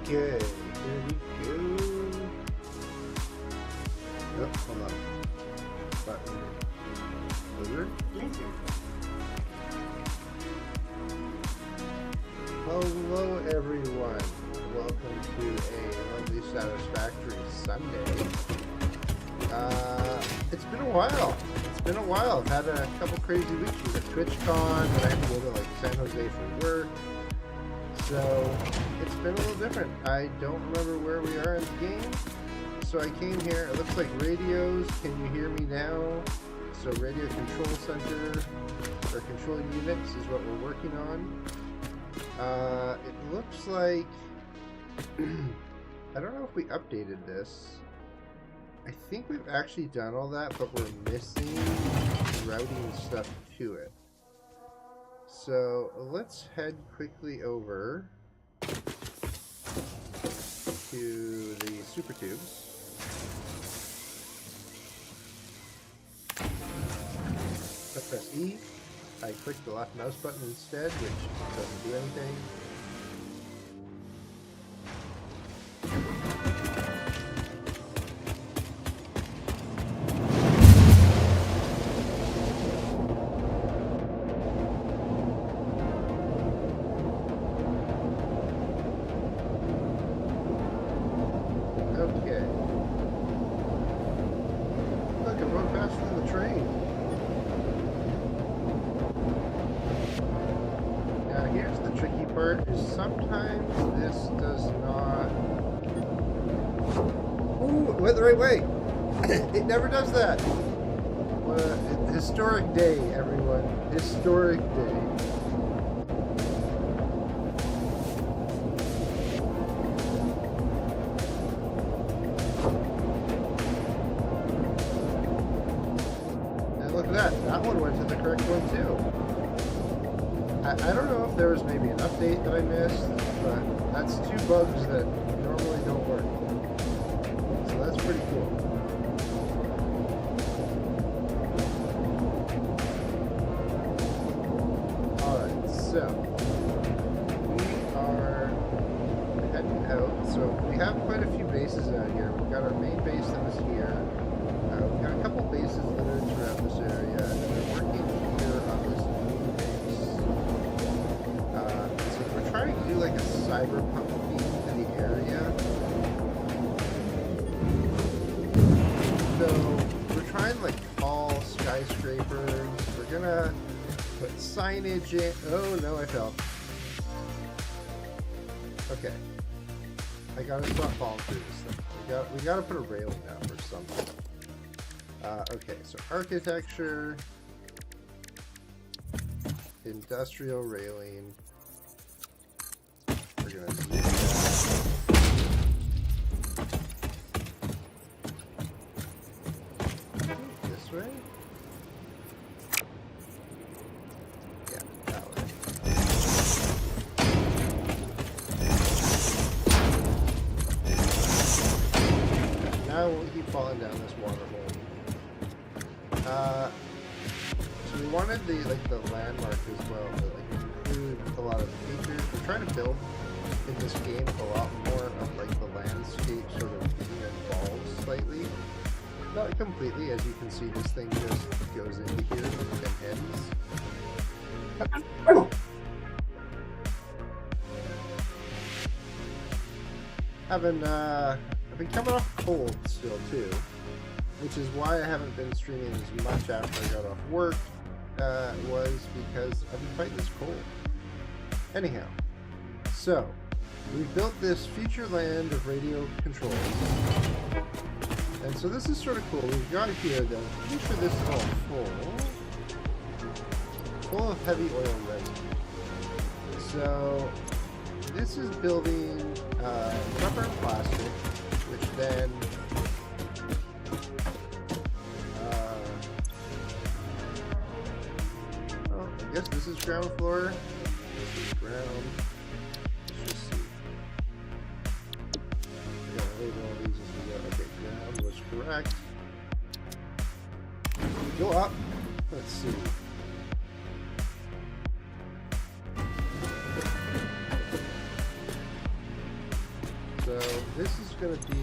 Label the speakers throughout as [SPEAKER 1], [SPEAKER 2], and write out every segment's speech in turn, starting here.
[SPEAKER 1] Okay, here we go. Oh, hold on. Button. Blizzard? Hello, everyone. Welcome to a lovely, satisfactory Sunday. It's been a while. I've had a couple crazy weeks. We were at TwitchCon, and I had to go to like San Jose for work. So it's been a little different. I don't remember where we are in the game. So I came here. It looks like radios. Can you hear me now? So radio control center or control units is what we're working on. It looks like I don't know if we updated this. I think we've actually done all that, but we're missing routing stuff to it. So let's head quickly over to the super tubes. I press E. I click the left mouse button instead, which doesn't do anything. Okay. Look, I'm going faster than the train. Now here's the tricky part, is sometimes this does not... Ooh, it went the right way! It never does that! Historic day, everyone. Historic day. Look at that. That one went to the correct one too. I don't know if there was maybe an update that I missed, but that's two bugs that normally don't work. So that's pretty cool. Alright, so we are heading out. So we have quite a few bases out here. We've got our main base that was here. We've got a couple bases littered throughout this area, and we're working here on this new base. So we're trying to do like a cyberpunk theme to the area. So we're trying like tall skyscrapers. We're gonna put signage in. Oh no, I fell. Okay. I gotta stop falling through this thing. We gotta put a railing down or something. Okay, so architecture, industrial railing. We're gonna do that. This way? Yeah, that way. Okay, now we'll keep falling down this water hole. So we wanted the landmark as well to include a lot of the features. We're trying to build in this game a lot more of the landscape sort of being involved slightly. Not completely, as you can see this thing just goes into here and ends. I've been coming off cold still too. Which is why I haven't been streaming as much after I got off work, was because I've been fighting this cold. Anyhow, so, we built this future land of radio controls. And so this is sort of cool. We've got here, though, I'm pretty sure this is all full of heavy oil resin. So, this is building rubber and plastic, which then... I guess this is ground floor. This is ground. Let's just see. I'm gonna label all these as we go. Okay, ground was correct. Go up. Let's see. going to be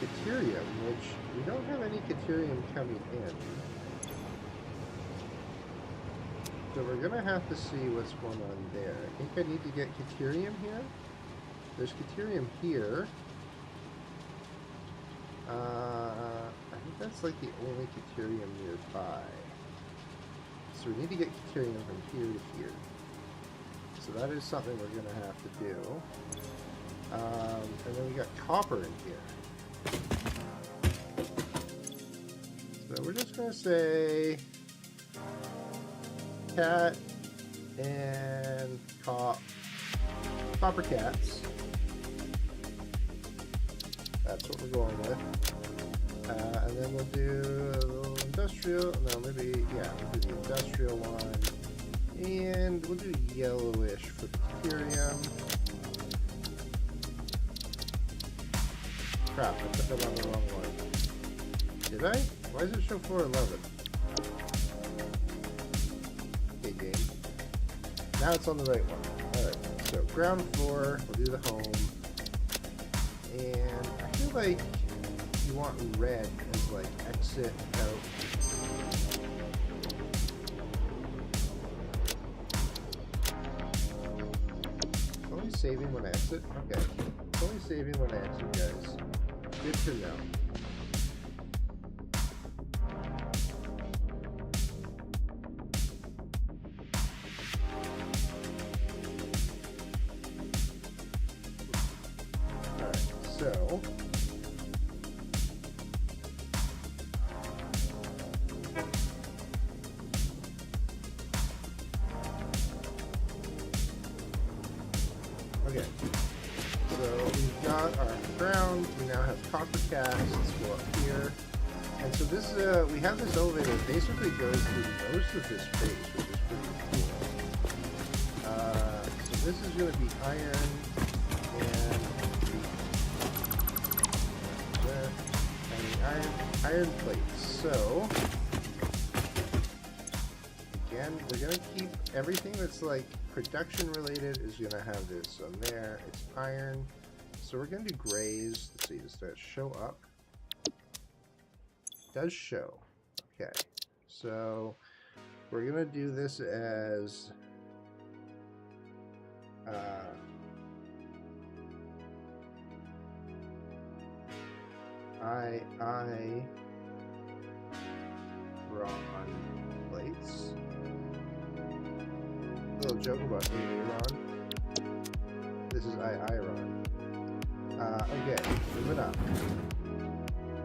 [SPEAKER 1] Caterium, which we don't have any Caterium coming in. So we're going to have to see what's going on there. I think I need to get Caterium here. There's Caterium here. I think that's like the only Caterium nearby. So we need to get Caterium from here to here. So that is something we're going to have to do. And then we got copper in here. So we're just going to say cat and copper cats. That's what we're going with. And then we'll do a little industrial. No, maybe, yeah, we'll do the industrial one. And we'll do yellowish for Caterium. Crap, I put them on the wrong one. Did I? Why does it show 411? Okay, game. Now it's on the right one. Alright, so ground floor, we'll do the home. And I feel like you want red as like exit out. It's only saving when I exit? Okay. It's only saving when I exit, guys. Good to know. So, okay, so we've got our ground, we now have copper cats, let's go up here, and so this, we have this elevator that basically goes through most of this space, which is pretty cool. So this is going to be iron, and iron plates. So again, we're gonna keep everything that's like production related is gonna have this on there. It's iron. So we're gonna do grays. Let's see, does that show up? It does show. Okay. So we're gonna do this as Ron plates. Little joke about Ron. This is Ron. Okay, moving up.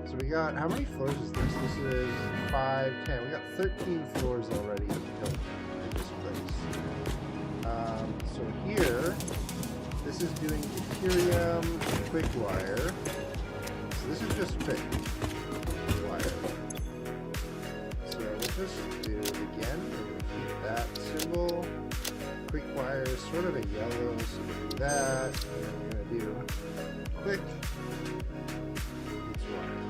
[SPEAKER 1] So we got, how many floors is this? This is 5, 10. We got 13 floors already built in this place. So here, this is doing Ethereum quick wire. So this is just quick wire. So we'll just do it again. We're going to keep that symbol. Quick wire is sort of a yellow, so we'll do that. And then we're going to do quick wire.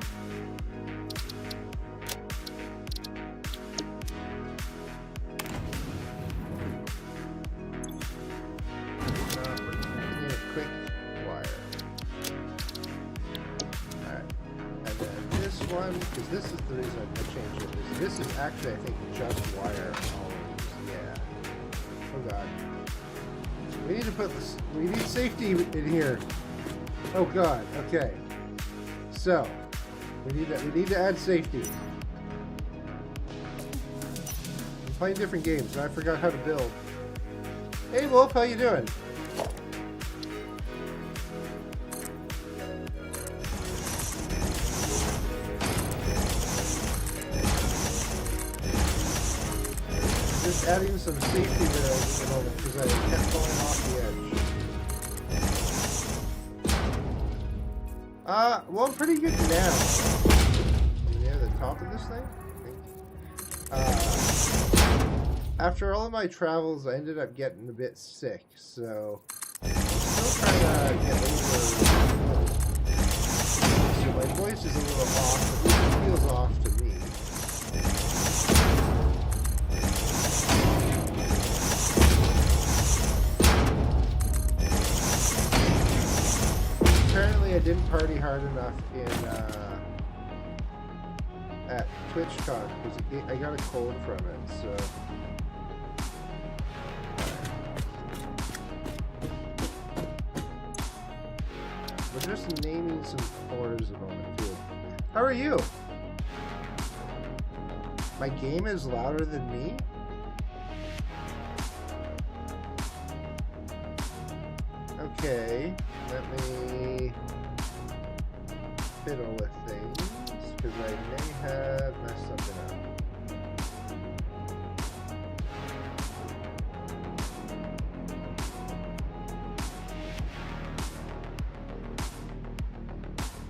[SPEAKER 1] Quick wire. Alright. And then this one, because this is the reason I changed it, is this is actually, I think, just wire always. Yeah. Oh god. We need to put this, we need safety in here. Oh god, okay. So, we need to add safety. I'm playing different games, and I forgot how to build. Hey Wolf, how you doing? Just adding some safety rails at the moment because I kept falling off the edge. Well, I'm pretty good now. I'm near the top of this thing, I think. After all of my travels, I ended up getting a bit sick, so I'm still trying to get over. So my voice is a little off, but it feels off to me. didn't party hard enough in at TwitchCon because I got a cold from it. So. We're just naming some floors a moment too. How are you? My game is louder than me? Okay, let me fiddle with things, because I may have messed something up.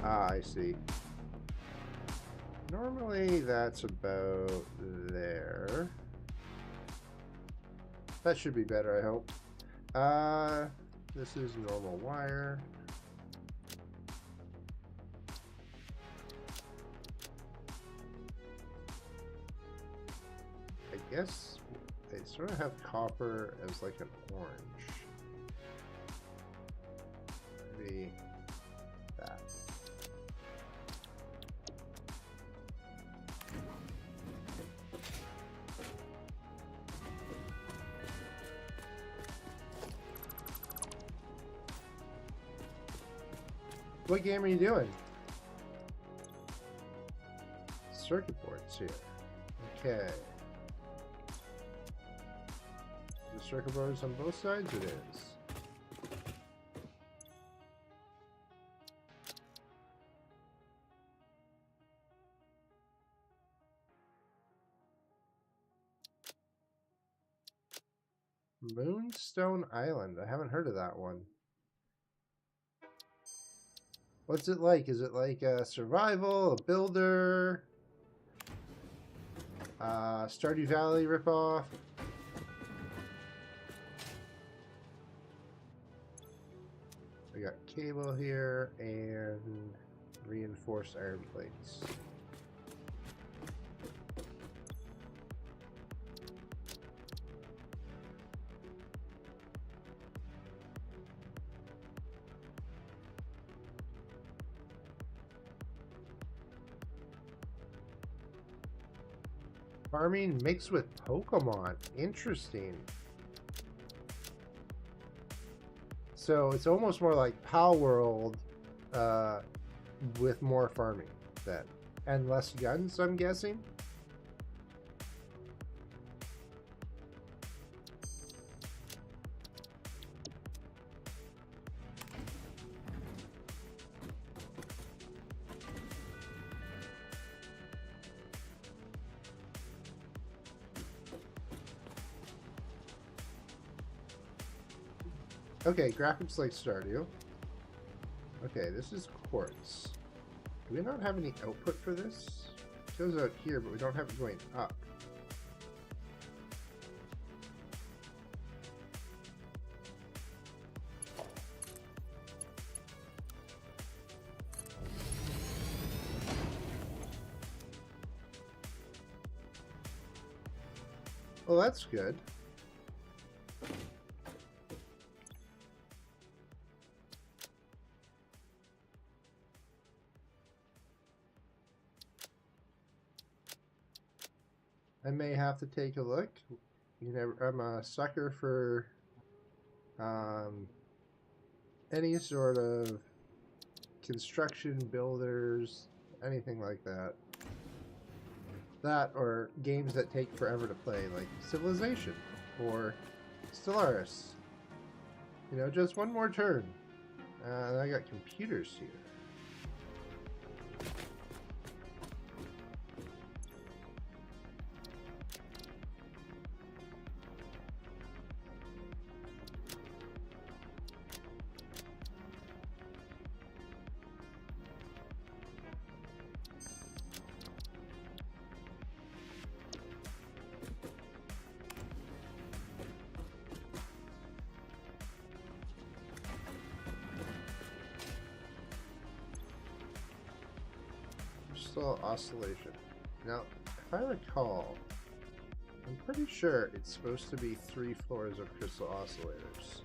[SPEAKER 1] Ah, I see. Normally that's about there. That should be better, I hope. This is normal wire. I guess they sort of have copper as like an orange. Maybe that. What game are you doing? Circuit boards here. Okay. The circuit boards on both sides? It is. Moonstone Island. I haven't heard of that one. What's it like? Is it like a survival, a builder, Stardew Valley ripoff? I got cable here and reinforced iron plates. Farming mixed with Pokemon. Interesting. So it's almost more like Pal World with more farming then. And less guns, I'm guessing? Okay, graphics like Stardew. Okay, this is quartz. Do we not have any output for this? It goes out here, but we don't have it going up. Well, that's good. I may have to take a look. You know, I'm a sucker for any sort of construction, builders, anything like that. That or games that take forever to play, like Civilization or Stellaris. You know, just one more turn. And I got computers here. Crystal oscillation. Now, if I recall, I'm pretty sure it's supposed to be 3 floors of crystal oscillators.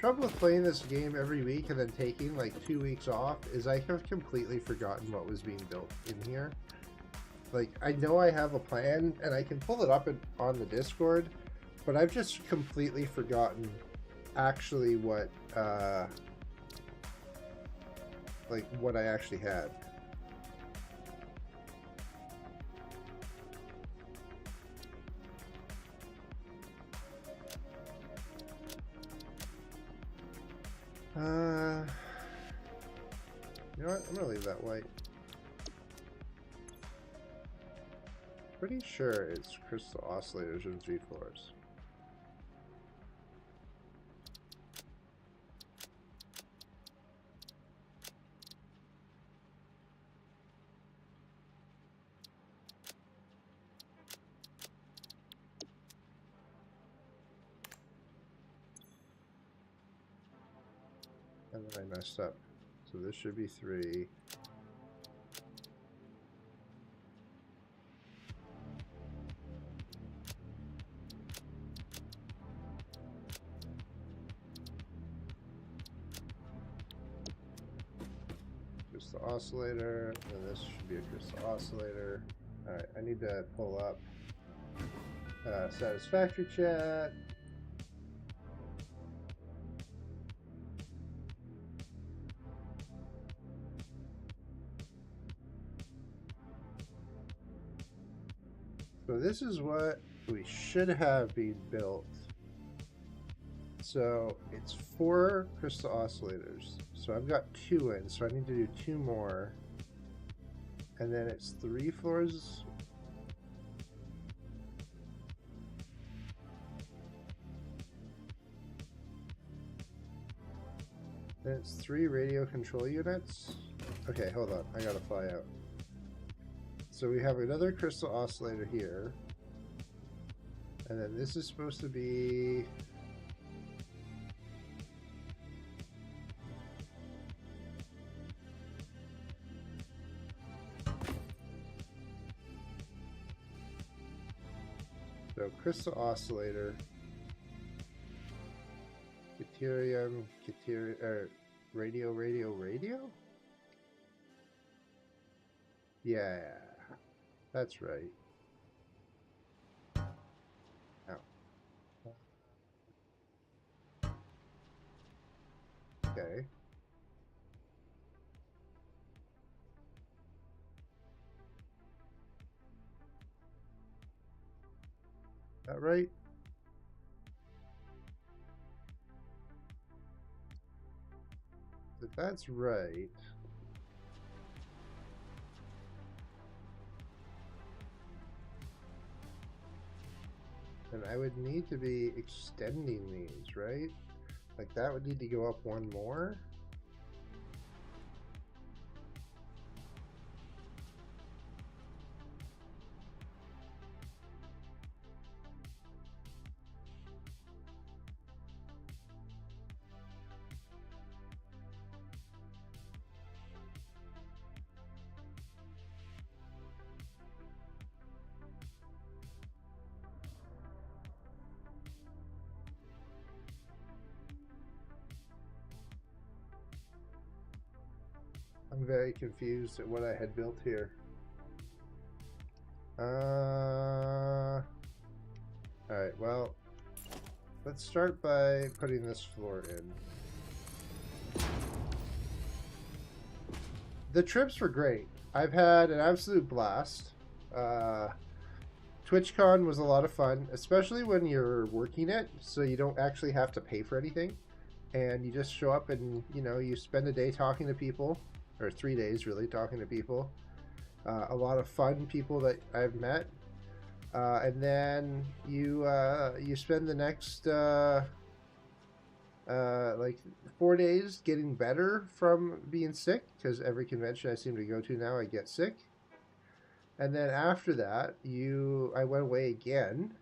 [SPEAKER 1] trouble with playing this game every week and then taking like 2 weeks off is I have completely forgotten what was being built in here. Like, I know I have a plan and I can pull it up on the Discord, but I've just completely forgotten actually what what I actually had. You know what? I'm gonna leave that white. Pretty sure it's crystal oscillators in 3 floors. And then I messed up. So this should be 3. Crystal oscillator, and this should be a crystal oscillator. Alright, I need to pull up satisfactory chat. So this is what we should have been built. So it's 4 crystal oscillators. So I've got 2 in, so I need to do 2 more. And then it's 3 floors. Then it's 3 radio control units. Okay, hold on. I gotta fly out. So we have another crystal oscillator here. And then this is supposed to be... So crystal oscillator, deuterium, radio? Yeah, that's right. Ow. Okay. That right? If that's right, then I would need to be extending these, right? Like that would need to go up 1 more. I'm very confused at what I had built here. Alright, well, let's start by putting this floor in. The trips were great. I've had an absolute blast. TwitchCon was a lot of fun, especially when you're working it, so you don't actually have to pay for anything. And you just show up and, you know, you spend a day talking to people. Or 3 days really talking to people. A lot of fun people that I've met, and then you spend the next like 4 days getting better from being sick, because every convention I seem to go to now I get sick. And then after that I went away again,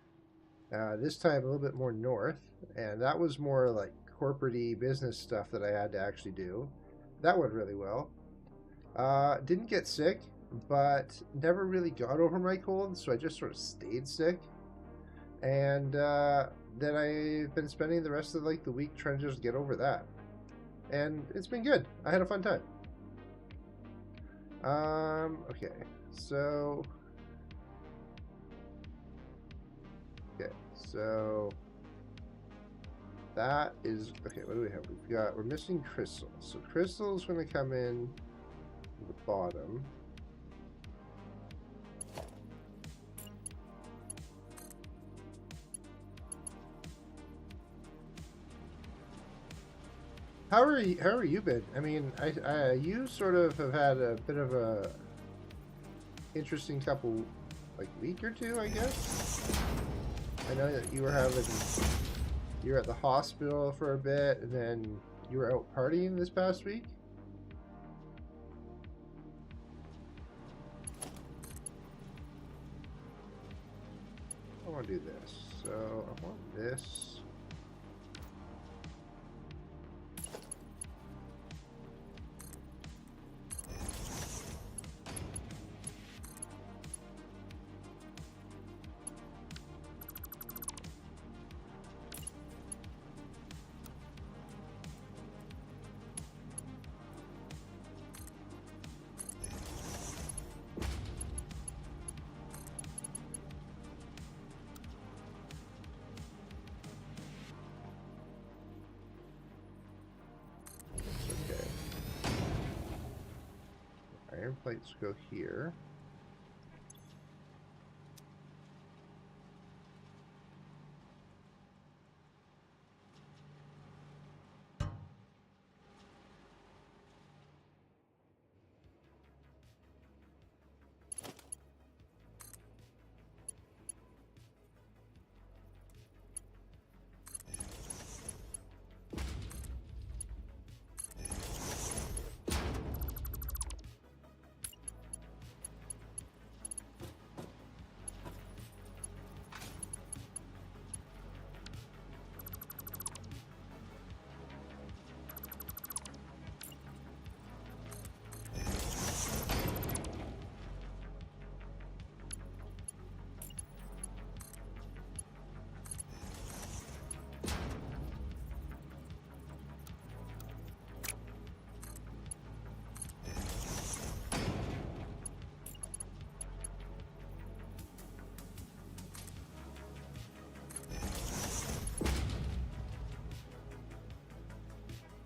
[SPEAKER 1] this time a little bit more north, and that was more like corporate-y business stuff that I had to actually do. That went really well. Didn't get sick, but never really got over my cold, so I just sort of stayed sick. And then I've been spending the rest of like the week trying to just get over that, and it's been good. I had a fun time. Okay, so that is okay. What do we have? We're missing Crystal. So Crystal's going to come in at the bottom. How are you been? I mean, you sort of have had a bit of a interesting couple, like, week or two, I guess. I know that you were at the hospital for a bit, and then you were out partying this past week. I want to do this. So I want this. Iron plates go here.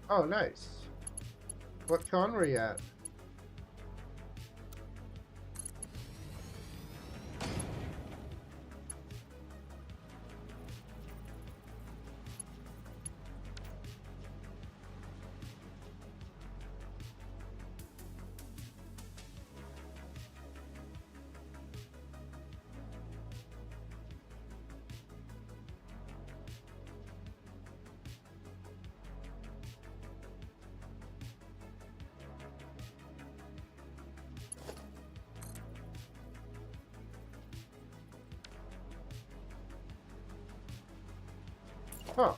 [SPEAKER 1] Oh, nice. What con were you at? Huh.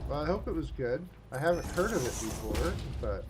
[SPEAKER 1] Well, I hope it was good. I haven't heard of it before, but...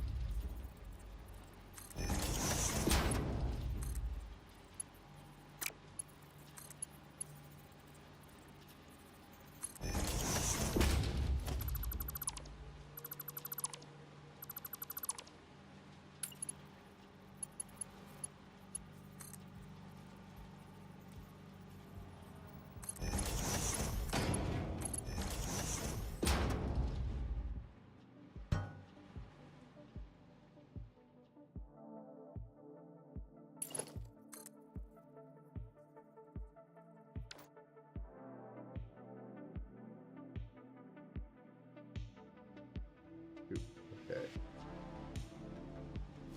[SPEAKER 1] Okay.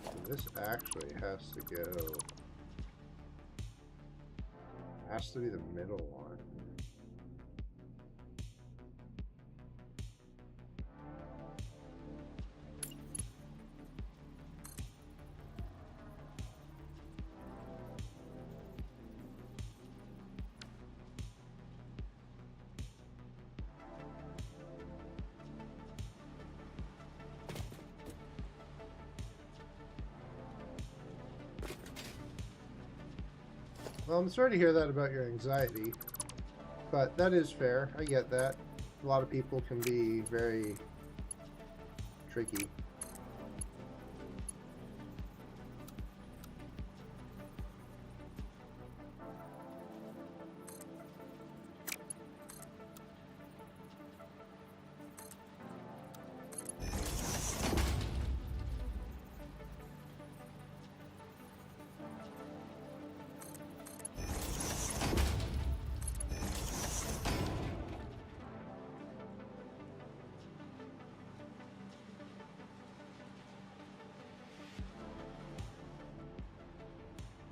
[SPEAKER 1] So this actually has to go... Has to be the middle one. Well, I'm sorry to hear that about your anxiety, but that is fair. I get that. A lot of people can be very tricky.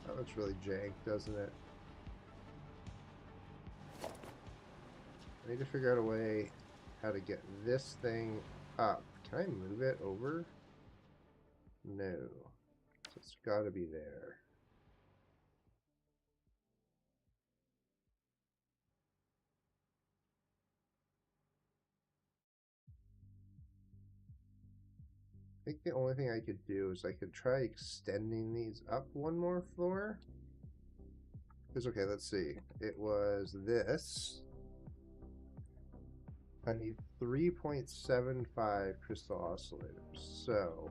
[SPEAKER 1] That looks really jank, doesn't it? I need to figure out a way how to get this thing up. Can I move it over? No. So it's got to be there. I think the only thing I could do is I could try extending these up one more floor. Because, okay, let's see. It was this. I need 3.75 crystal oscillators. So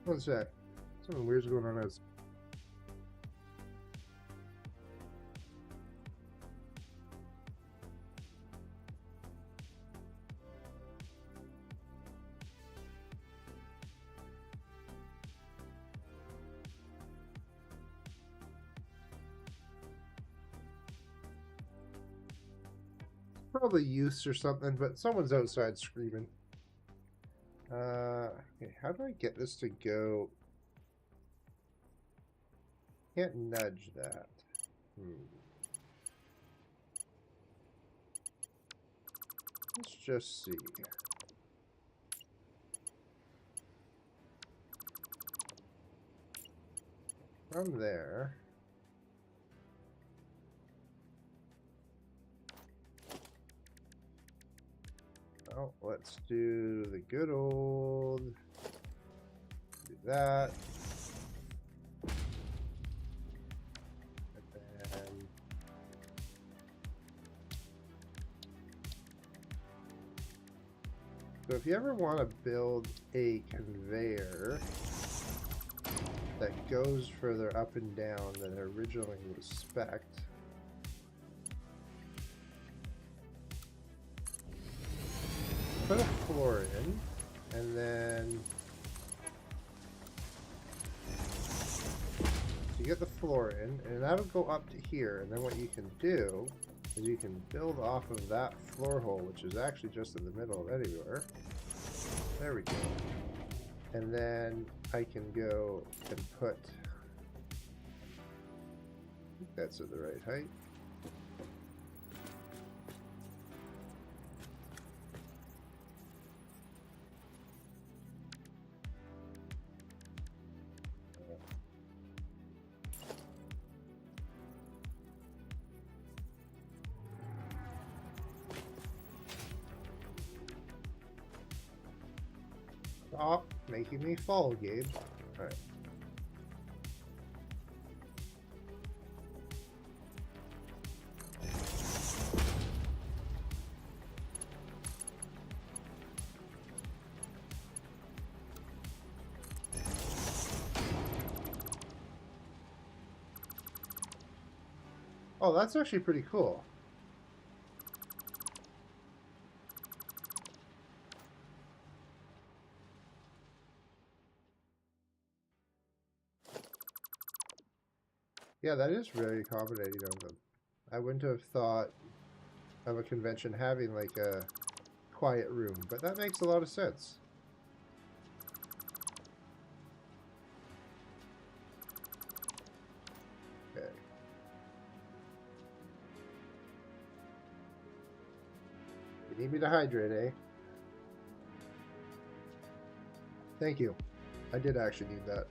[SPEAKER 1] one sec. Something weird's going on as probably use or something, but someone's outside screaming. Okay, how do I get this to go? Can't nudge that. Let's just see. From there. Well, let's do the good old. Do that. And then so if you ever want to build a conveyor that goes further up and down than it originally was spec'd, put a floor in, and then you get the floor in, and that'll go up to here, and then what you can do is you can build off of that floor hole, which is actually just in the middle of anywhere. There we go. And then I can go and put, I think that's at the right height. Stop making me fall, Gabe. Alright. Oh, that's actually pretty cool. Yeah, that is very accommodating of them. I wouldn't have thought of a convention having like a quiet room, but that makes a lot of sense. Okay. You need me to hydrate, eh? Thank you. I did actually need that.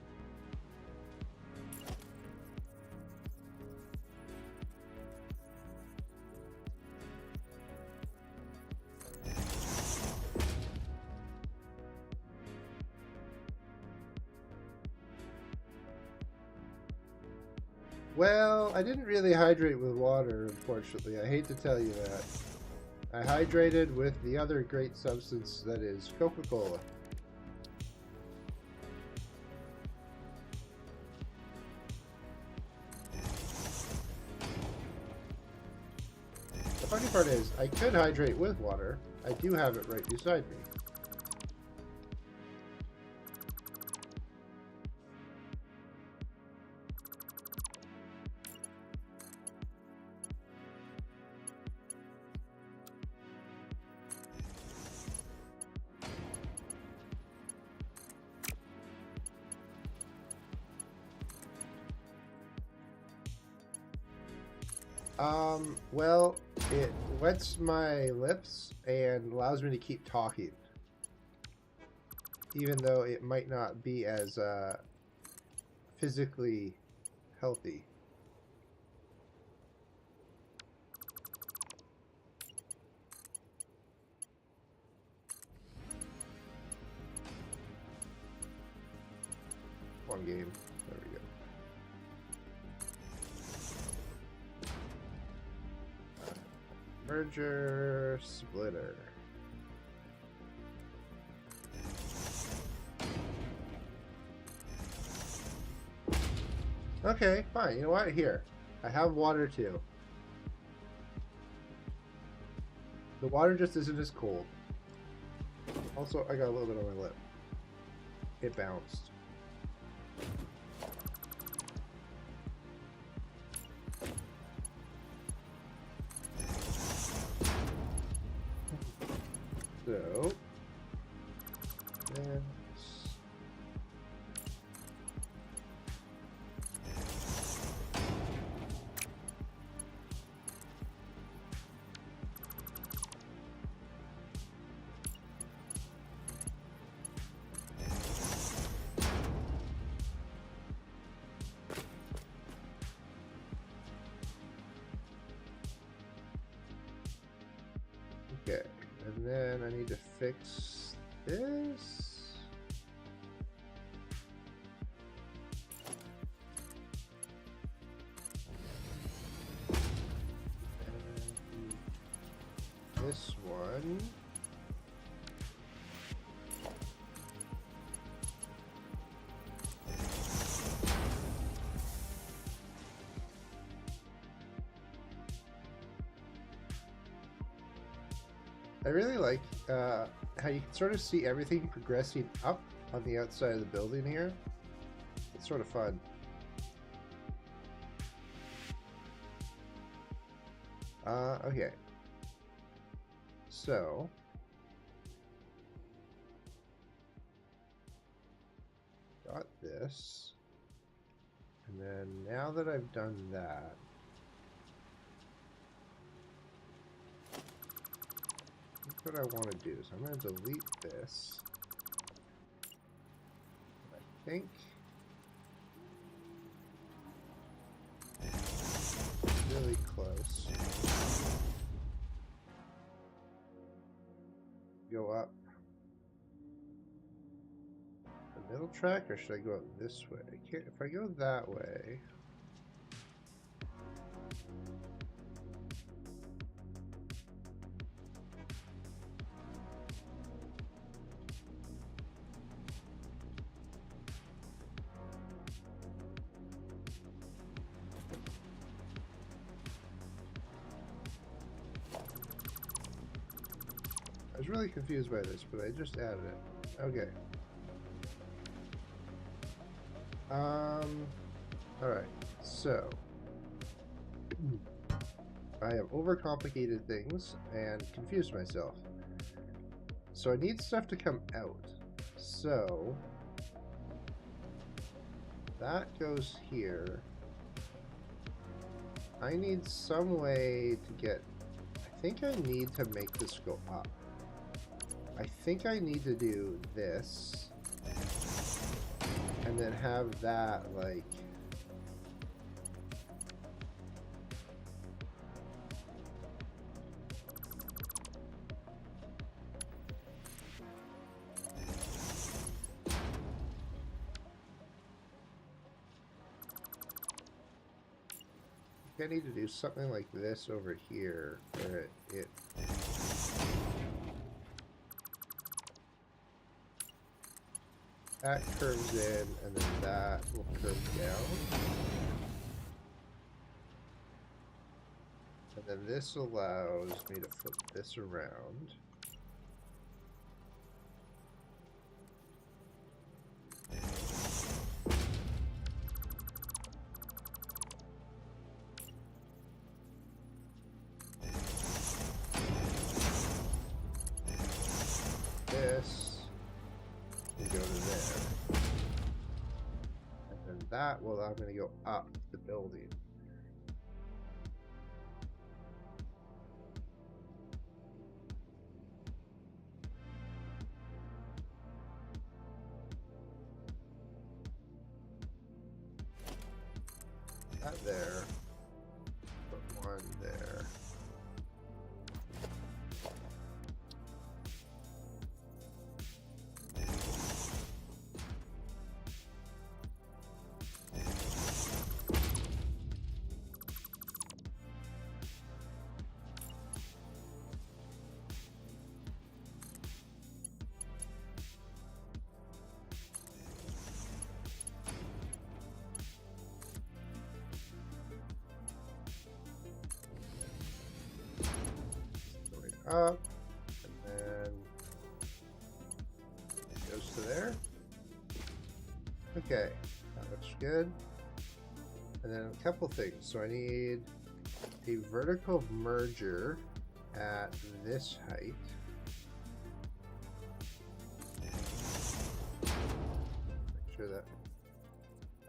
[SPEAKER 1] Well, I didn't really hydrate with water, unfortunately. I hate to tell you that. I hydrated with the other great substance that is Coca-Cola. The funny part is, I could hydrate with water. I do have it right beside me. Well, it wets my lips and allows me to keep talking. Even though it might not be as, physically healthy. One game. There we go. Merger splitter. Okay, fine. You know what? Here. I have water too. The water just isn't as cold. Also, I got a little bit on my lip. It bounced. So, and okay, and then I need to fix this. And this one. I really like how you can sort of see everything progressing up on the outside of the building here. It's sort of fun. Okay. So, got this. And then now that I've done that, what I want to do is I'm going to delete this. I think really close. Go up the middle track, or should I go up this way? If I go that way. I was really confused by this, but I just added it. Okay. Alright, so I have overcomplicated things and confused myself. So I need stuff to come out. So that goes here. I need some way to get... I think I need to make this go up. I think I need to do this. And then have that, like... I need to do something like this over here, where it that curves in, and then that will curve down. And then this allows me to flip this around. This will go to there. And then that will allow me to go up the building. That there. Put one there. Up, and then goes to there. Okay, that looks good. And then a couple things. So I need a vertical merger at this height. Make sure that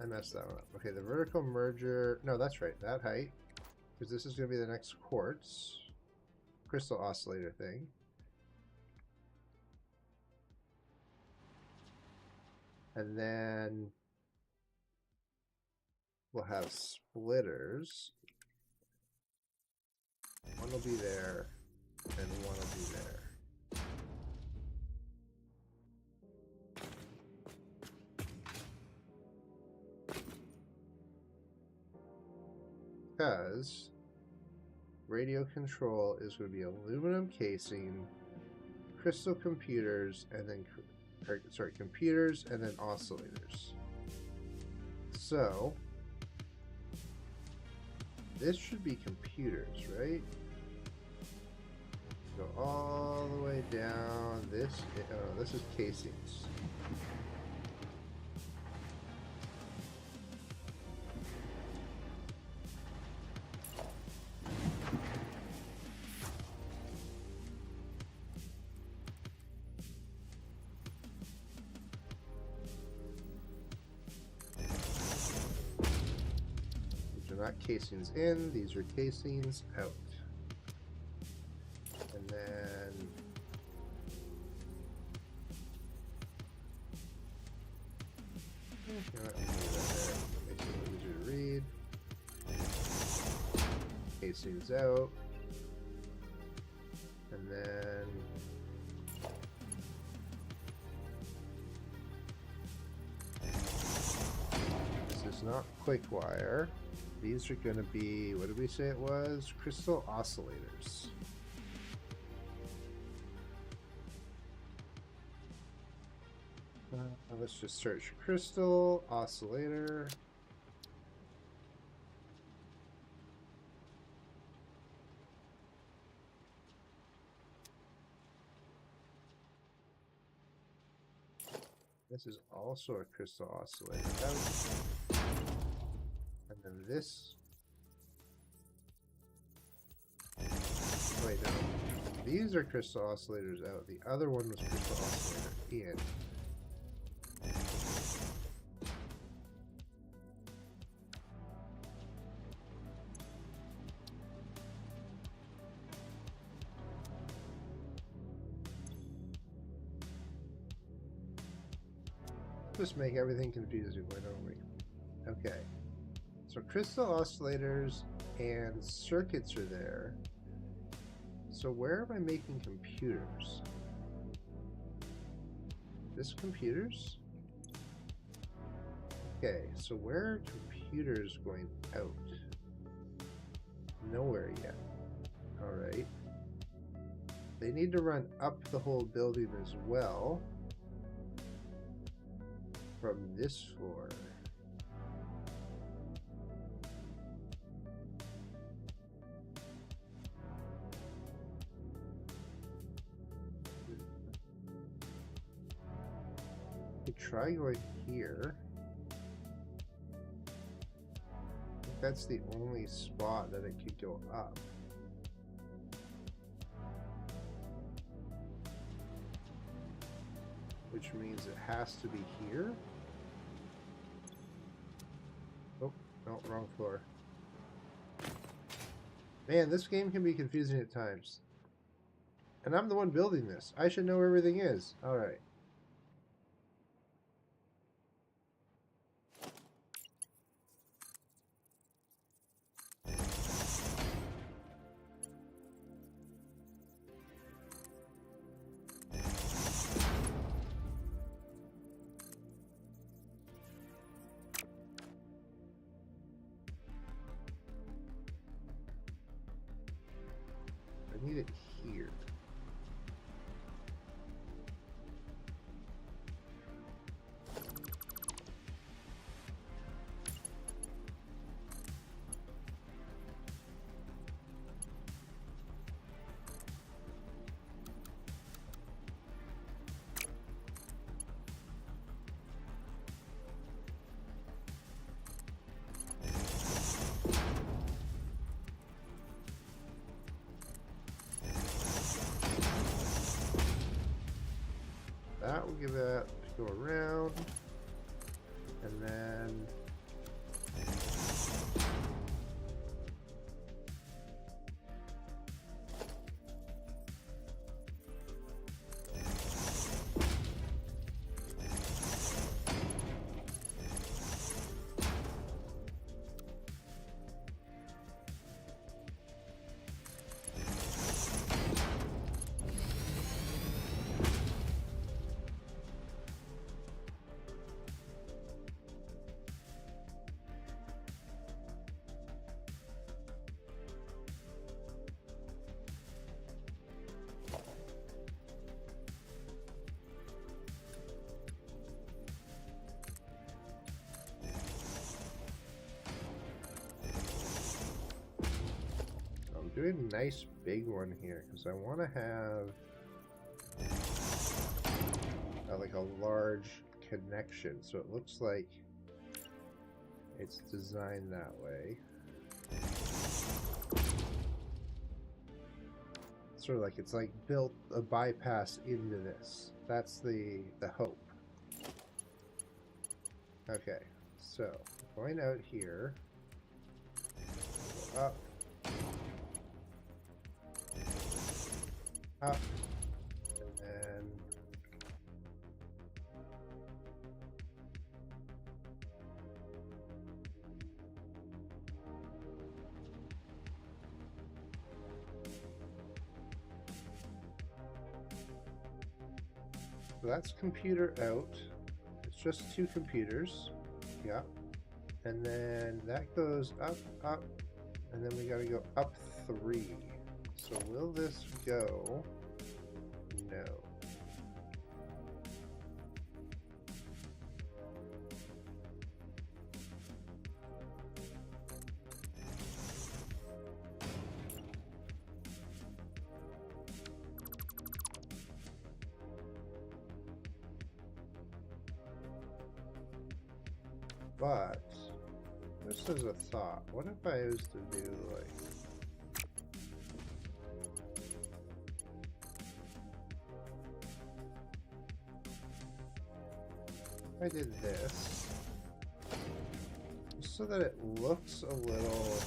[SPEAKER 1] I messed that one up. Okay, the vertical merger. No, that's right, that height, because this is going to be the next quartz crystal oscillator thing. And then we'll have splitters. One will be there, and one will be there. Because radio control is going to be aluminum casing, crystal computers, and then computers and then oscillators. So this should be computers, right? Go all the way down. This is casings. Not casings in, these are casings out. And then makes it easier to read. Casings out. And then this is not quick wire. These are going to be, what did we say it was? Crystal oscillators. Let's just search crystal oscillator. This is also a crystal oscillator. this. Wait, no. These are crystal oscillators out. The other one was crystal oscillator in. Just make everything confusing, why don't we? Okay. So crystal oscillators and circuits are there. So where am I making computers? This computers? Okay, so where are computers going out? Nowhere yet. Alright. They need to run up the whole building as well. From this floor. Try going here. I think that's the only spot that it could go up. Which means it has to be here. Oh, no, wrong floor. Man, this game can be confusing at times. And I'm the one building this. I should know where everything is. Alright. I need it here. That will give that to go around, and then doing a nice big one here because I want to have like a large connection, so it looks like it's designed that way. Sort of like it's like built a bypass into this. That's the hope. Okay, so going out here, up. Up, and then so that's computer out. It's just 2 computers. Yeah. And then that goes up, up, and then we gotta go up 3. So will this go? No. But Just as a thought, what if I was to do like... I did this, just so that it looks a little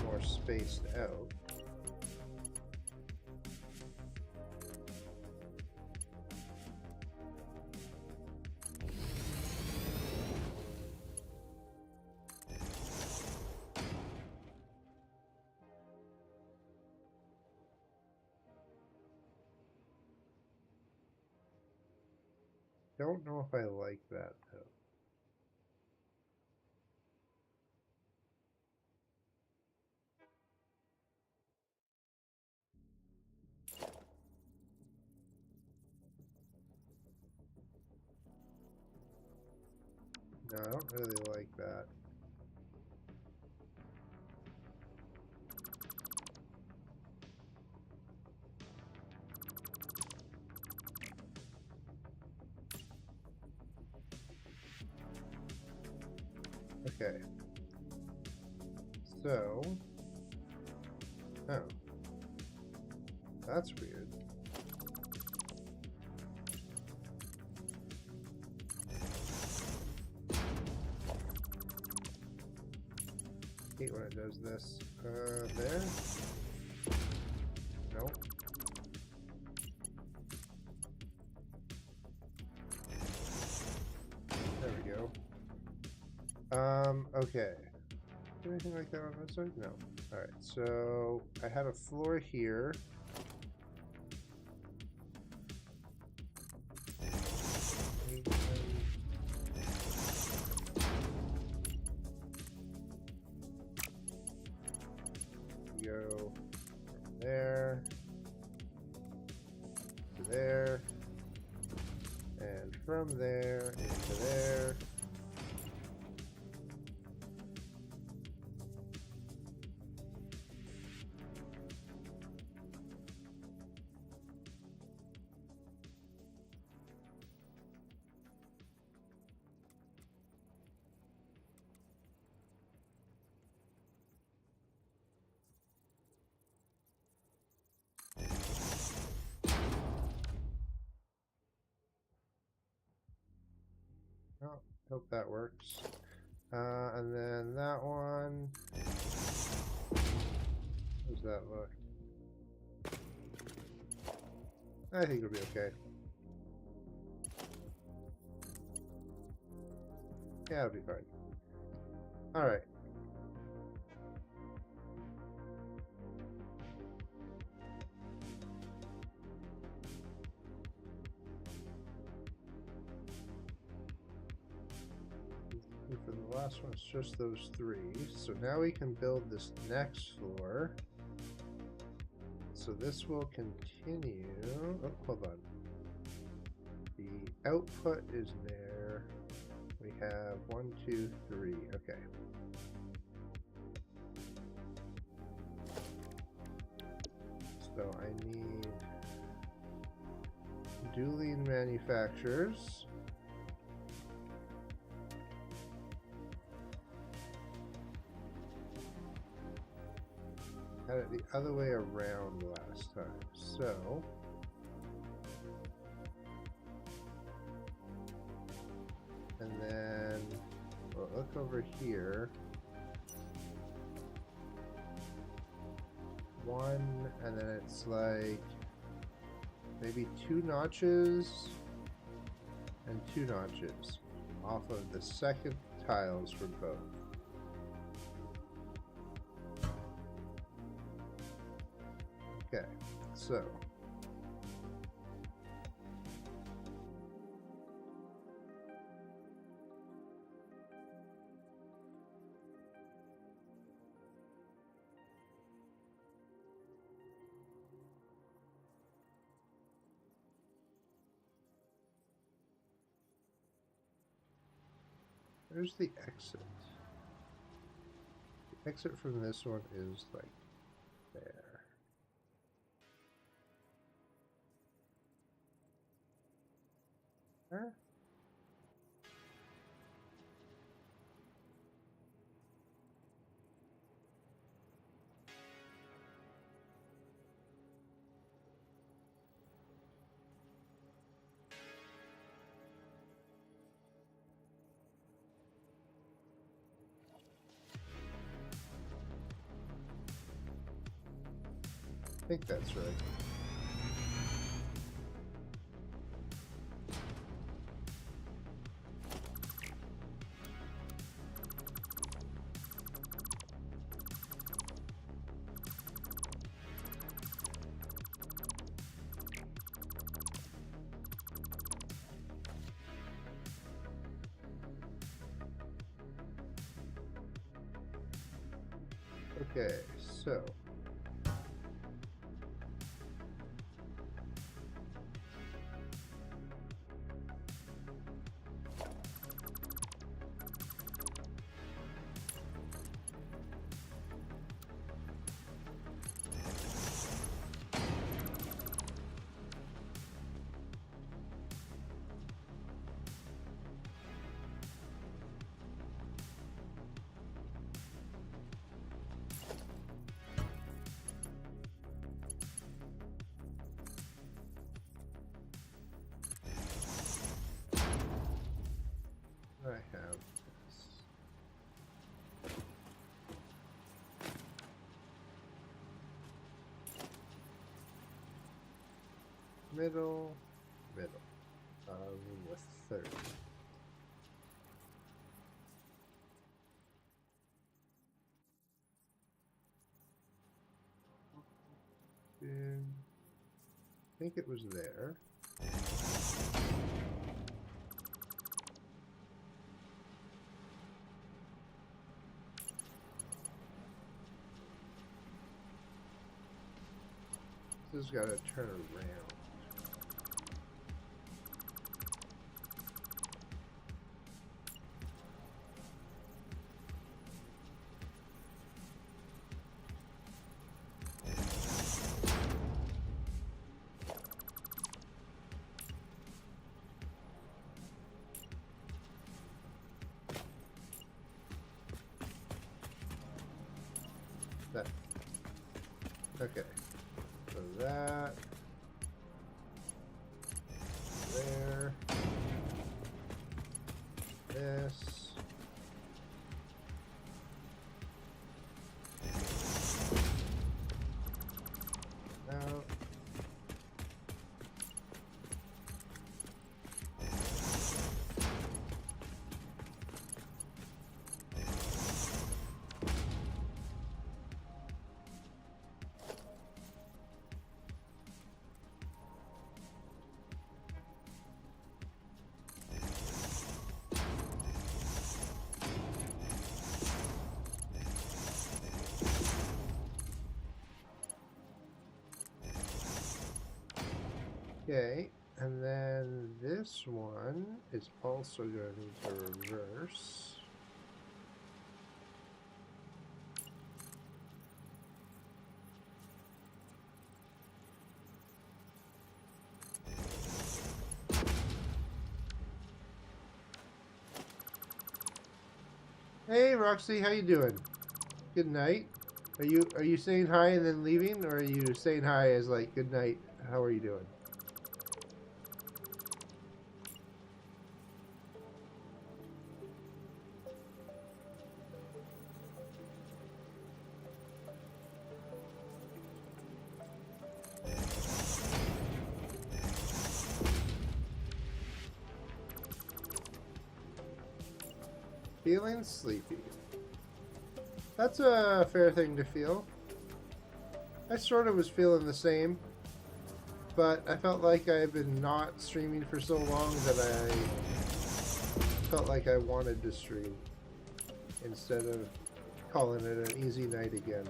[SPEAKER 1] more spaced out. Don't know if I like that though. No, I don't really like that. Okay. So... Oh. That's weird. Hate when it does this. There? Nope. There we go. Okay. Anything like that on this side? No. Alright, so I have a floor here. Go from there to there, and from there into there. Oh, hope that works. And then that one. How does that look? I think it'll be okay. Yeah, it'll be fine. Alright. For the last one, it's just those three. So now we can build this next floor. So this will continue. Oh, hold on. The output is there. We have 1, 2, 3. Okay. So I need dueling manufacturers. Had it the other way around last time. So and then we'll look over here. 1, and then it's like maybe 2 notches and 2 notches off of the second tiles for both. Okay, so there's the exit. The exit from this one is like there. There? I think that's right. Okay, so I have this. Middle, with 30. And I think it was there. This has got to turn around. That. Okay. So that. There. This. Out. Okay, and then this one is also going to need to reverse. Hey Roxy, how you doing? Good night. Are you saying hi and then leaving, or are you saying hi as like good night? How are you doing? Feeling sleepy. That's a fair thing to feel. I sort of was feeling the same, but I felt like I've been not streaming for so long that I felt like I wanted to stream instead of calling it an easy night again.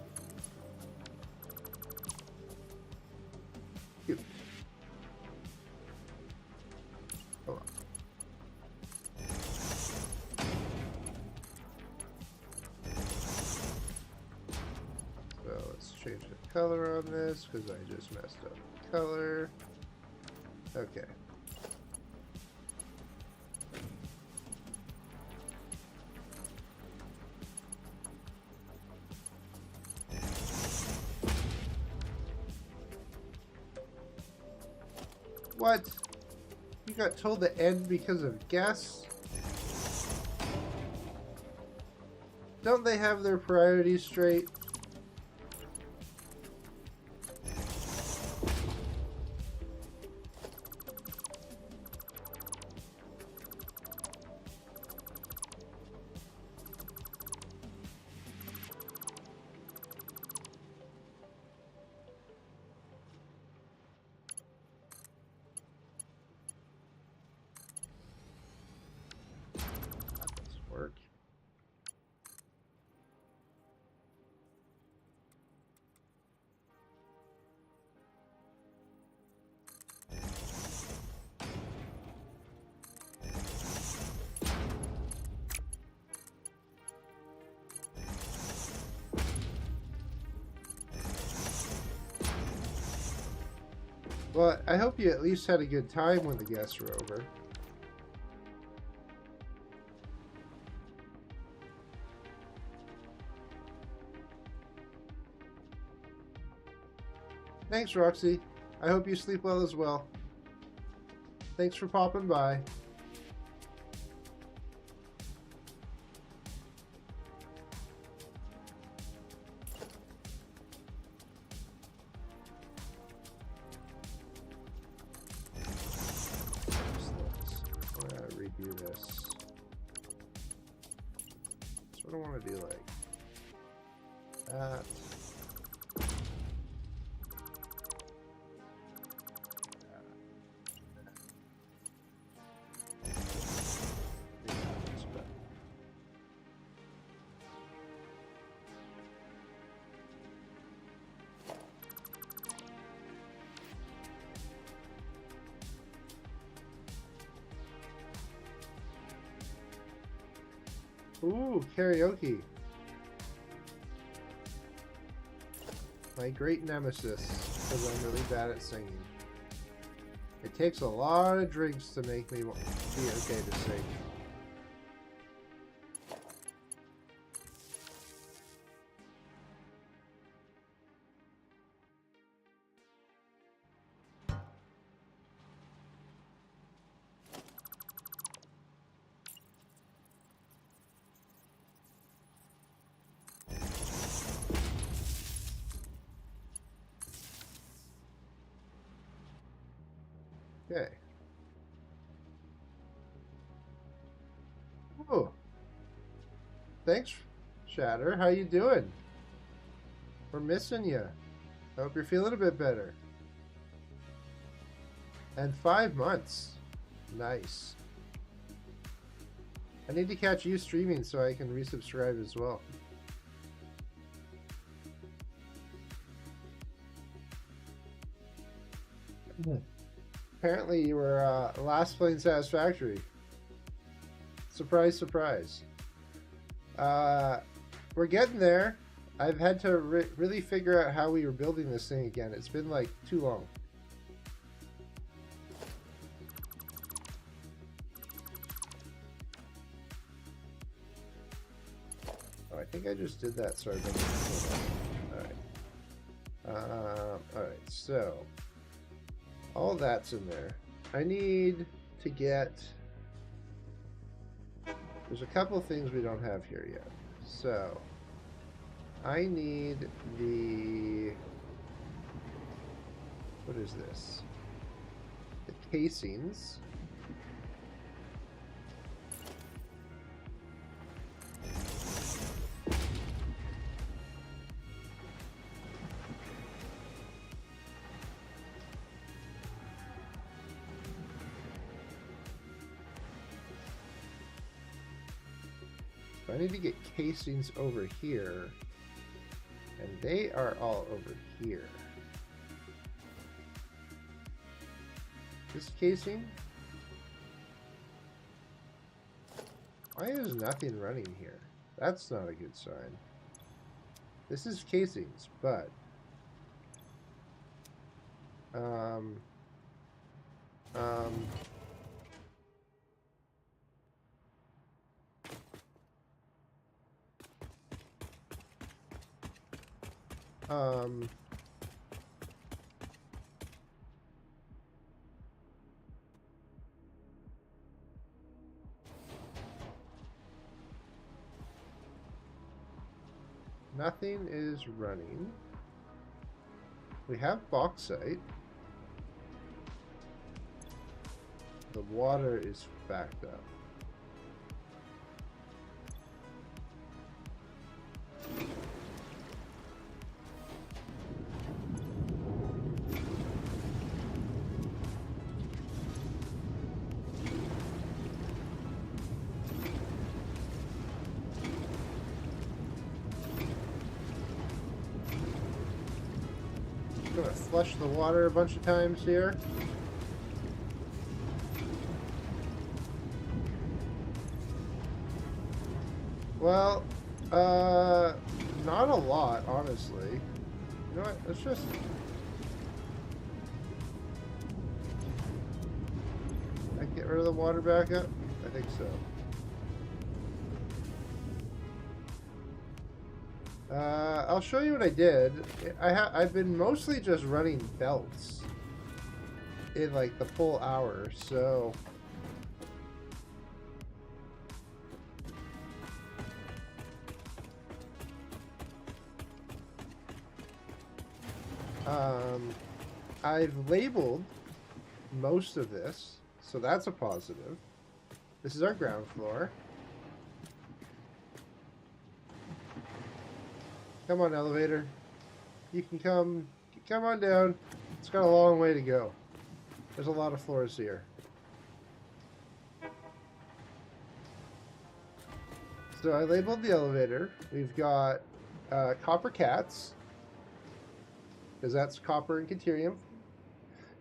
[SPEAKER 1] Cute. Hold on. So let's change the color on this because I just messed up the color. Okay. What? You got told to end because of guests? Don't they have their priorities straight? Well, I hope you at least had a good time when the guests were over. Thanks, Roxy. I hope you sleep well as well. Thanks for popping by. I'm gonna redo this. That's what I want to do, like that. Ooh, karaoke. My great nemesis, because I'm really bad at singing. It takes a lot of drinks to make me be okay to sing. Okay. Oh. Thanks, Shatter. How you doing? We're missing you. I hope you're feeling a bit better. And 5 months. Nice. I need to catch you streaming so I can resubscribe as well. Apparently you were last playing Satisfactory. Surprise, surprise. We're getting there. I've had to really figure out how we were building this thing again. It's been like too long. Oh, I think I just did that. Sorry. Alright, so all that's in there. I need to get... There's a couple things we don't have here yet. So I need the... What is this? The casings. I need to get casings over here, and they are all over here. This casing? Why is nothing running here? That's not a good sign. This is casings, but nothing is running. We have bauxite. The water is backed up. Gonna flush the water a bunch of times here. Well, not a lot, honestly. You know what? Let's just... get rid of the water backup? I think so. I'll show you what I did. I've been mostly just running belts in like the full hour, so I've labeled most of this, so that's a positive. This is our ground floor. Come on, elevator. You can come on down. It's got a long way to go. There's a lot of floors here. So I labeled the elevator. We've got copper cats, because that's copper and Caterium.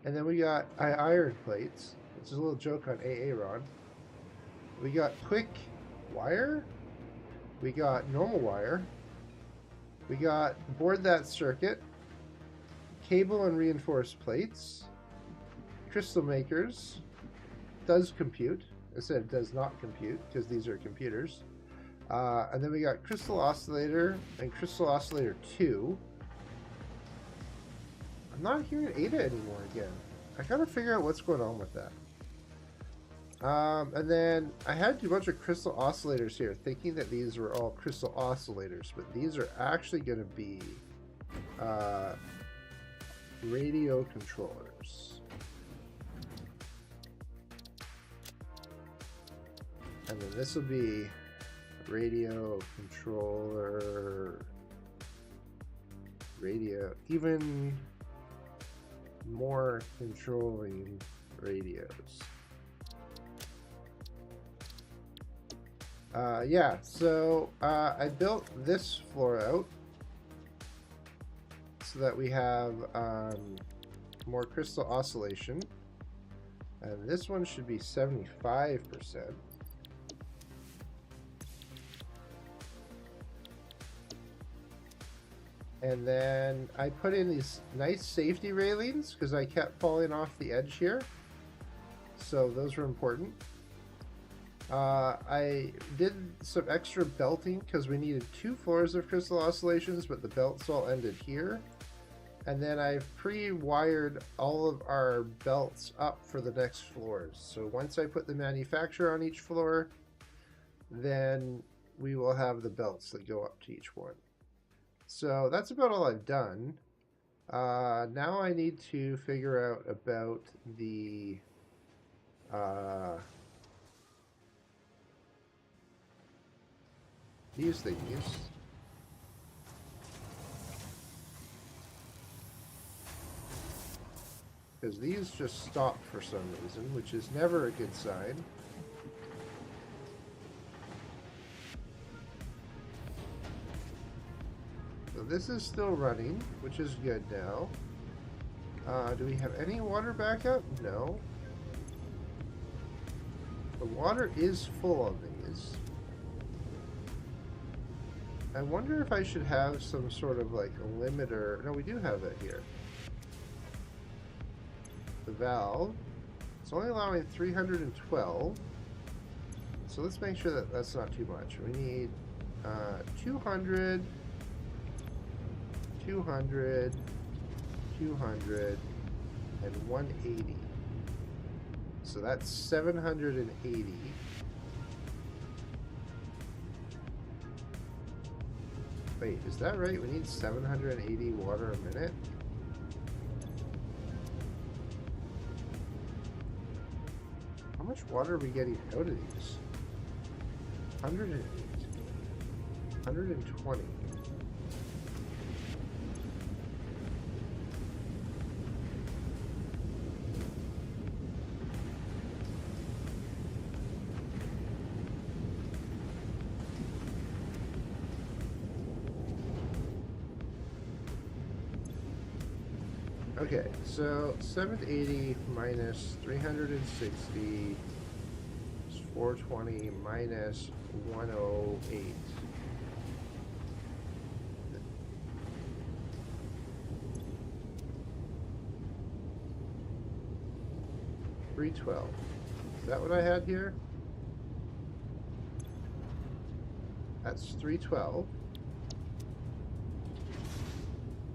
[SPEAKER 1] And then we got iron plates, which is a little joke on Aaron. We got quick wire. We got normal wire. We got board that circuit, cable and reinforced plates, crystal makers, does compute. I said does not compute because these are computers. And then we got crystal oscillator and crystal oscillator 2. I'm not hearing Ada anymore again. I gotta figure out what's going on with that. And then I had a bunch of crystal oscillators here, thinking that these were all crystal oscillators, but these are actually going to be radio controllers. And then this will be radio controller, even more controlling radios. Yeah, so I built this floor out so that we have more crystal oscillation, and this one should be 75%. And then I put in these nice safety railings because I kept falling off the edge here, so those were important. I did some extra belting because we needed 2 floors of crystal oscillations, but the belts all ended here. And then I've pre-wired all of our belts up for the next floors. So once I put the manufacturer on each floor, then we will have the belts that go up to each one. So that's about all I've done. Now I need to figure out about the these things. Because these just stopped for some reason, which is never a good sign. So this is still running, which is good now. Do we have any water backup? No. The water is full on these. I wonder if I should have some sort of like a limiter. No, we do have that here. The valve. It's only allowing 312. So let's make sure that that's not too much. We need 200, 200, 200, and 180. So that's 780. Wait, is that right? We need 780 water a minute? How much water are we getting out of these? 108. 120. Okay, so 780 minus 360 is 420 minus 108. $312. Is that what I had here? That's 312.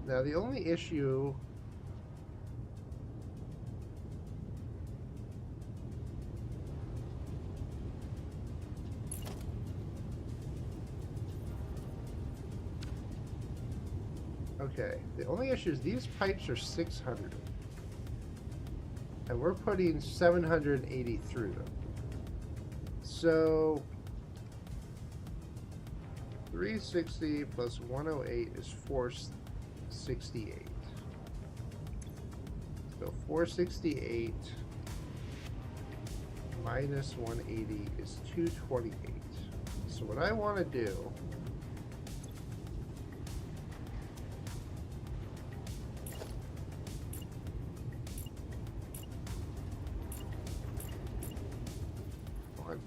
[SPEAKER 1] Now the only issue... Okay, the only issue is these pipes are 600. And we're putting 780 through them. So 360 plus 108 is 468. So 468 minus 180 is 228. So what I want to do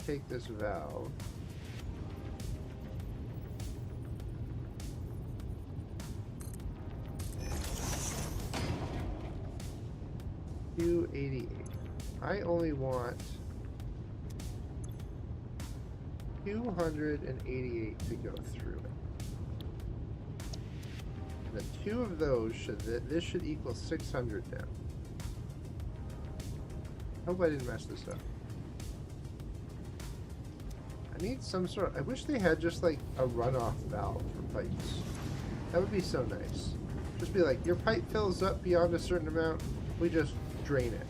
[SPEAKER 1] take this valve, $288. I only want 288 to go through it. The two of those should, this should equal 600 now. Hope I didn't mess this up. I need some sort of, I wish they had just like a runoff valve for pipes. That would be so nice. Just be like, your pipe fills up beyond a certain amount, we just drain it.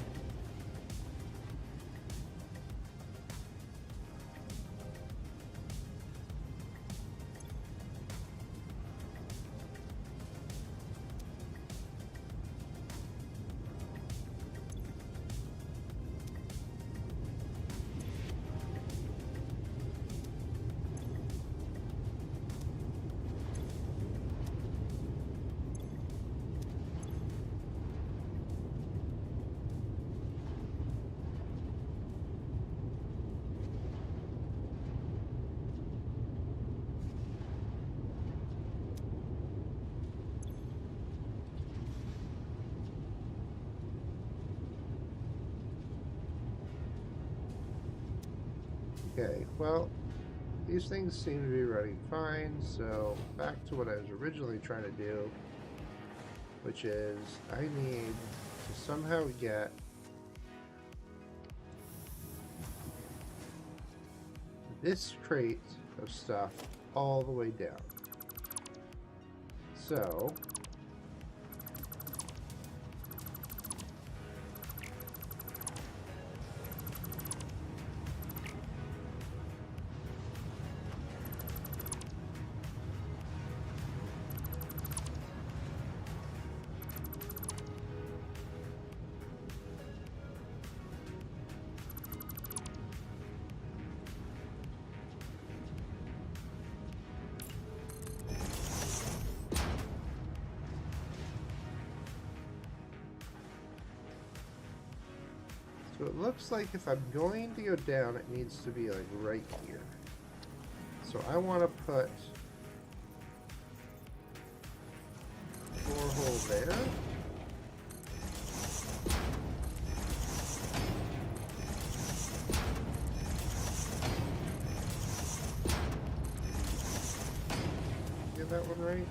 [SPEAKER 1] Okay, well, these things seem to be running fine, so back to what I was originally trying to do, which is I need to somehow get this crate of stuff all the way down. So So it looks like if I'm going to go down, it needs to be like right here. So I want to put a borehole there. Get that one right?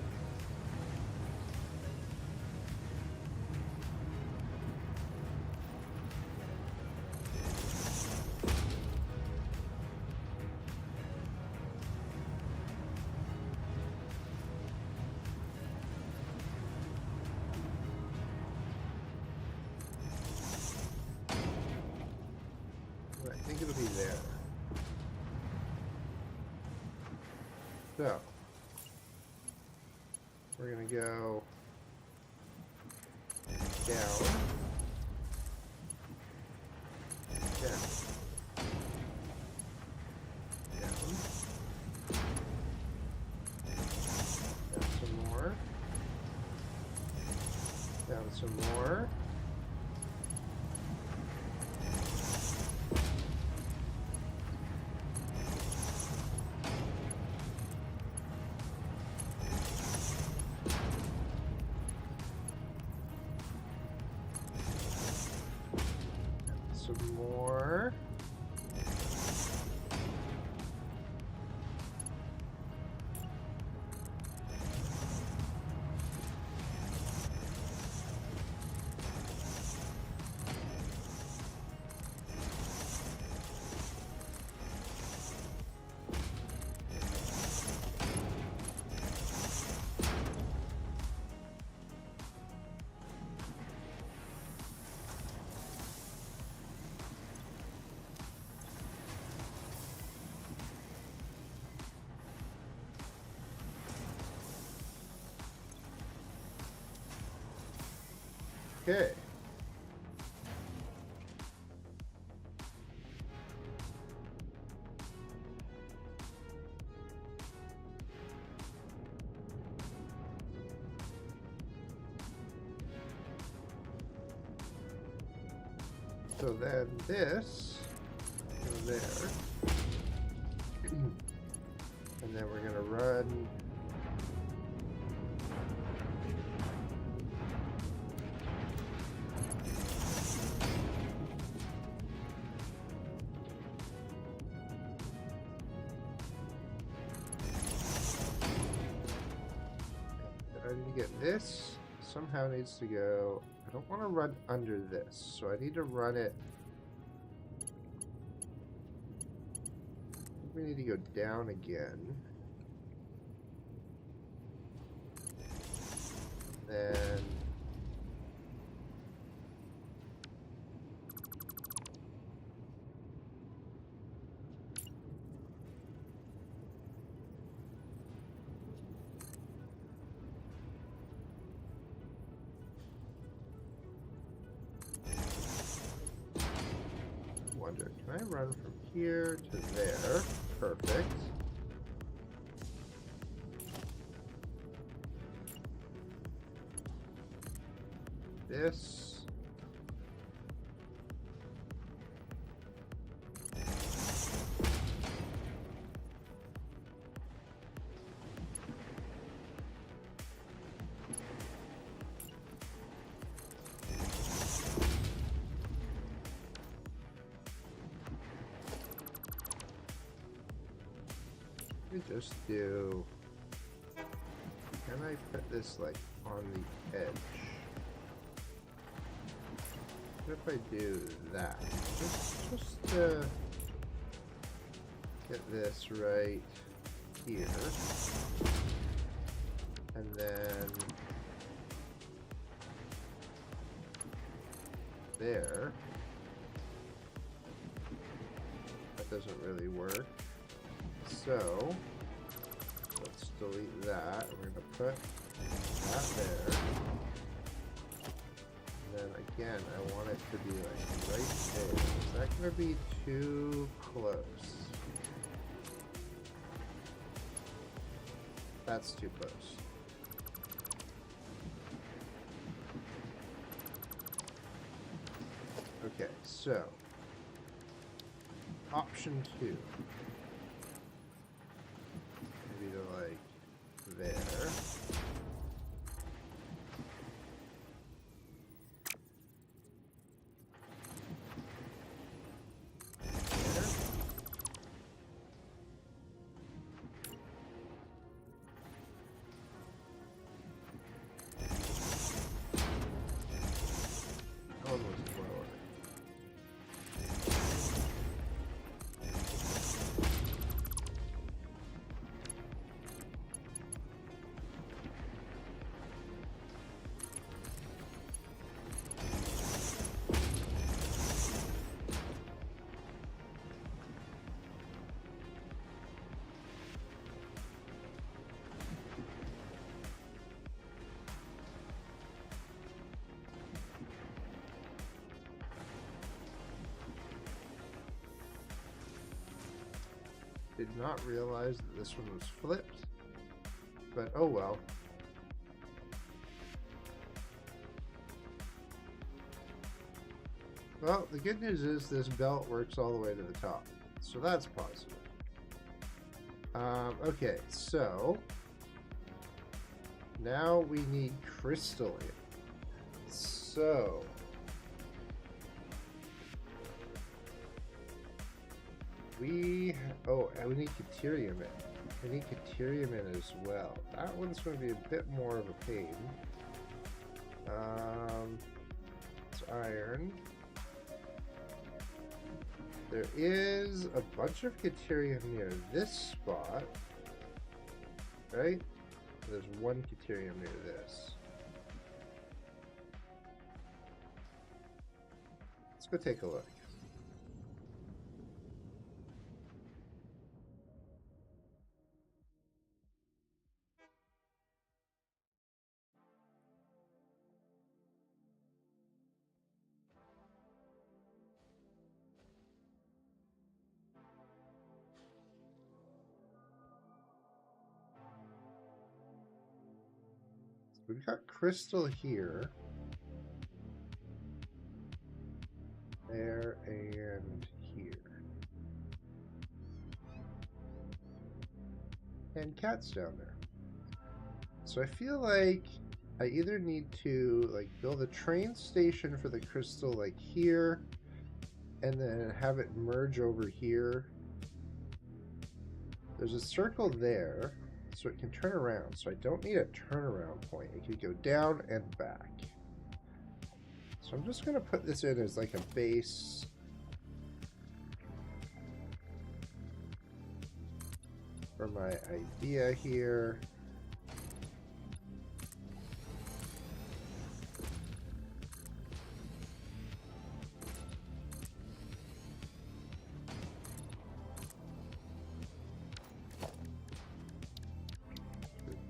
[SPEAKER 1] I think it'll be there. So, we're gonna go down, down, down, down some more, down some more. Some more. Okay. So then this goes there. And then we're going to run I need to get this somehow needs to go. I don't want to run under this, so I need to run it. We need to go down again. Then wonder, can I run from here to there? Perfect. This. Just do. Can I put this like on the edge? What if I do that? Just to get this right here, and then there. That doesn't really work. So let's delete that. We're going to put that there. And then again, I want it to be like right there. Is that going to be too close? That's too close. Okay, so option 2. Maybe to like there. Did not realize that this one was flipped, but oh well. Well, the good news is this belt works all the way to the top, so that's positive. Okay, so now we need crystalline. So we need Caterium in. We need Caterium in as well. That one's going to be a bit more of a pain. It's iron. There is a bunch of Caterium near this spot, right? There's one Caterium near this. Let's go take a look. We've got crystal here. There and here. And cats down there. So I feel like I either need to like build a train station for the crystal like here and then have it merge over here. There's a circle there so it can turn around. So I don't need a turnaround point. It can go down and back. So I'm just going to put this in as like a base. For my idea here.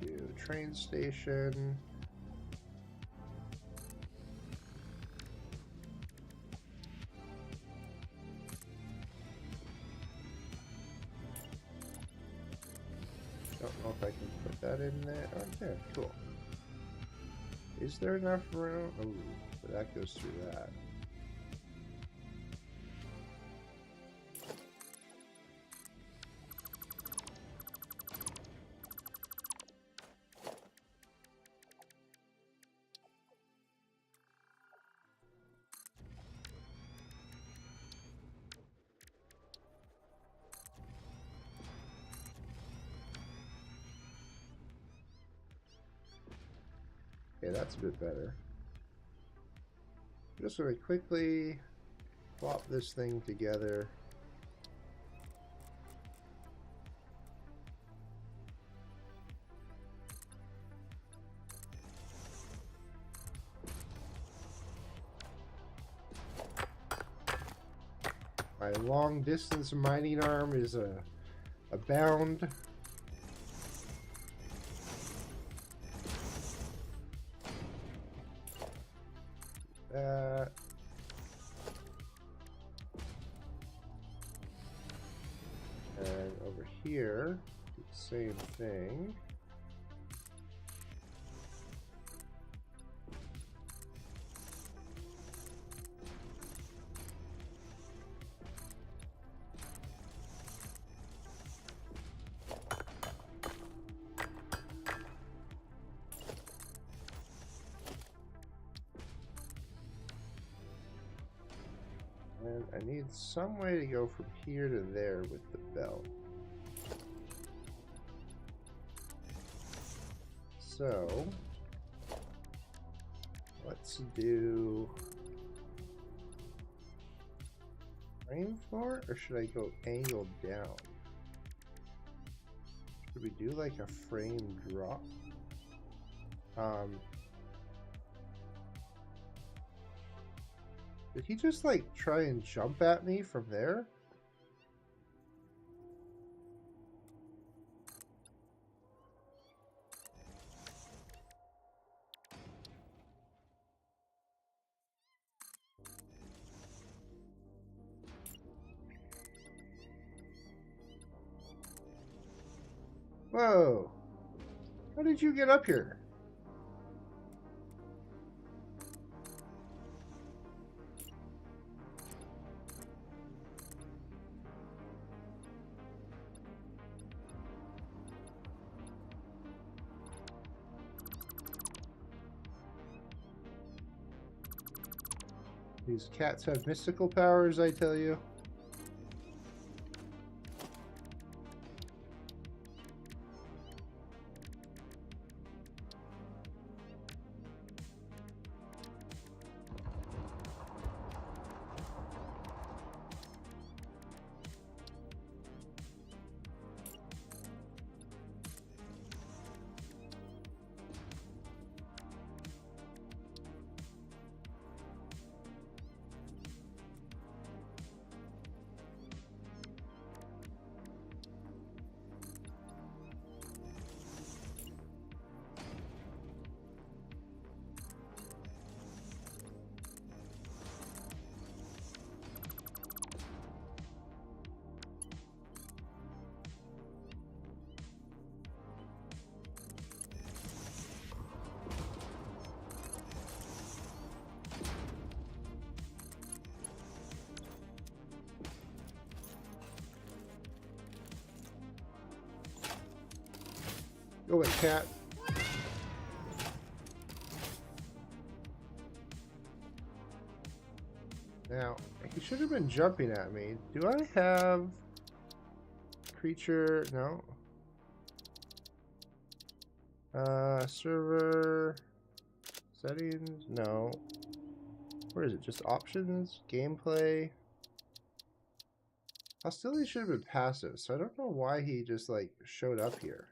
[SPEAKER 1] Do train station. Don't know if I can put that in there. Okay, cool. Is there enough room? Oh, that goes through that. Okay, that's a bit better. Just really quickly plop this thing together. My long distance mining arm is abound. That. And over here, same thing. And I need some way to go from here to there with the belt. So, let's do frame floor, or should I go angled down? Should we do like a frame drop? Did he just like try and jump at me from there? Whoa! How did you get up here? These cats have mystical powers, I tell you. Go away, cat. Now, he should have been jumping at me. Do I have creature? No. Server settings? No. Where is it? Just options? Gameplay? Hostility should have been passive, so I don't know why he just like showed up here.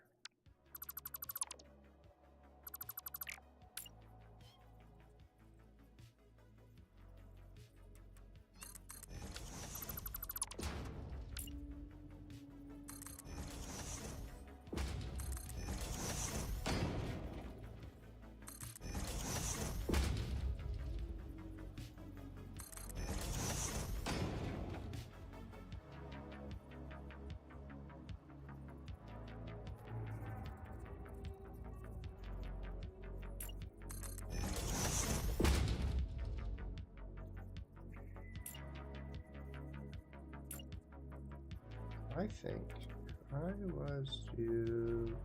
[SPEAKER 1] I think I was to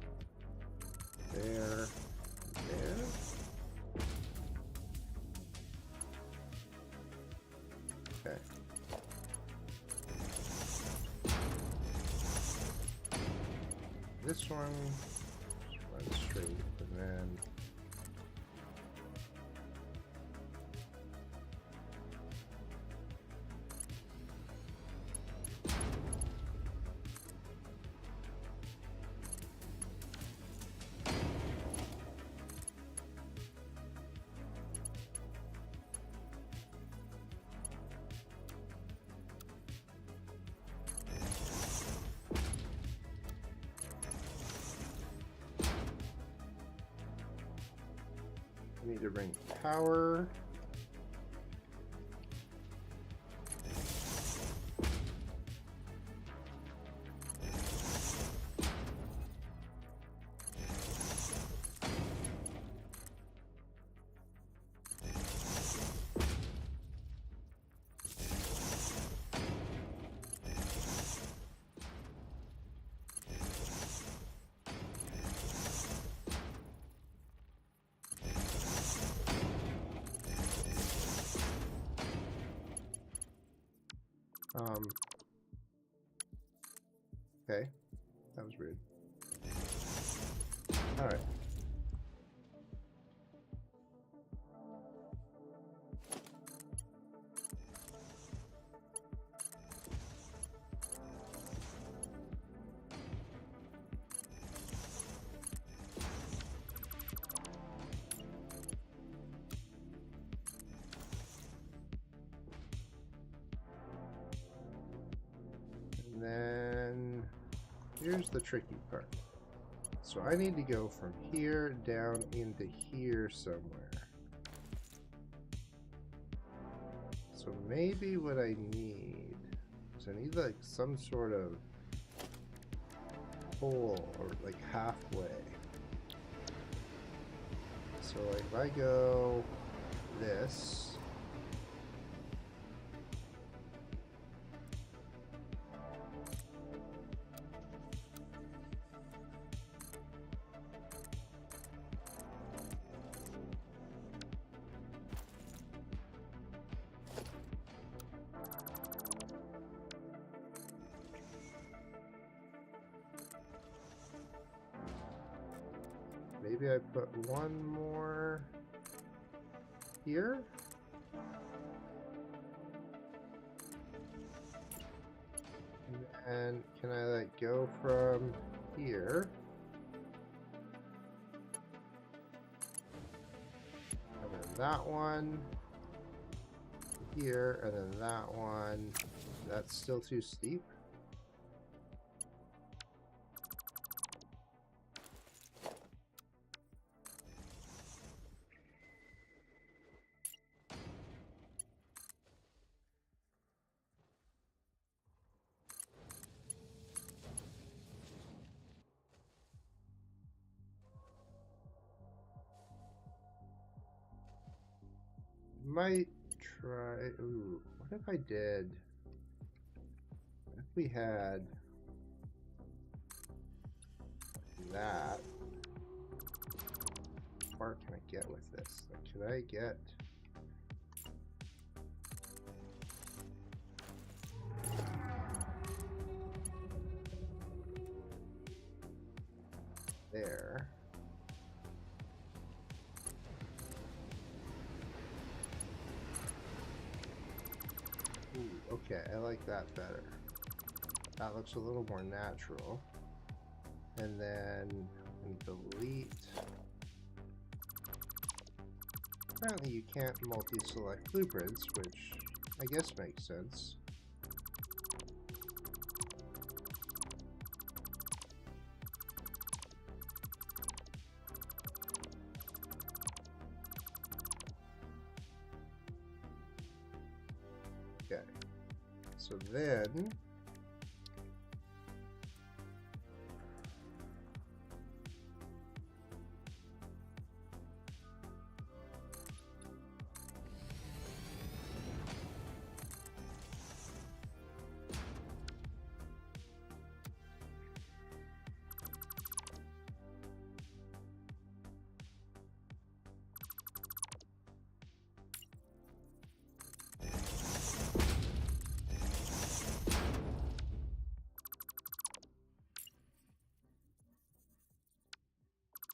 [SPEAKER 1] there. Okay. This one just runs straight, and then I need to bring power. Okay, that was rude. All right. And then here's the tricky part. So I need to go from here down into here somewhere. So maybe what I need is I need like some sort of hole or like halfway. So like if I go this, maybe I put one more here. And can I like go from here? And then that one here, and then that one. That's still too steep. Might try. Ooh, what if I did? What if we had that? far can I get with this? Like, could I get... there? Ooh, okay, I like that better. That looks a little more natural. And then delete. Apparently you can't multi-select blueprints, which I guess makes sense. Okay, so then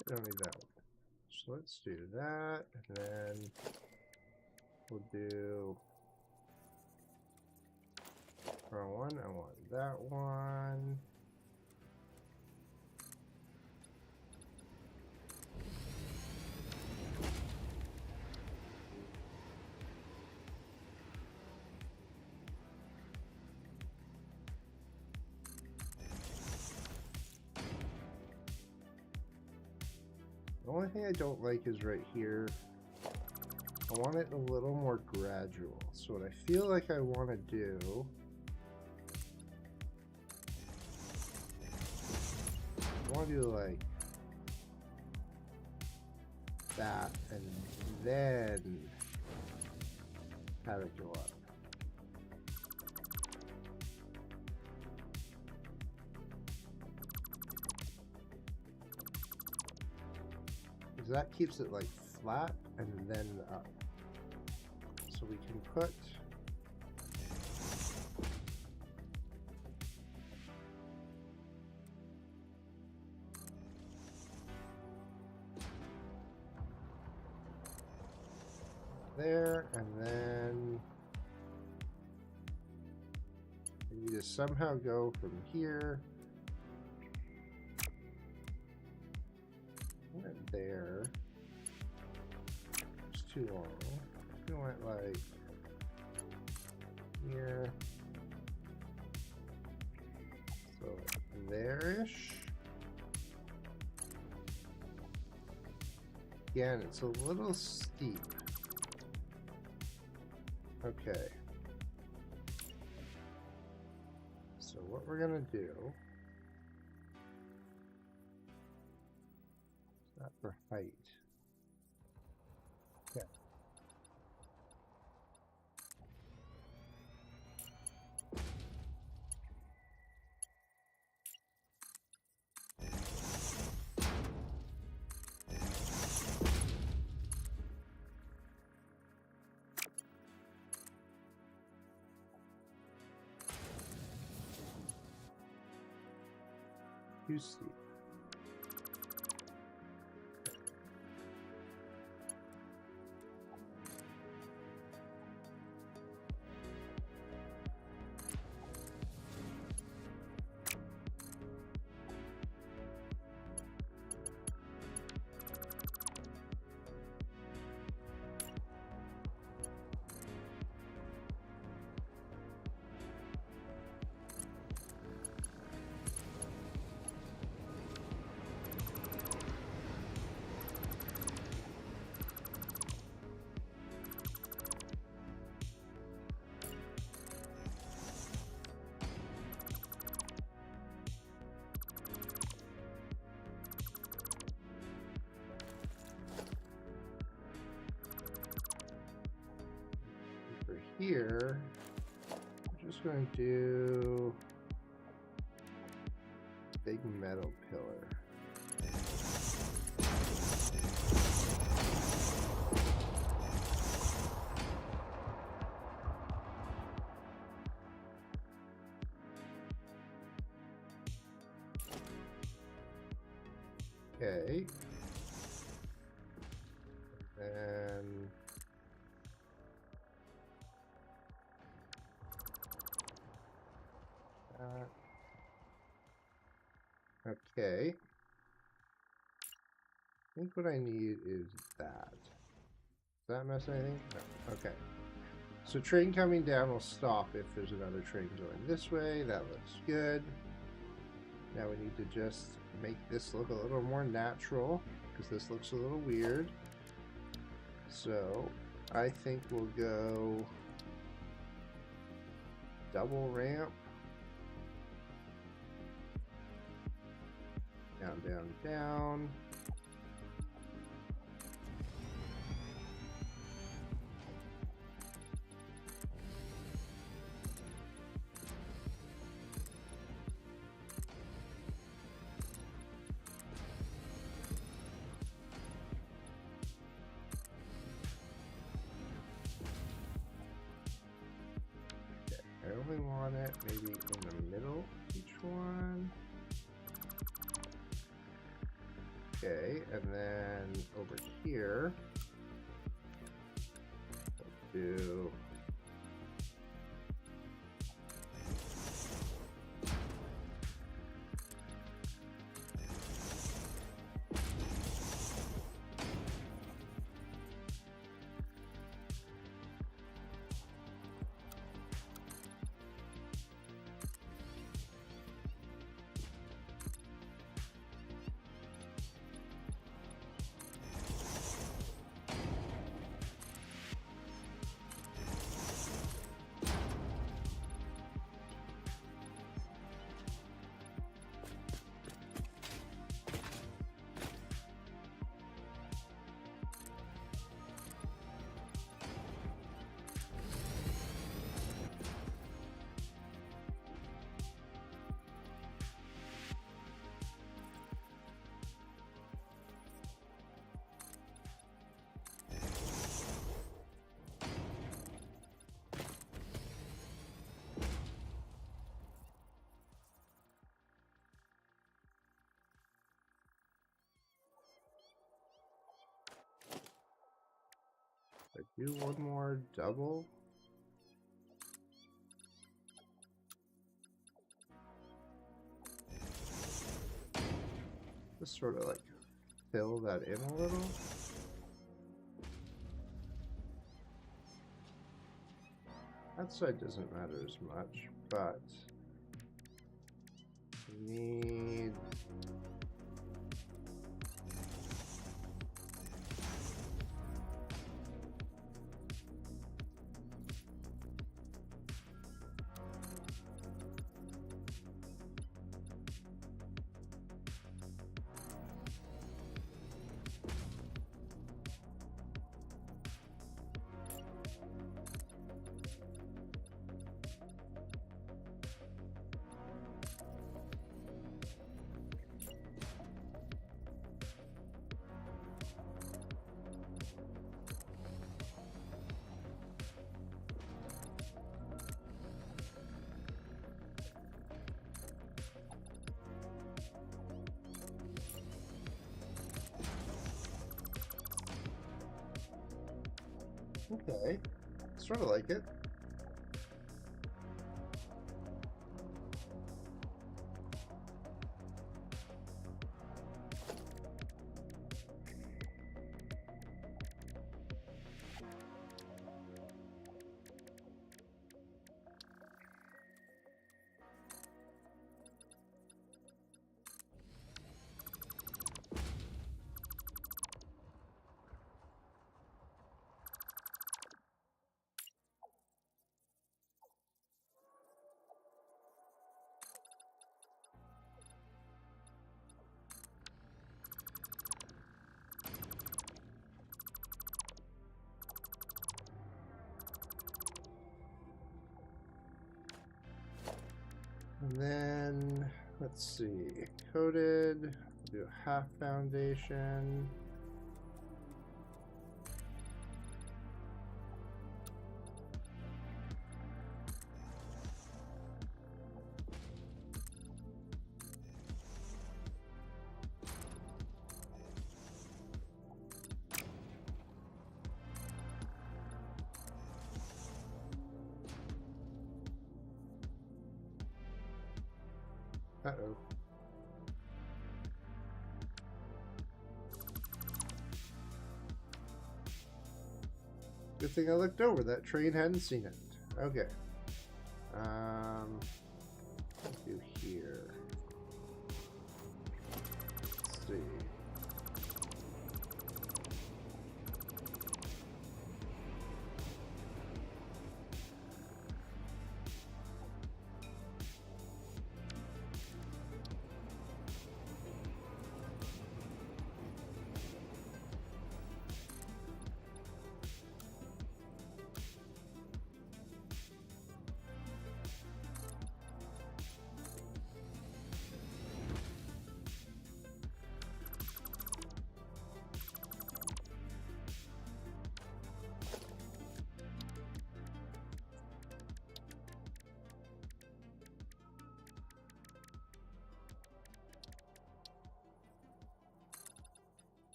[SPEAKER 1] I don't need that one. So let's do that, and then we'll do wrong one. I want that one. The only thing I don't like is right here. I want it a little more gradual. So what I feel like I want to do, I want to do like that and then have it go up. Because that keeps it like flat and then up. So we can put there, and then we just somehow go from here and there. It's too long. We went like here, so there-ish. Again, it's a little steep. Okay. So what we're gonna do is that for height. Okay. Too steep. For here, we're just going to do big metal pillar. Okay. And okay. I think what I need is that. Does that mess anything? No. Okay. So train coming down will stop if there's another train going this way. That looks good. Now we need to just make this look a little more natural because this looks a little weird. So I think we'll go double ramp. Down, down, down. I only want it maybe in the middle of each one. Okay, and then over here, we'll do do one more double. Just sort of like fill that in a little. That side doesn't matter as much, but we need okay. Sort of like it. And then, let's see, coated, we'll do a half foundation. Uh-oh. Good thing I looked over. That train hadn't seen it. Okay. Let's do here. Let's see.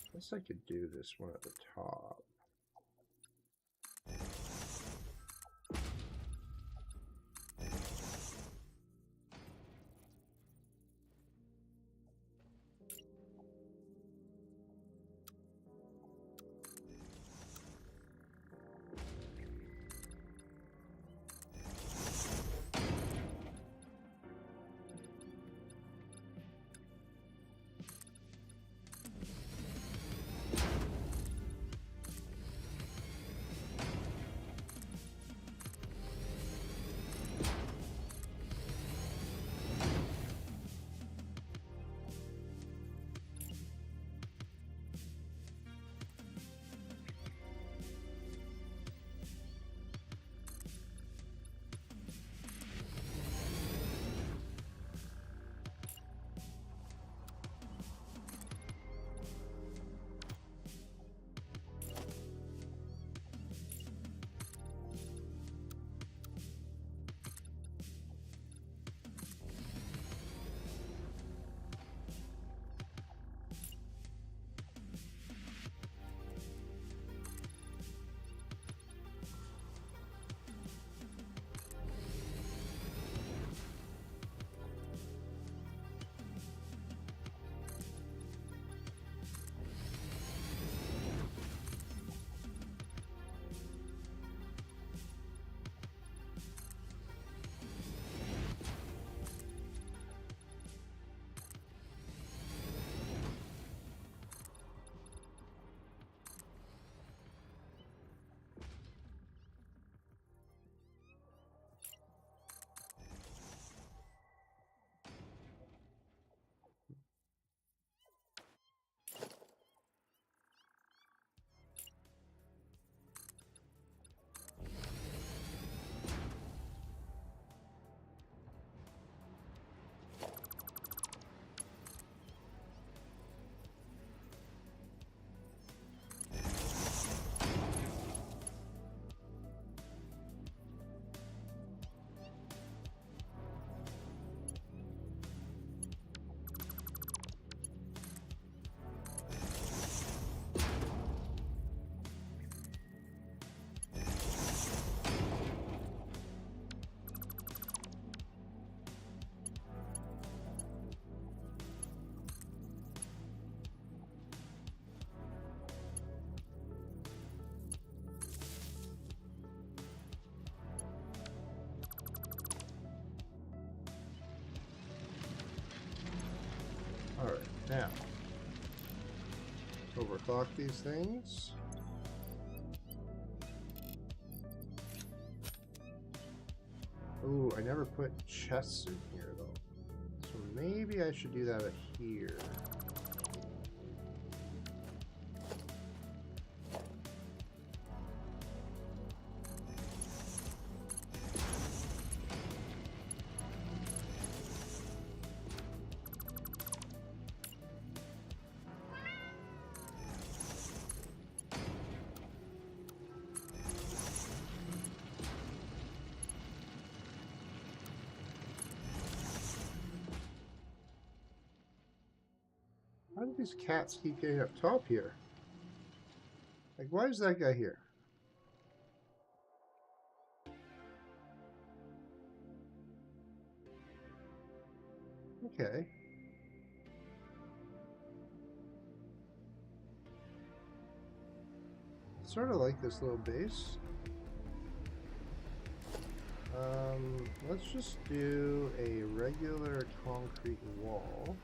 [SPEAKER 1] I guess I could do this one at the top. Alright, now. Overclock these things. Ooh, I never put chests in here though. So maybe I should do that at here. How do these cats keep getting up top here? Like, why is that guy here? Okay. Sort of like this little base. Let's just do a regular concrete wall.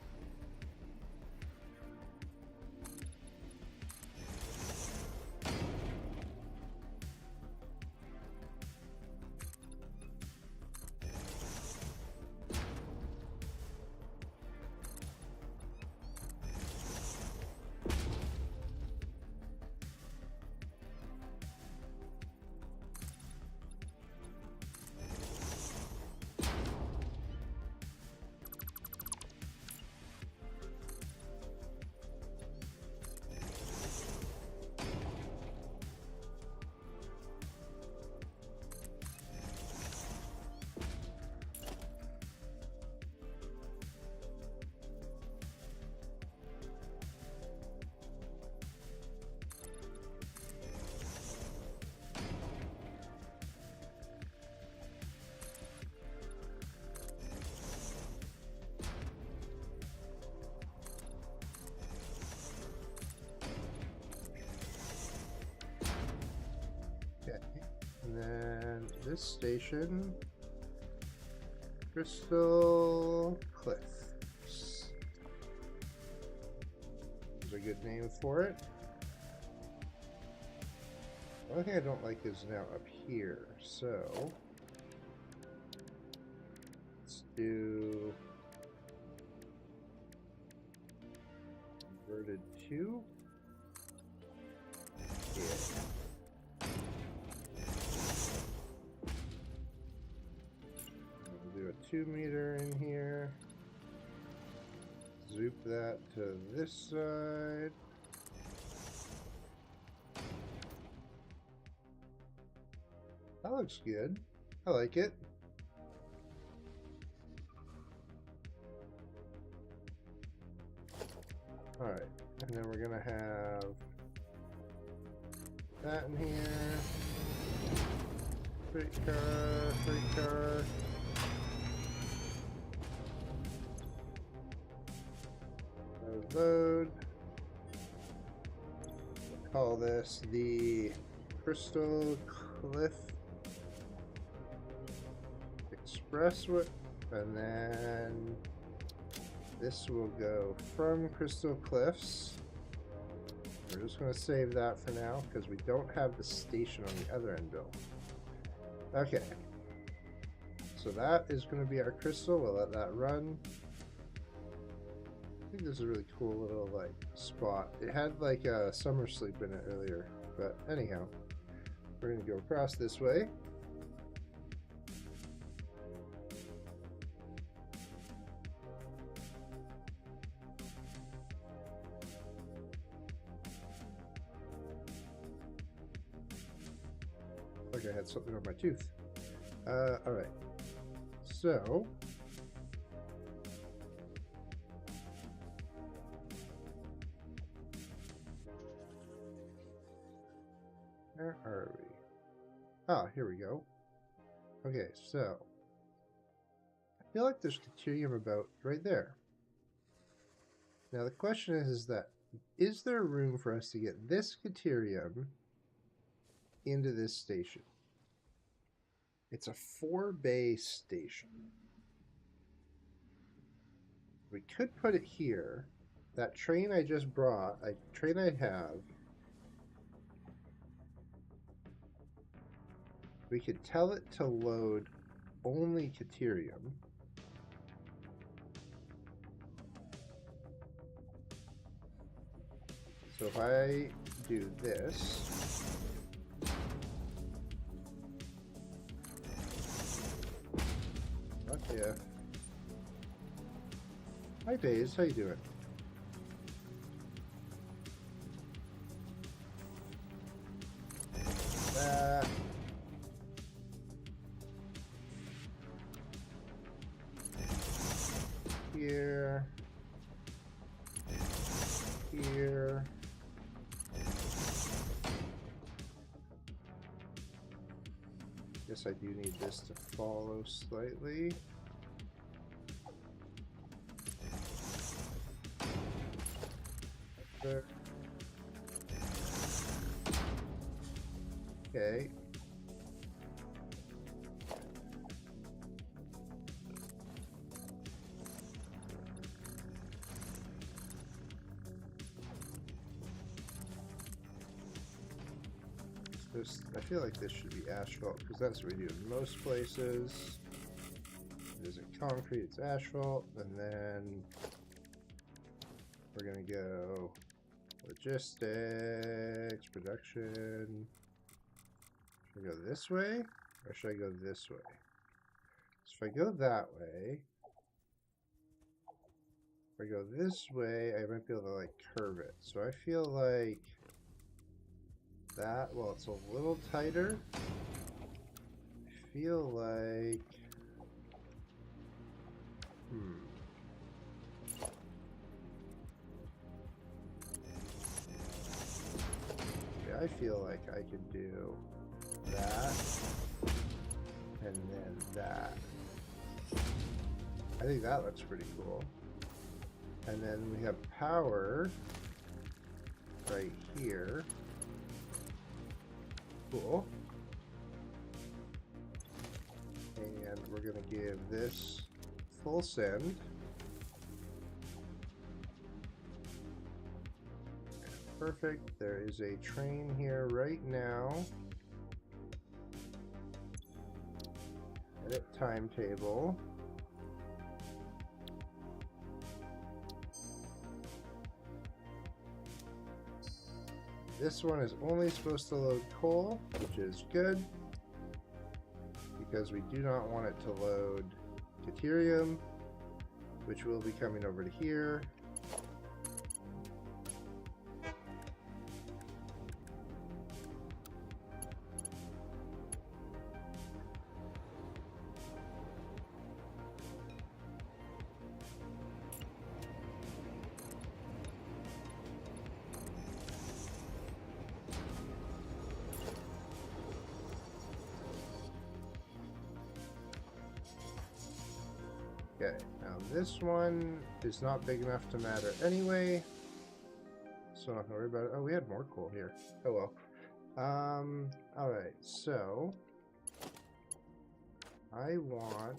[SPEAKER 1] Okay. And then this station, Crystal Cliffs. Is a good name for it. The only thing I don't like is now up here, so let's do inverted 2. Yeah. We'll do a 2 meter in here. Zoop that to this side. That looks good. I like it. Alright, and then we're gonna have that in here. Freight car. Load. We'll call this the Crystal Cliff Expressway, and then this will go from Crystal Cliffs. We're just going to save that for now because we don't have the station on the other end built. Okay, so that is going to be our crystal. We'll let that run. I think this is a really cool little like spot. It had like a summer sleep in it earlier, but anyhow, we're going to go across this way. Like I had something on my tooth. Alright. So where are we? Ah, here we go. Okay, so I feel like there's Caterium about right there. Now the question is is there room for us to get this Caterium into this station? It's a 4-bay station. We could put it here. That train I just brought, a train I have, we could tell it to load only Caterium. So if I do this, what if? Hi Days, how you doing? That. Here. Here. Guess I do need this to follow slightly. There. Okay. I feel like this should be asphalt because that's what we do in most places. It isn't concrete, it's asphalt, and then we're gonna go logistics, production. Should I go this way or should I go this way? So if I go that way, if I go this way, I might be able to like curve it. So I feel like that, well, it's a little tighter. I feel like, yeah, I feel like I could do that and then that. I think that looks pretty cool. And then we have power right here. Cool. And we're going to give this full send. Perfect. There is a train here right now. Edit timetable. This one is only supposed to load coal, which is good, because we do not want it to load deuterium, which will be coming over to here. Okay, now this one is not big enough to matter anyway, so I'm not gonna worry about it. Oh, we had more coal here. Oh well. Alright, so I want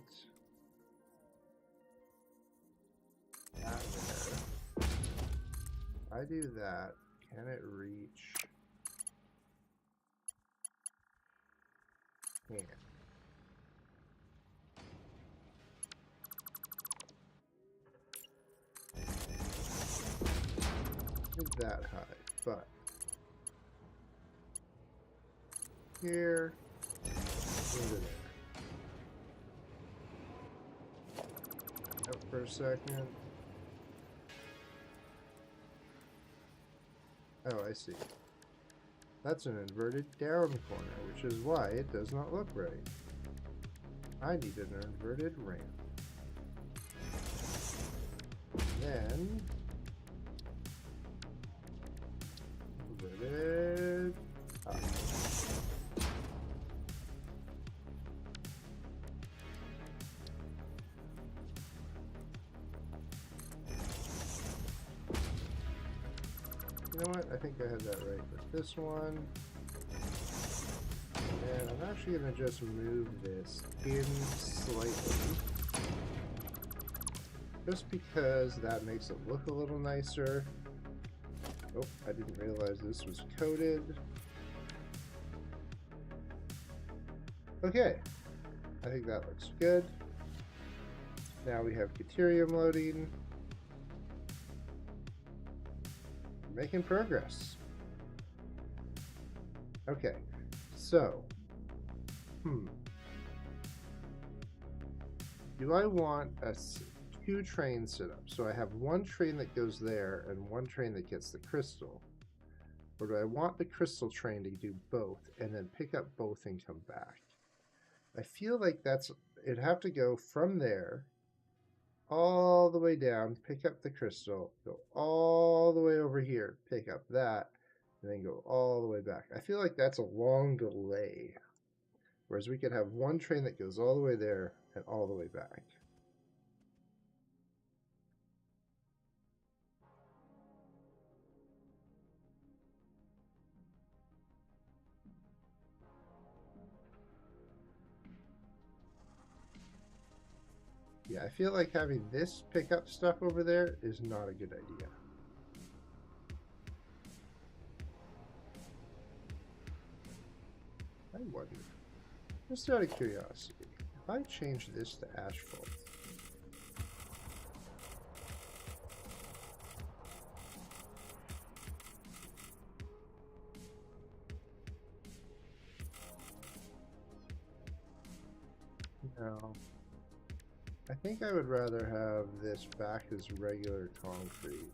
[SPEAKER 1] that there. I do that. Can it reach? Yeah. Not that high, but here, into there. Out for a second. Oh, I see. That's an inverted down corner, which is why it does not look right. I need an inverted ramp. Then inverted up. You know what? I think I had that right with this one. And I'm actually going to just move this in slightly. Just because that makes it look a little nicer. Oh, I didn't realize this was coded. Okay, I think that looks good. Now we have deuterium loading. Making progress. Okay, so, do I want two trains set up? So I have one train that goes there and one train that gets the crystal. Or do I want the crystal train to do both and then pick up both and come back? I feel like it'd have to go from there all the way down, pick up the crystal, go all the way over here, pick up that, and then go all the way back. I feel like that's a long delay. Whereas we could have one train that goes all the way there and all the way back. Yeah, I feel like having this pick up stuff over there is not a good idea. I wonder, just out of curiosity, if I change this to asphalt, no. I think I would rather have this back as regular concrete.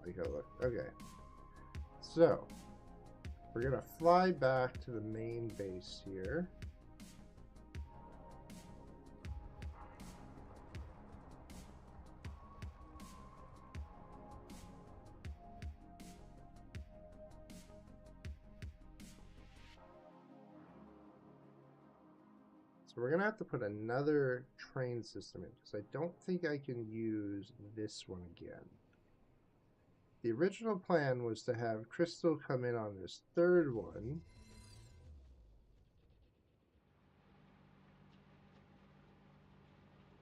[SPEAKER 1] I gotta look. Okay. So, we're gonna fly back to the main base here. So we're gonna have to put another train system in because I don't think I can use this one again. The original plan was to have Crystal come in on this third one.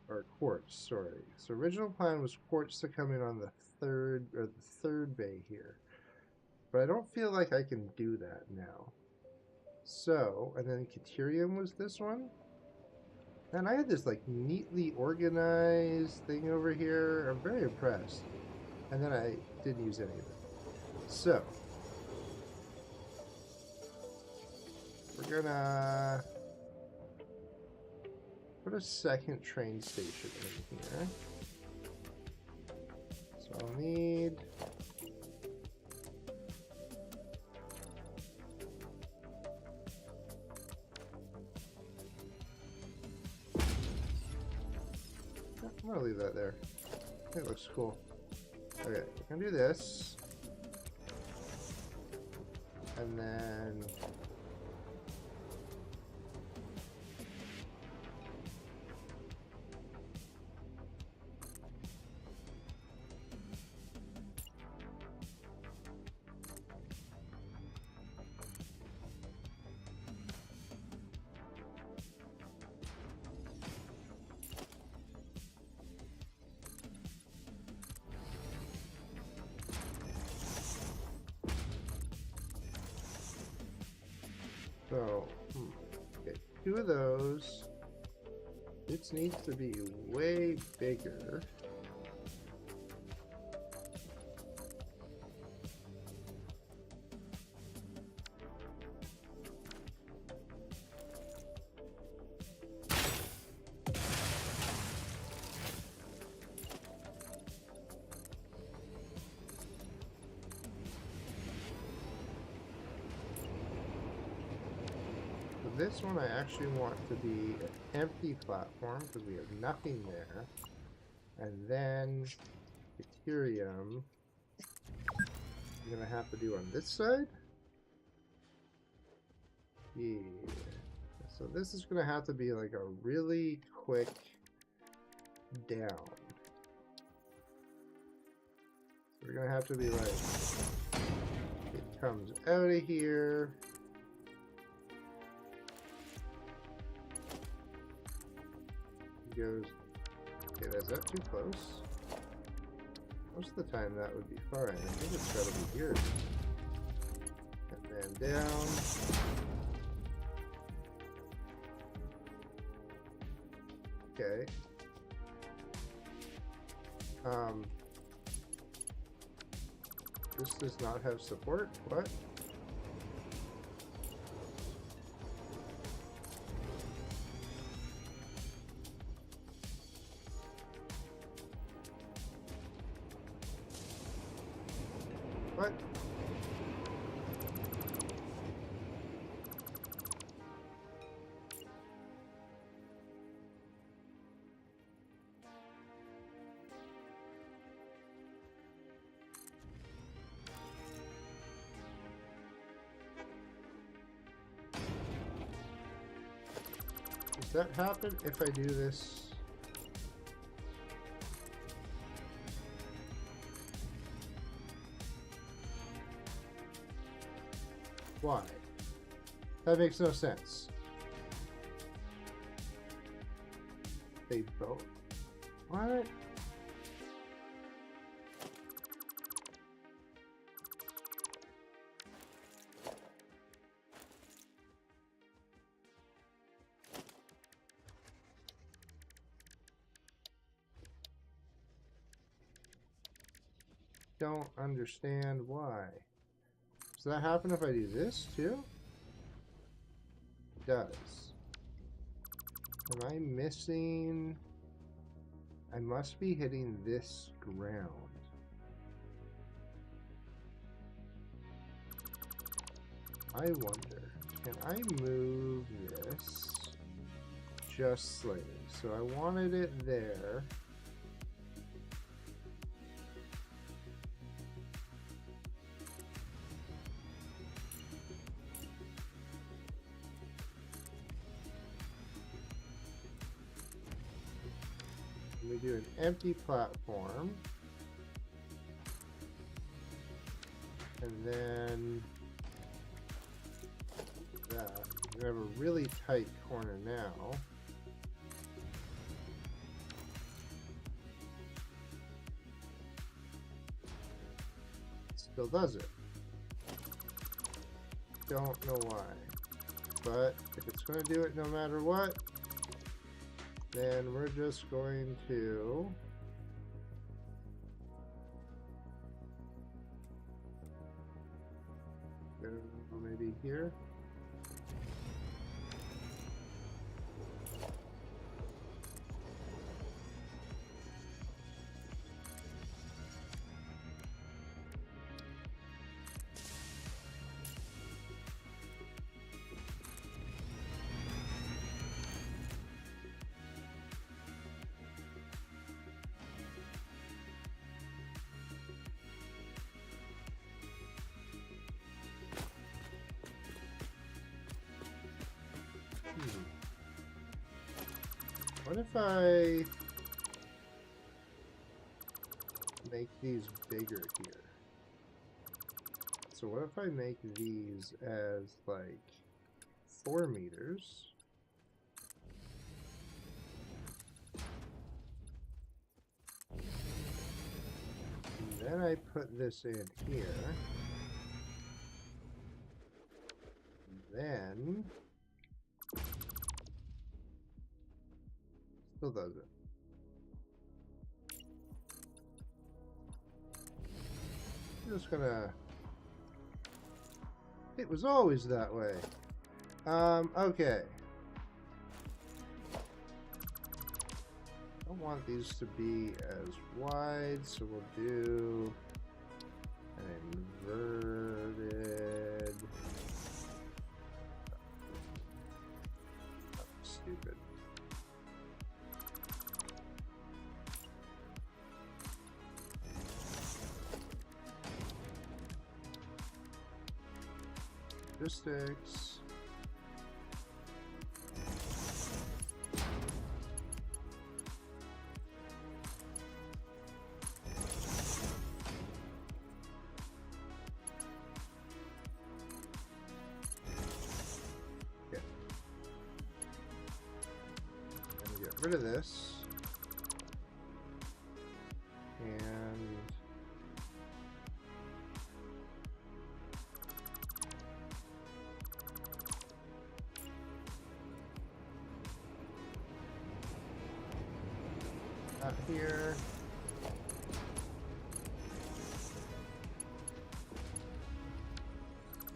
[SPEAKER 1] Or Quartz, sorry. So original plan was Quartz to come in on the third bay here. But I don't feel like I can do that now. So, and then Caterium was this one. And I had this like neatly organized thing over here. I'm very impressed. And then I didn't use any of it. So, we're gonna put a second train station in here. So I'll need I'm gonna leave that there. I think it looks cool. Okay, we're gonna do this. And then so, okay, 2 of those. This needs to be way bigger. This one I actually want to be an empty platform because we have nothing there. And then Ethereum I'm gonna have to do on this side. Yeah. So this is gonna have to be like a really quick down. So we're gonna have to be like, it comes out of here. Goes, okay, is that too close? Most of the time that would be fine. I think it's gotta be here. And then down. Okay. This does not have support? What? What? Does that happen if I do this? Why? That makes no sense. They both. What? Don't understand why. Does that happen if I do this too? It does. Am I missing? I must be hitting this ground. I wonder, can I move this just slightly? So I wanted it there. We do an empty platform, and then that. We have a really tight corner now. Still does it. Don't know why, but if it's going to do it no matter what, then we're just going to go maybe here. What if I make these bigger here? So what if I make these as like 4 meters? And then I put this in here. And then still does it. I'm just gonna. It was always that way. Okay. I don't want these to be as wide, so we'll do an inverted. Oh, stupid. Logistics. Okay. I'm gonna get rid of this. And up here.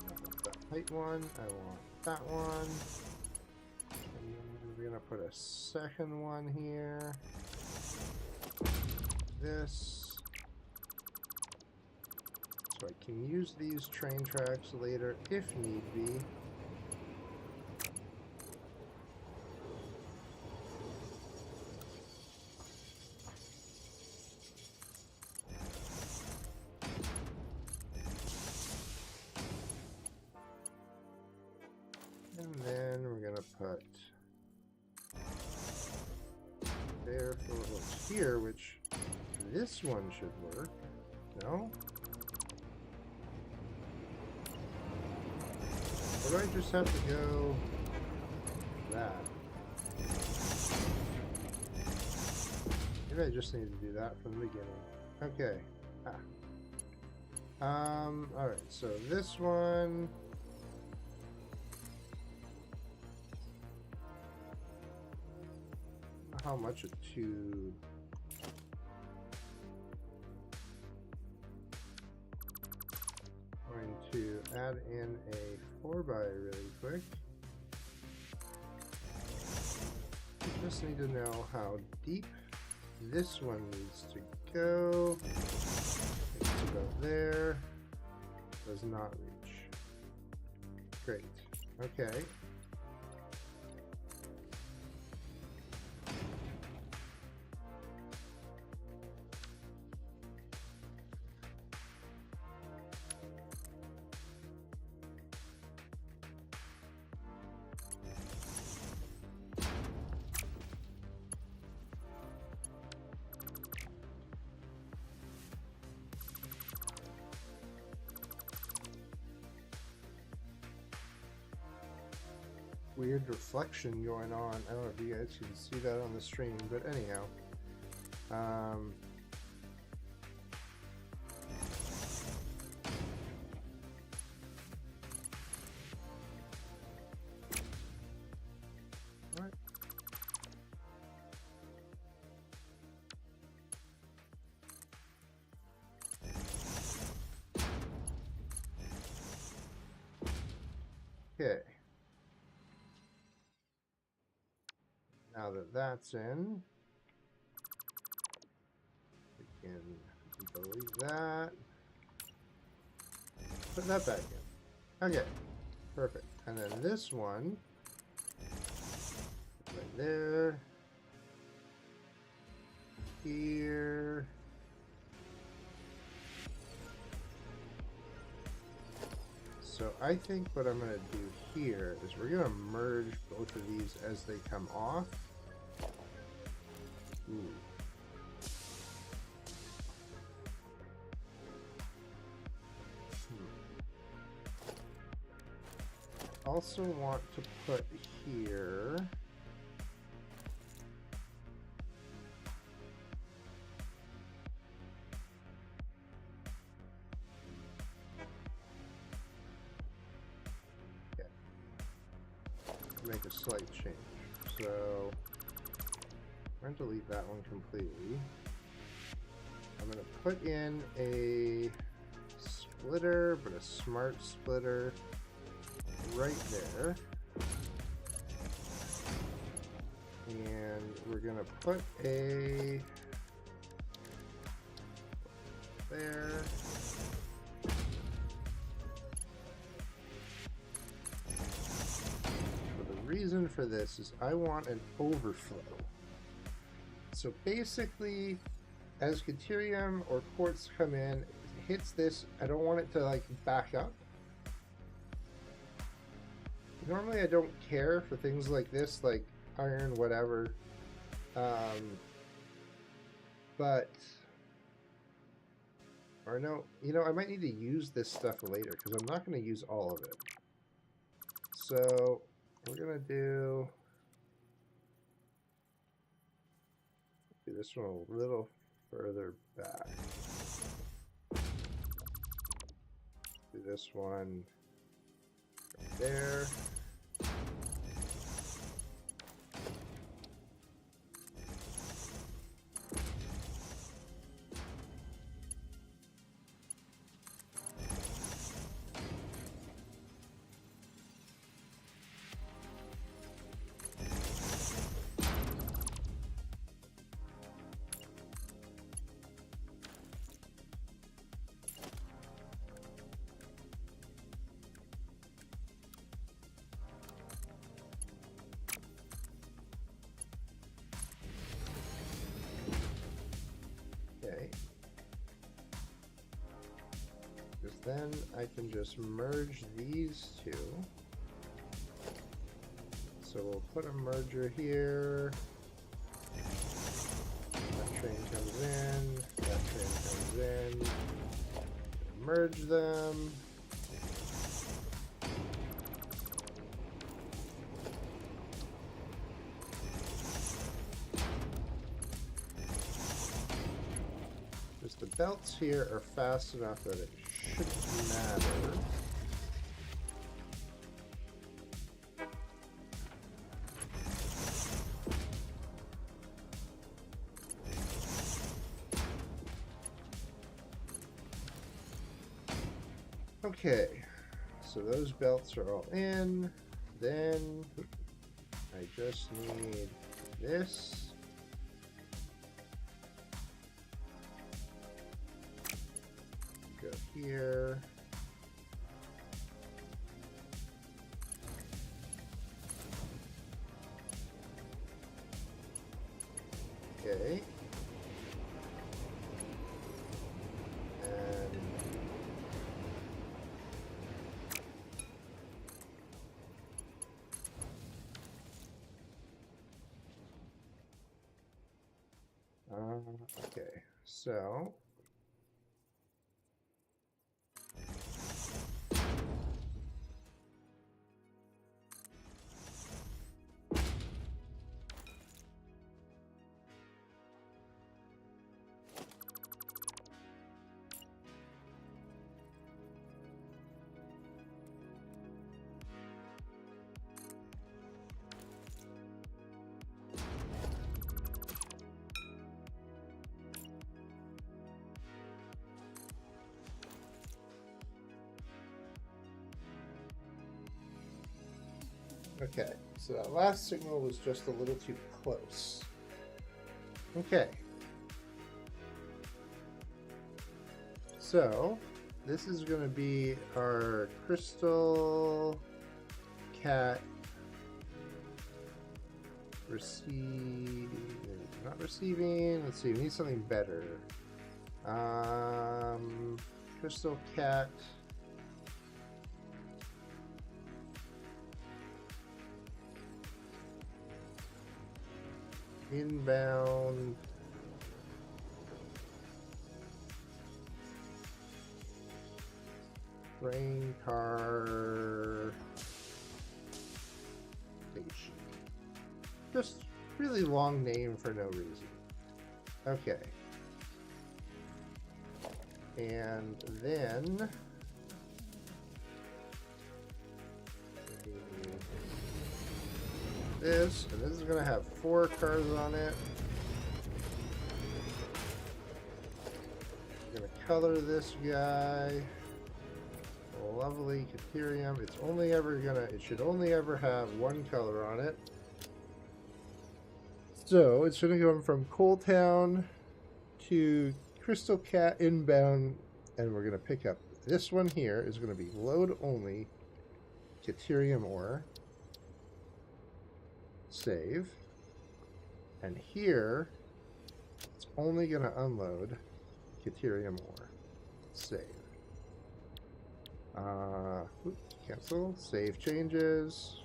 [SPEAKER 1] I want that height one. I want that one. And then we're gonna put a second one here. This. So I can use these train tracks later if need be. And then we're gonna put here for what looks here, which this one should work. No? Or do I just have to go that? Maybe I just need to do that from the beginning. Okay. Alright, so this one. How much a tube? Going to add in a 4x really quick. Just need to know how deep this one needs to go. Needs to go there. Does not reach. Great. Okay. Weird reflection going on. I don't know if you guys can see that on the stream, but anyhow. What? Okay. Now that that's in, we can delete that. Put that back in. Okay, perfect. And then this one, right there, here. So I think what I'm going to do here is we're going to merge both of these as they come off. Ooh. Also want to put here make a slight change. So I'm going to delete that one completely. I'm going to put in a splitter, but a smart splitter right there. And we're going to put a there. Reason for this is I want an overflow. So basically, as Caterium or quartz come in, it hits this, I don't want it to like back up. Normally I don't care for things like this, like iron, whatever. But, or no, you know, I might need to use this stuff later because I'm not going to use all of it. So we're going to do this one a little further back. Do this one right there. Okay. Because then I can just merge these two. So we'll put a merger here. train comes in, that train comes in, merge them. Just the belts here are fast enough that it shouldn't matter. Okay, so those belts are all in. Then I just need this. Go here. Okay. And okay, so okay, so that last signal was just a little too close. Okay. So, this is going to be our Crystal Cat not receiving. Let's see, we need something better. Crystal Cat. Inbound. Train car station. Just really long name for no reason. Okay. And then this, and this is going to have 4 cars on it. I'm going to color this guy. Lovely Caterium. It's only ever gonna, it should only ever have 1 color on it. So it's gonna go from Coal Town to Crystal Cat inbound, and we're gonna pick up this one here is gonna be load only Caterium ore. Save. And here it's only gonna unload Caterium ore. Save. Cancel, save changes,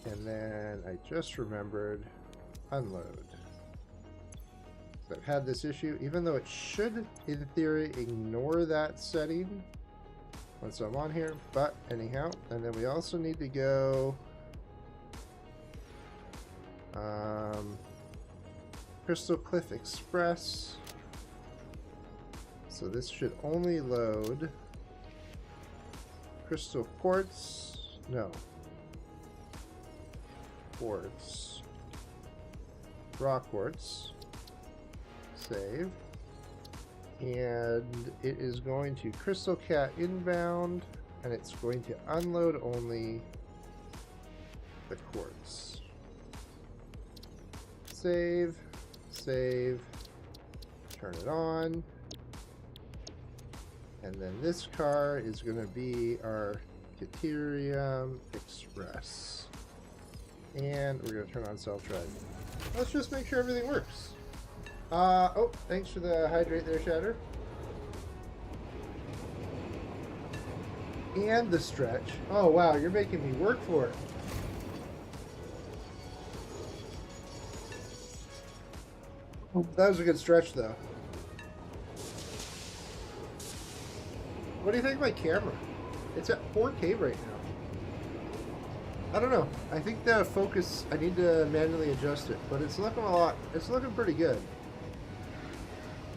[SPEAKER 1] and then I just remembered unload. So I've had this issue, even though it should, in theory, ignore that setting once I'm on here, but anyhow, and then we also need to go Crystal Cliff Express. So this should only load Crystal Quartz, no, Quartz, Raw Quartz, save, and it is going to Crystal Cat inbound, and it's going to unload only the Quartz. Save, save, turn it on. And then this car is going to be our Caterium Express. And we're going to turn on self-driving. Let's just make sure everything works. Oh, thanks for the hydrate there, Shatter. And the stretch. Oh, wow, you're making me work for it. That was a good stretch, though. What do you think of my camera? It's at 4K right now. I don't know. I think the focus, I need to manually adjust it, but it's looking it's looking pretty good.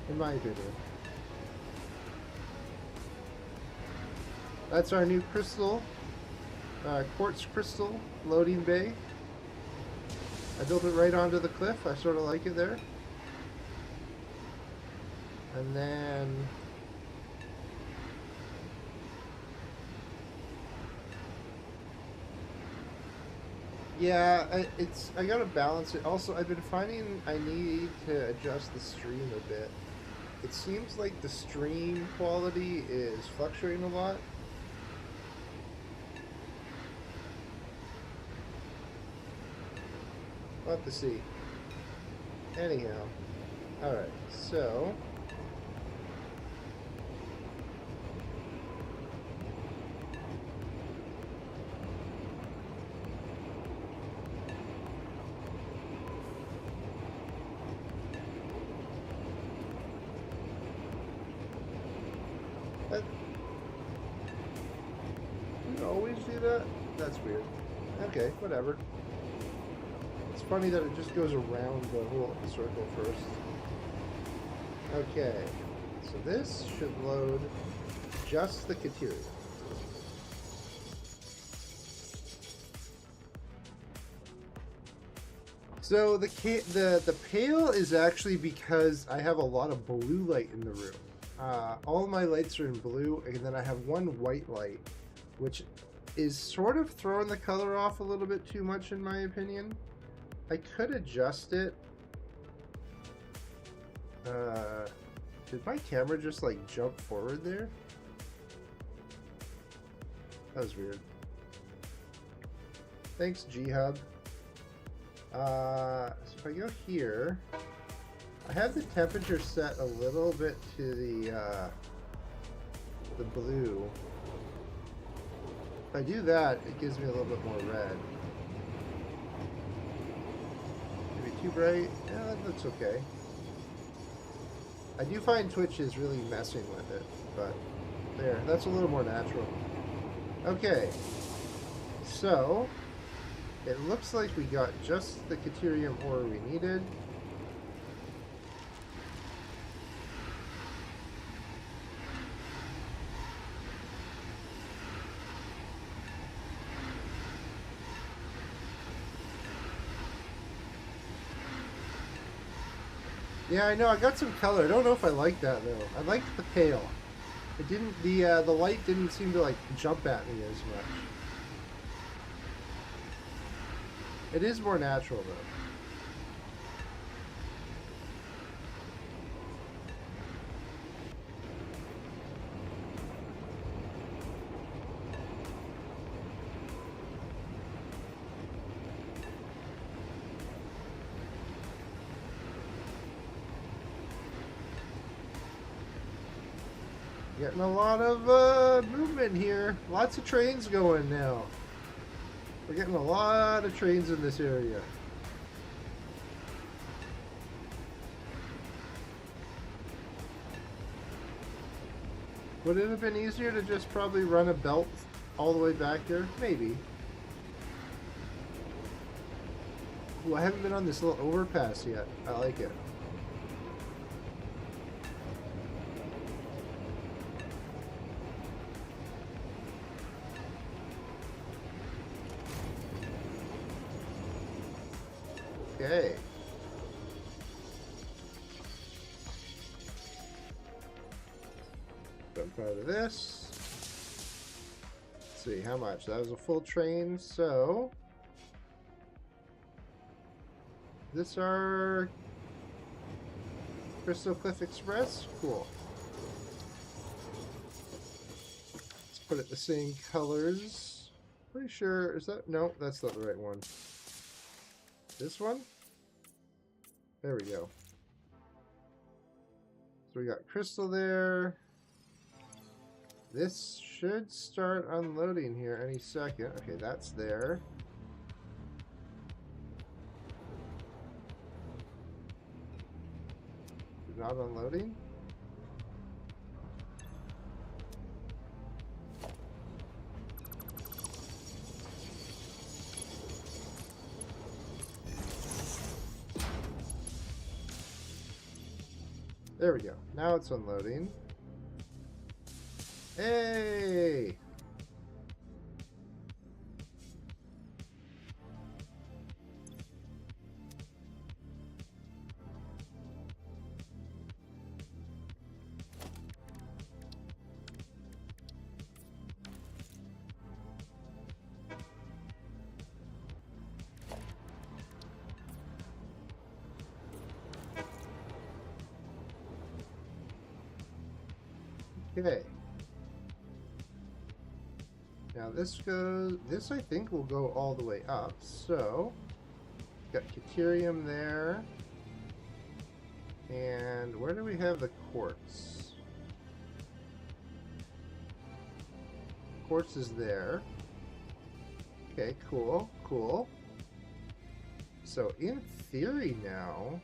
[SPEAKER 1] In my opinion. That's our new crystal, quartz crystal loading bay. I built it right onto the cliff. I sort of like it there. And then yeah, I gotta balance it. Also, I've been finding I need to adjust the stream a bit. It seems like the stream quality is fluctuating a lot. We'll have to see. Anyhow, alright, so you always do that? That's weird. Okay, whatever. It's funny that it just goes around the whole circle first. Okay, so this should load just the Cateria. So the pale is actually because I have a lot of blue light in the room. All my lights are in blue, and then I have one white light, which is sort of throwing the color off a little bit too much in my opinion. I could adjust it. Did my camera just like jump forward there? That was weird. Thanks, G-Hub. So if I go here, I have the temperature set a little bit to the blue. If I do that, it gives me a little bit more red. Maybe too bright? Yeah, that looks okay. I do find Twitch is really messing with it, but there, that's a little more natural. Okay, so it looks like we got just the Caterium ore we needed. Yeah, I know, I got some color. I don't know if I like that though. I liked the pale. It didn't, the light didn't seem to like jump at me as much. It is more natural though. Getting a lot of movement here. Lots of trains going now. We're getting a lot of trains in this area. Would it have been easier to just probably run a belt all the way back there? Maybe. Ooh, I haven't been on this little overpass yet. I like it. Okay. Jump out of this. Let's see, how much? That was a full train, so... This our Crystal Cliff Express? Cool. Let's put it the same colors. Pretty sure, is that? No, that's not the right one. This one? There we go. So we got crystal there. This should start unloading here any second. Okay, that's there. not unloading? There we go. Now it's unloading. Hey! Okay. Now this I think will go all the way up. So, got Caterium there. And where do we have the quartz? Quartz is there. Okay, cool, cool. So in theory now,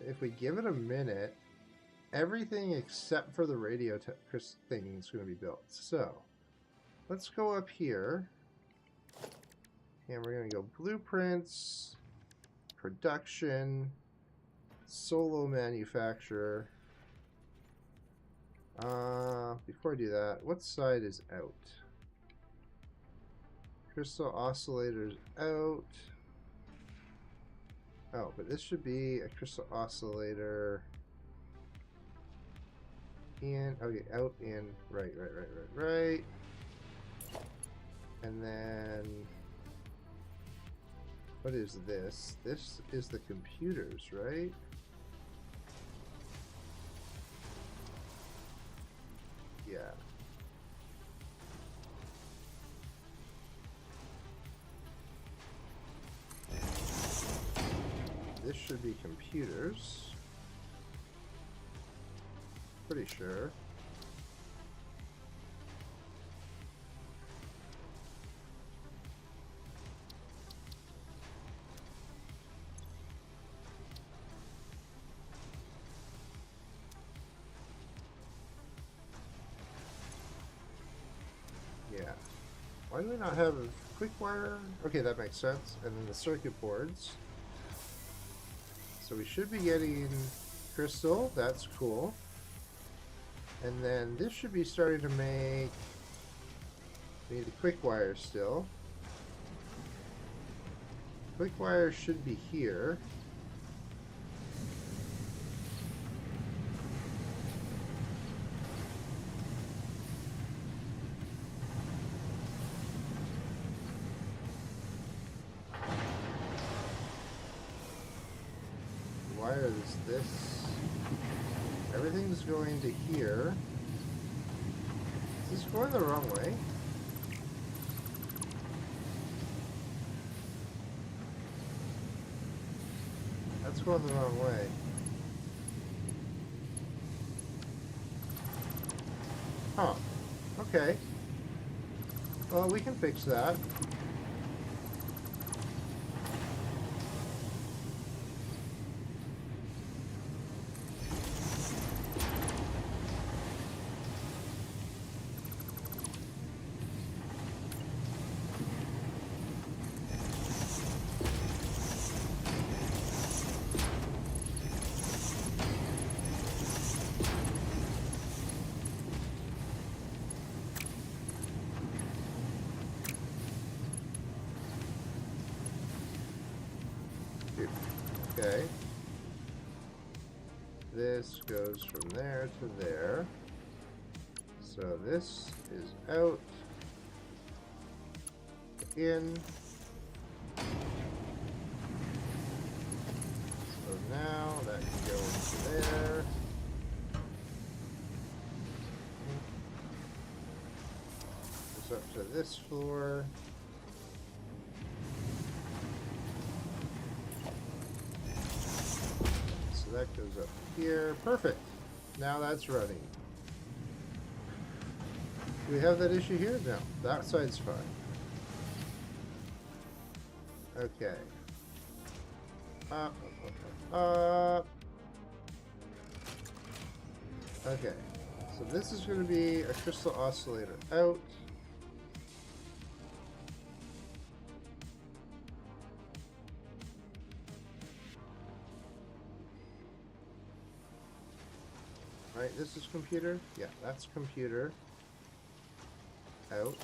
[SPEAKER 1] if we give it a minute, everything except for the radio thing is going to be built. So let's go up here, and we're going to go blueprints, production, solo manufacturer. Before I do that, what side is out? Crystal oscillators out. Oh, but this should be a crystal oscillator in. Okay, out in. Right. And then what is this? This is the computers, right? Yeah. This should be computers. Pretty sure. Yeah. Why do we not have a quick wire? Okay, that makes sense. And then the circuit boards. So we should be getting crystal. That's cool. And then this should be starting to make... We need the quick wire still. Quick wire should be here. Wire is this. Everything's going to here. Is this going the wrong way? That's going the wrong way. Huh. Okay. Well, we can fix that. Okay. This goes from there to there. So this is out, in. So now that can go into there. Goes up to this floor. So that goes up here. Perfect. Now that's running. Do we have that issue here? No. That side's fine. Okay. Okay, so this is going to be a crystal oscillator out. Right, this is computer. Yeah, that's computer out.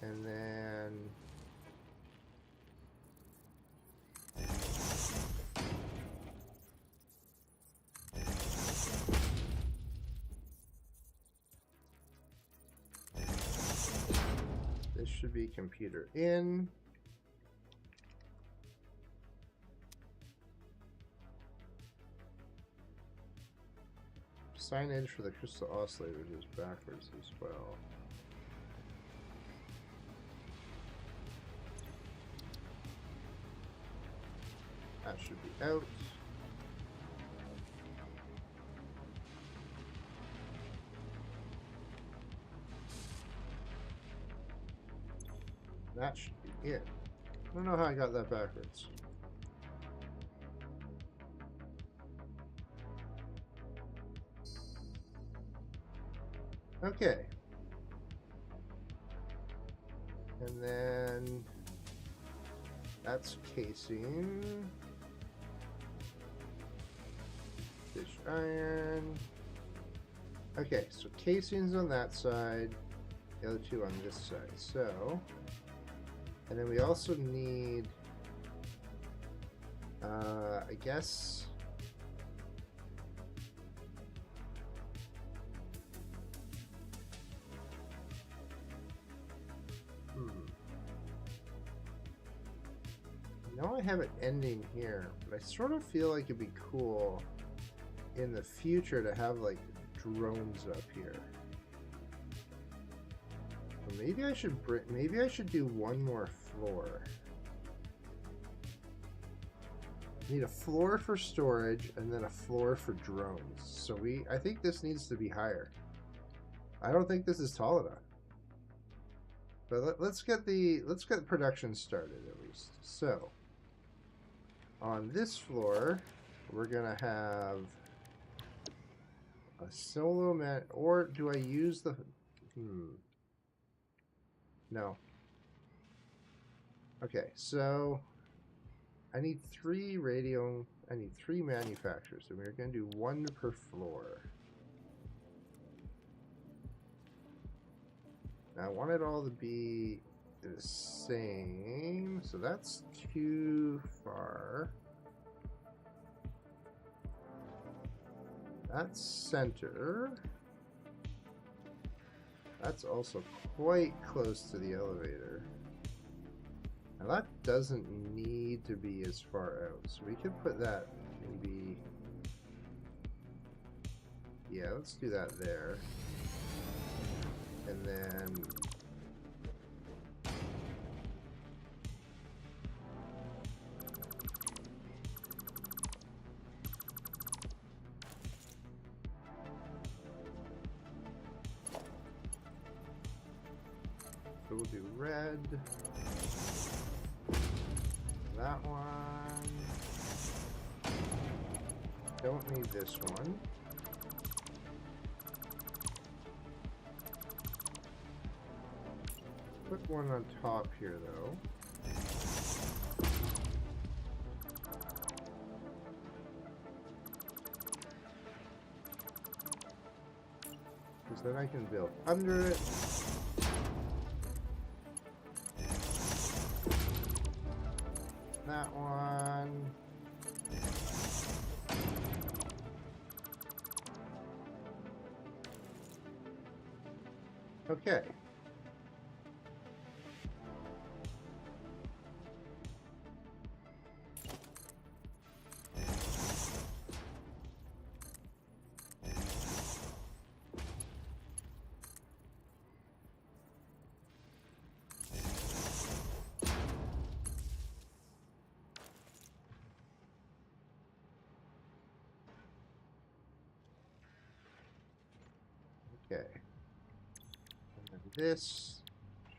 [SPEAKER 1] And then this should be computer in. Signage for the crystal oscillators is backwards as well. That should be out. That should be it. I don't know how I got that backwards. Okay. And then that's casing. Fish iron. Okay, so casing's on that side, the other two on this side. So, and then we also need, I guess, I have it ending here, but I sort of feel like it'd be cool in the future to have like drones up here. Or maybe I should do one more floor. Need a floor for storage and then a floor for drones. So I think this needs to be higher. I don't think this is tall enough. But let's get production started at least. So on this floor, we're gonna have a solo man, or do I use the? No. Okay, so I need 3 radio. I need 3 manufacturers, and we're gonna do 1 per floor. Now I want it all to be the same, so that's too far. That's center. That's also quite close to the elevator. And that doesn't need to be as far out, so we could put that maybe... Yeah, let's do that there. And then... So we'll do red. That one. Don't need this one. Put one on top here though. Because then I can build under it. That one. Okay. Okay. And then this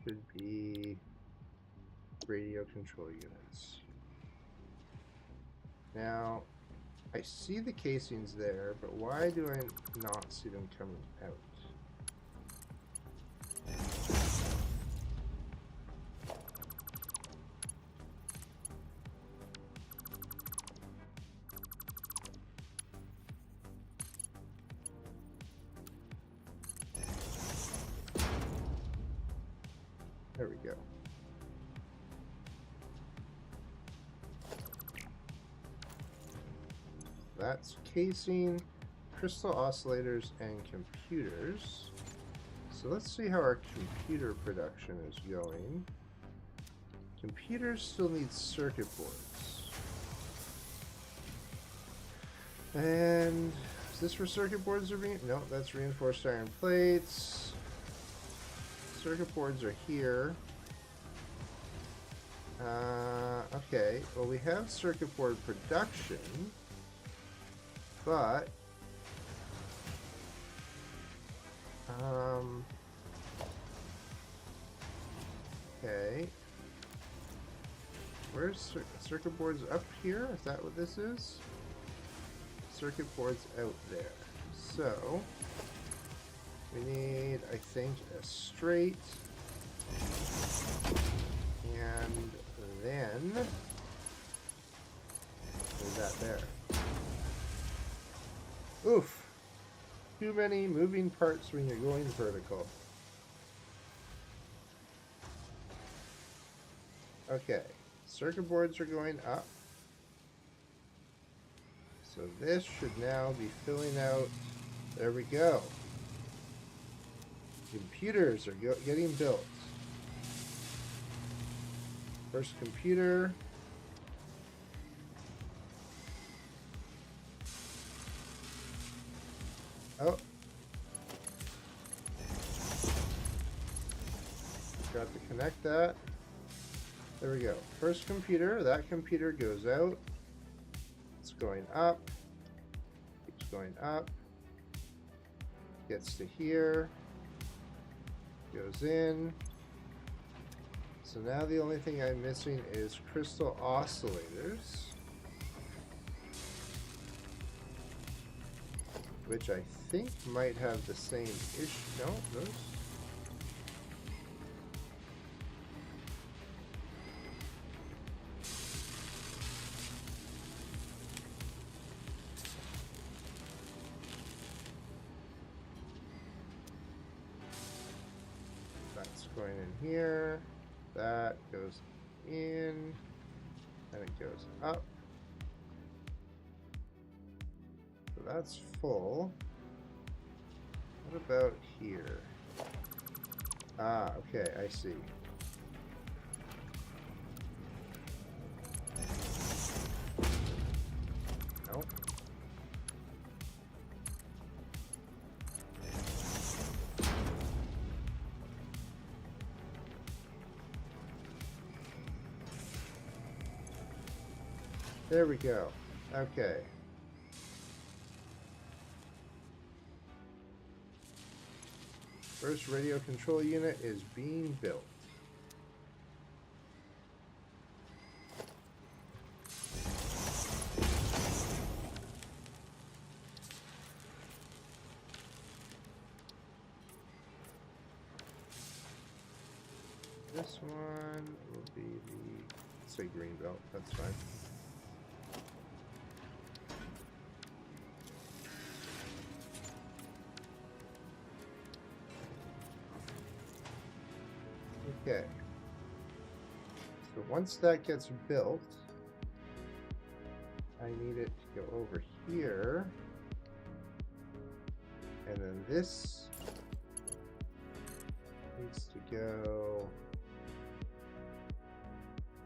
[SPEAKER 1] should be radio control units. Now, I see the casings there, but why do I not see them coming out? There we go. That's casing, crystal oscillators, and computers. So let's see how our computer production is going. Computers still need circuit boards. And is this for circuit boards? No, that's reinforced iron plates. Circuit boards are here. Okay, well we have circuit board production, but okay, where's circuit boards? Up here? Is that what this is? Circuit boards out there. So we need, I think, a straight, and then there's that there. Oof! Too many moving parts when you're going vertical. Okay, circuit boards are going up. So this should now be filling out. There we go. Computers are getting built. First computer. Oh. Forgot to connect that. There we go. First computer. That computer goes out. It's going up. Keeps going up. Gets to here. Goes in. So now the only thing I'm missing is crystal oscillators, which I think might have the same issue. No, those. That's going in here. That goes in, and it goes up. So that's full. What about here? Ah, okay, I see. Nope. There we go. Okay. First radio control unit is being built. This one will be the, let's say, green belt. That's fine. Okay, so once that gets built, I need it to go over here, and then this needs to go,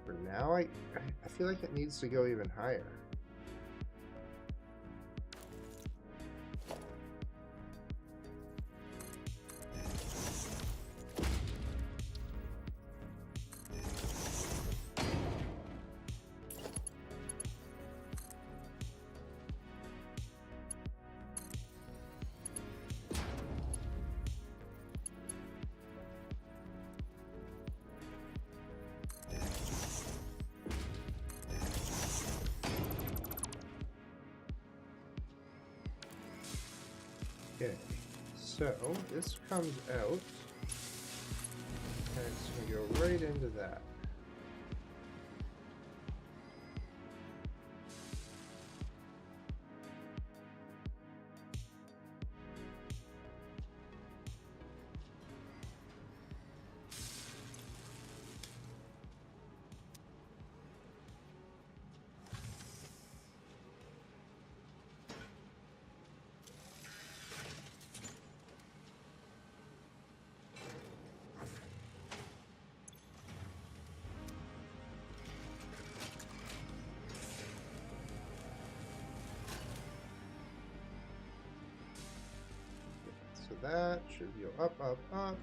[SPEAKER 1] for now, I feel like it needs to go even higher. Okay, so this comes out, and it's going to go right into that. So that should go up, up, up.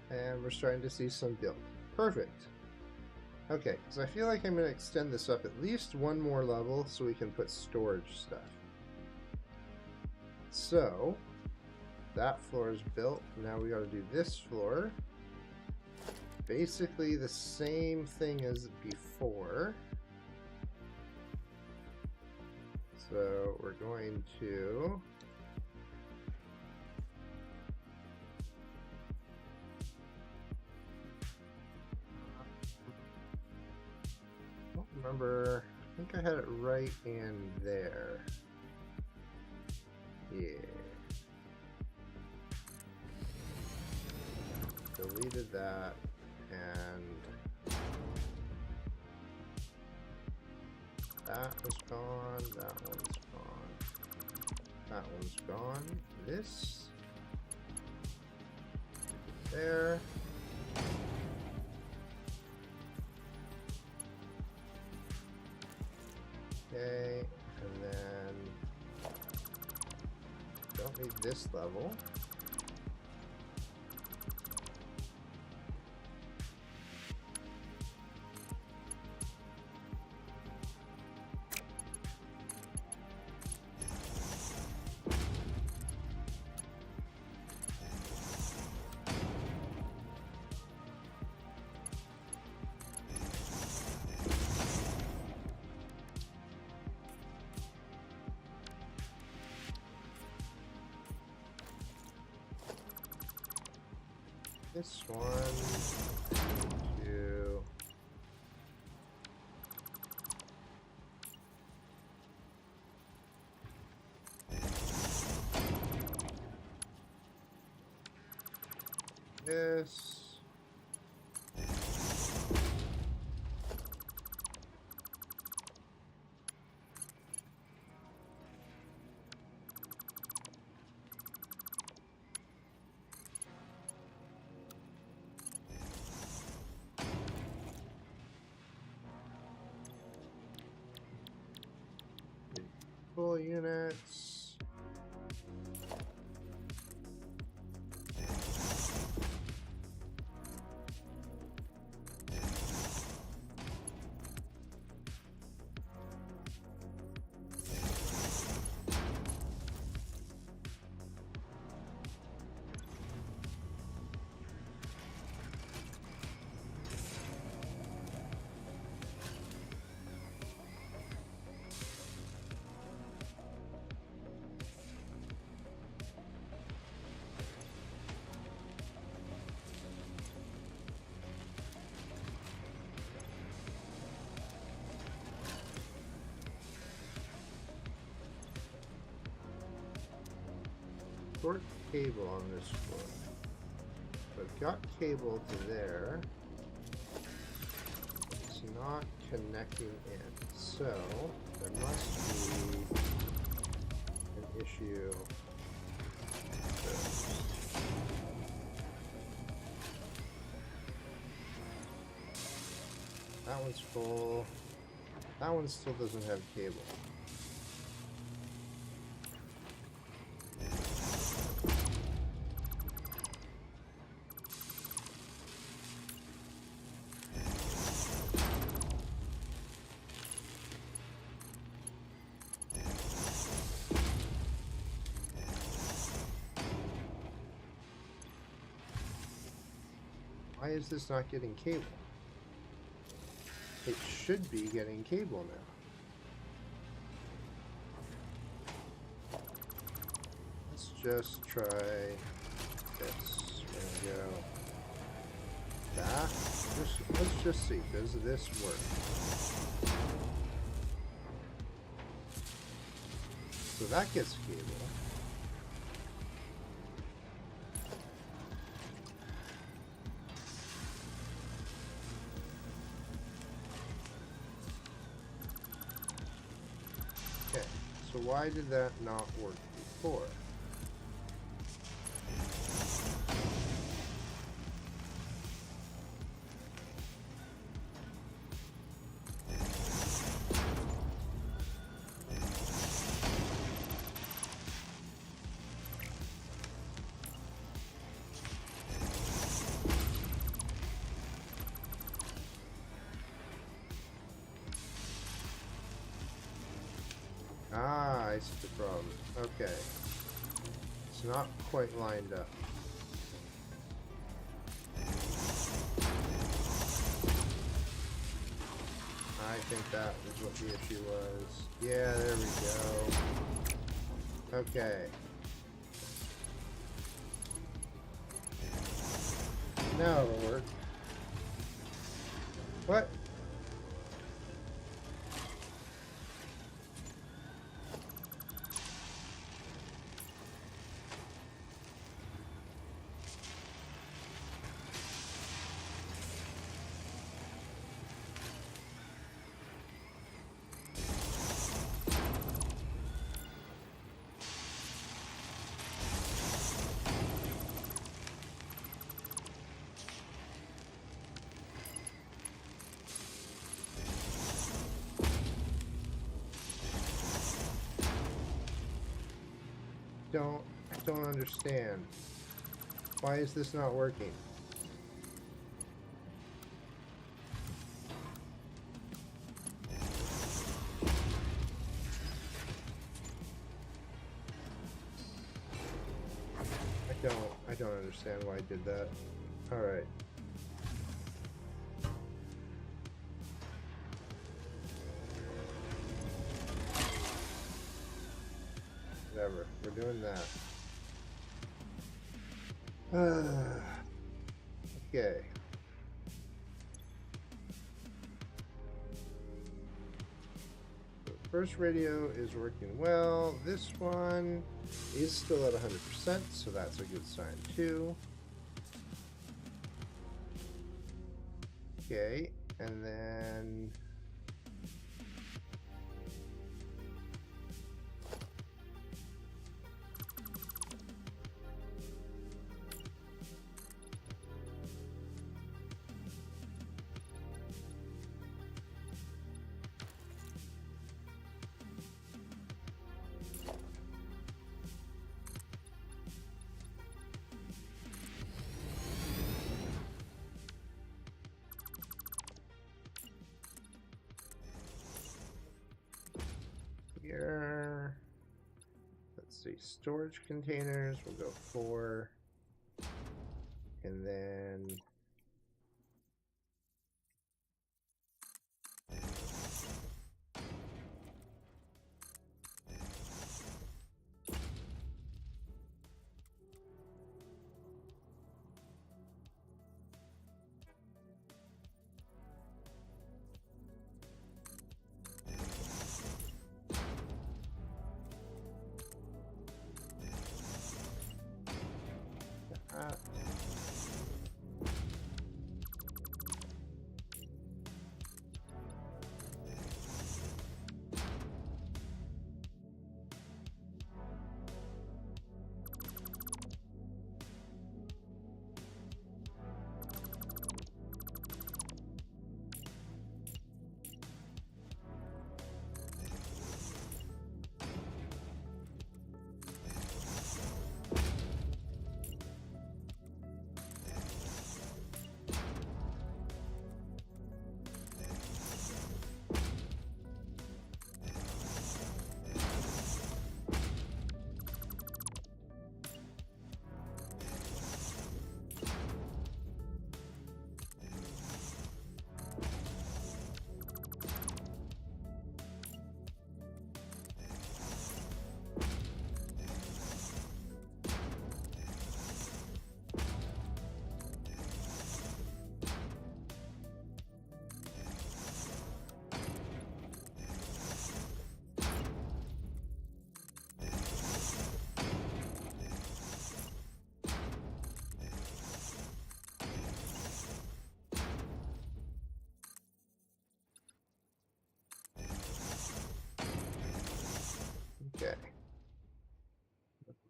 [SPEAKER 1] And we're starting to see some build. Perfect. Okay, so I feel like I'm going to extend this up at least one more level so we can put storage stuff. So, that floor is built. Now we got to do this floor. Basically the same thing as before. So we're going to I don't remember. I think I had it right in there. Yeah. Deleted that and that was gone, that one's gone, that one's gone. This there. Okay, and then don't need this level. This one, 2. This. Full units. Short cable on this floor. So I've got cable to there. It's not connecting in. So there must be an issue. That one's full. That one still doesn't have cable. Why is this not getting cable? It should be getting cable now. just try this. We're gonna go that. Let's just see. Does this work? So that gets cable. Okay, so why did that not work before? Ah, I see the problem. Okay. It's not quite lined up. I think that is what the issue was. Yeah, there we go. Okay. Now it'll work. What? I don't understand. Why is this not working? I don't understand why I did that. All right. Whatever. We're doing that. Okay. So first radio is working well. This one is still at 100%, so that's a good sign too. Okay, and then here, let's see, storage containers, we'll go 4, and then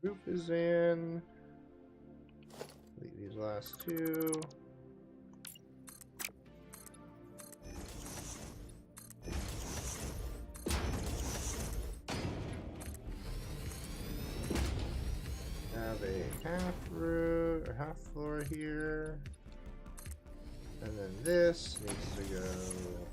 [SPEAKER 1] Roof is in. Delete these last two. Have a half roof or half floor here. And then this needs to go up.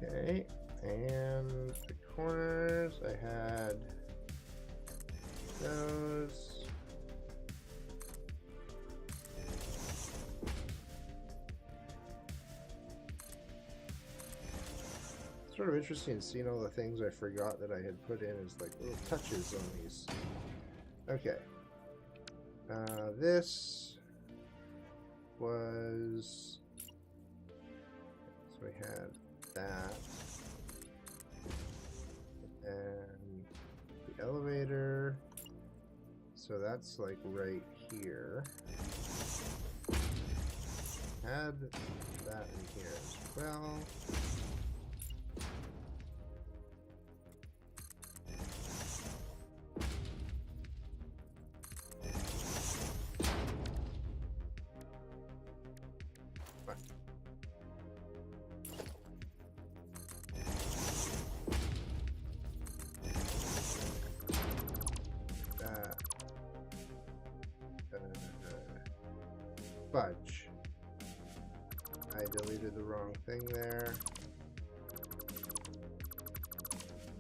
[SPEAKER 1] Okay, and the corners, I had those. Sort of interesting seeing all the things I forgot that I had put in as like little touches on these. Okay. This was, so we had that, and the elevator, so that's like right here. Had that in here as well. Fudge. I deleted the wrong thing there.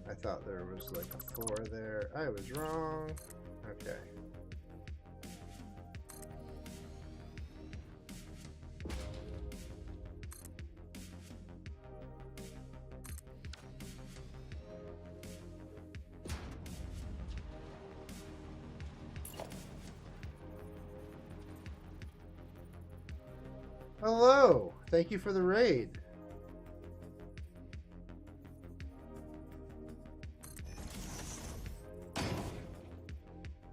[SPEAKER 1] I thought there was like a floor there. I was wrong. Okay. Hello! Thank you for the raid.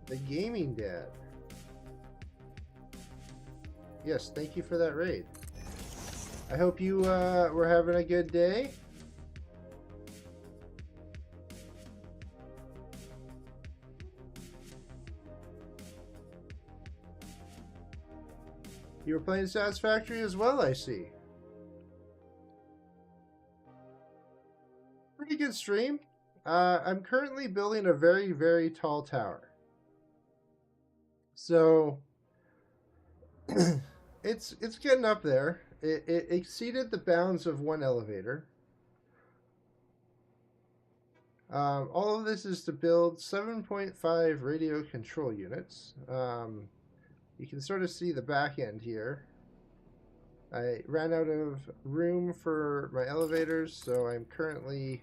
[SPEAKER 1] The Gaming Dad. Yes, thank you for that raid. I hope you were having a good day. You were playing Satisfactory as well, I see. Pretty good stream. I'm currently building a very, very tall tower. So it's getting up there. It exceeded the bounds of one elevator. All of this is to build 7.5 radio control units. You can sort of see the back end here. I ran out of room for my elevators, so I'm currently...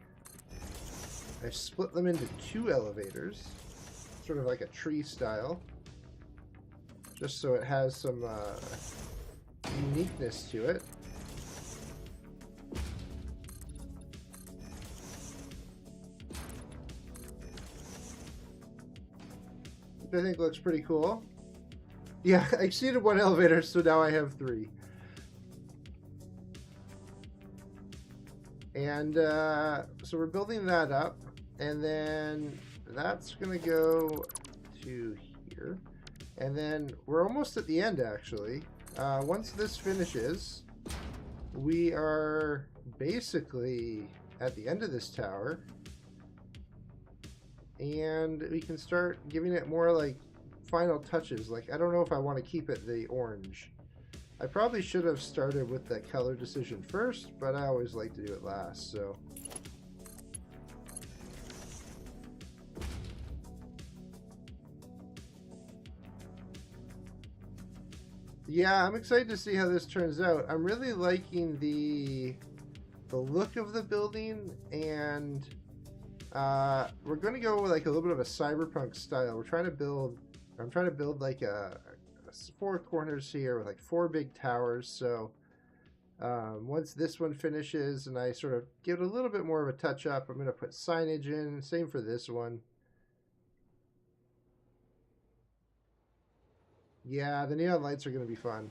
[SPEAKER 1] I split them into 2 elevators, sort of like a tree style, just so it has some uniqueness to it. Which I think looks pretty cool. Yeah, I exceeded 1 elevator, so now I have 3. And so we're building that up, and then that's going to go to here. And then we're almost at the end, actually. Once this finishes, we are basically at the end of this tower. and we can start giving it more like final touches. Like, I don't know if I want to keep it the orange. I probably should have started with the color decision first, but I always like to do it last, so. Yeah, I'm excited to see how this turns out. I'm really liking the look of the building, and we're going to go with like a little bit of a cyberpunk style. I'm trying to build like a 4 corners here with like 4 big towers. So once this one finishes and I sort of give it a little bit more of a touch up, I'm going to put signage in. Same for this one. Yeah, the neon lights are going to be fun.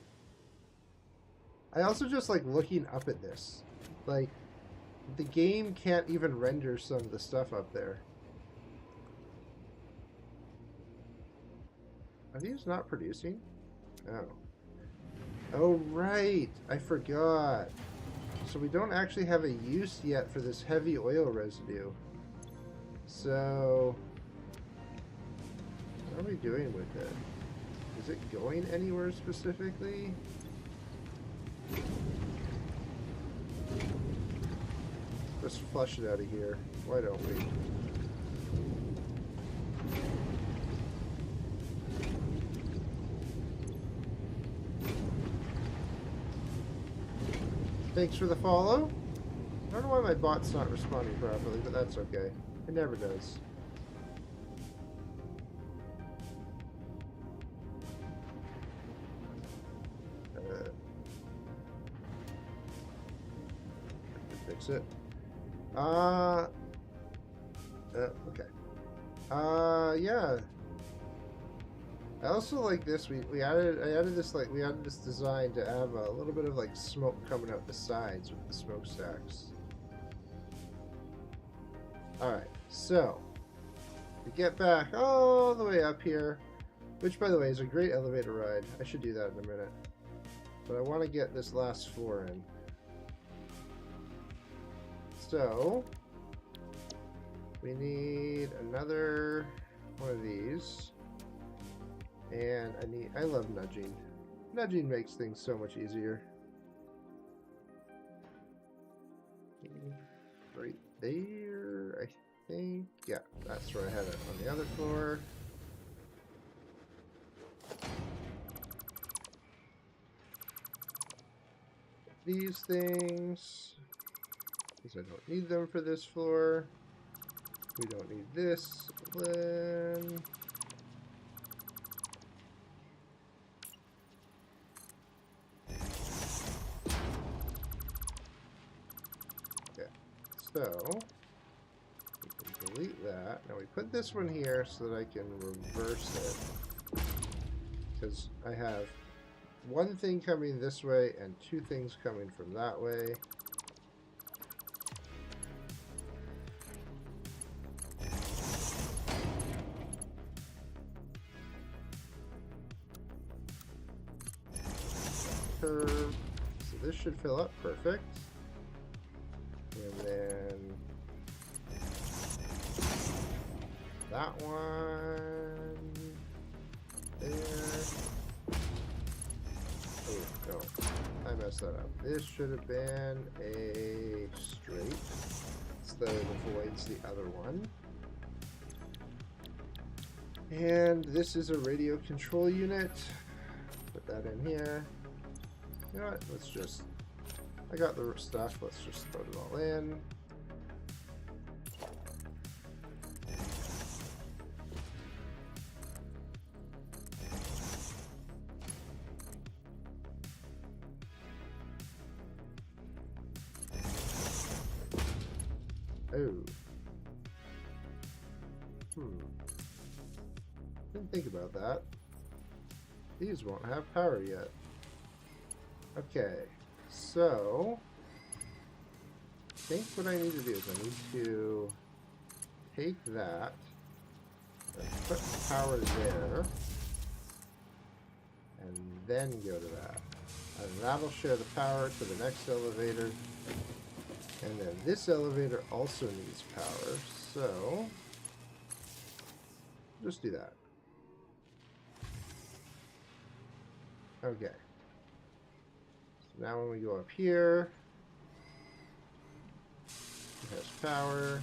[SPEAKER 1] I also just like looking up at this. Like, the game can't even render some of the stuff up there. Are these not producing? Oh. Oh, right. I forgot. So we don't actually have a use yet for this heavy oil residue. So, what are we doing with it? Is it going anywhere specifically? Let's flush it out of here. Why don't we? Thanks for the follow. I don't know why my bot's not responding properly, but that's okay. It never does. Fix it. Okay. Yeah. I also like this. I added this design to have a little bit of like smoke coming out the sides with the smokestacks. Alright, so we get back all the way up here, which by the way is a great elevator ride. I should do that in a minute. But I want to get this last floor in. So we need another one of these. And I love nudging. Nudging makes things so much easier. Right there, I think. Yeah, that's where I had it on the other floor. These things, because I don't need them for this floor. We don't need this. Then so, we can delete that. Now we put this one here so that I can reverse it. Because I have one thing coming this way and 2 things coming from that way. Curve. So this should fill up perfect. And then that one there. Oh no, I messed that up. This should have been a straight, so that it avoids the other one. And this is a radio control unit. Put that in here. You know what? Let's just. I got the stuff, let's just throw it all in. Oh. Didn't think about that. These won't have power yet. Okay. So, I think what I need to do is I need to take that and put power there, and then go to that. And that'll share the power to the next elevator. And then this elevator also needs power, so Just do that. Okay. So now when we go up here, it has power.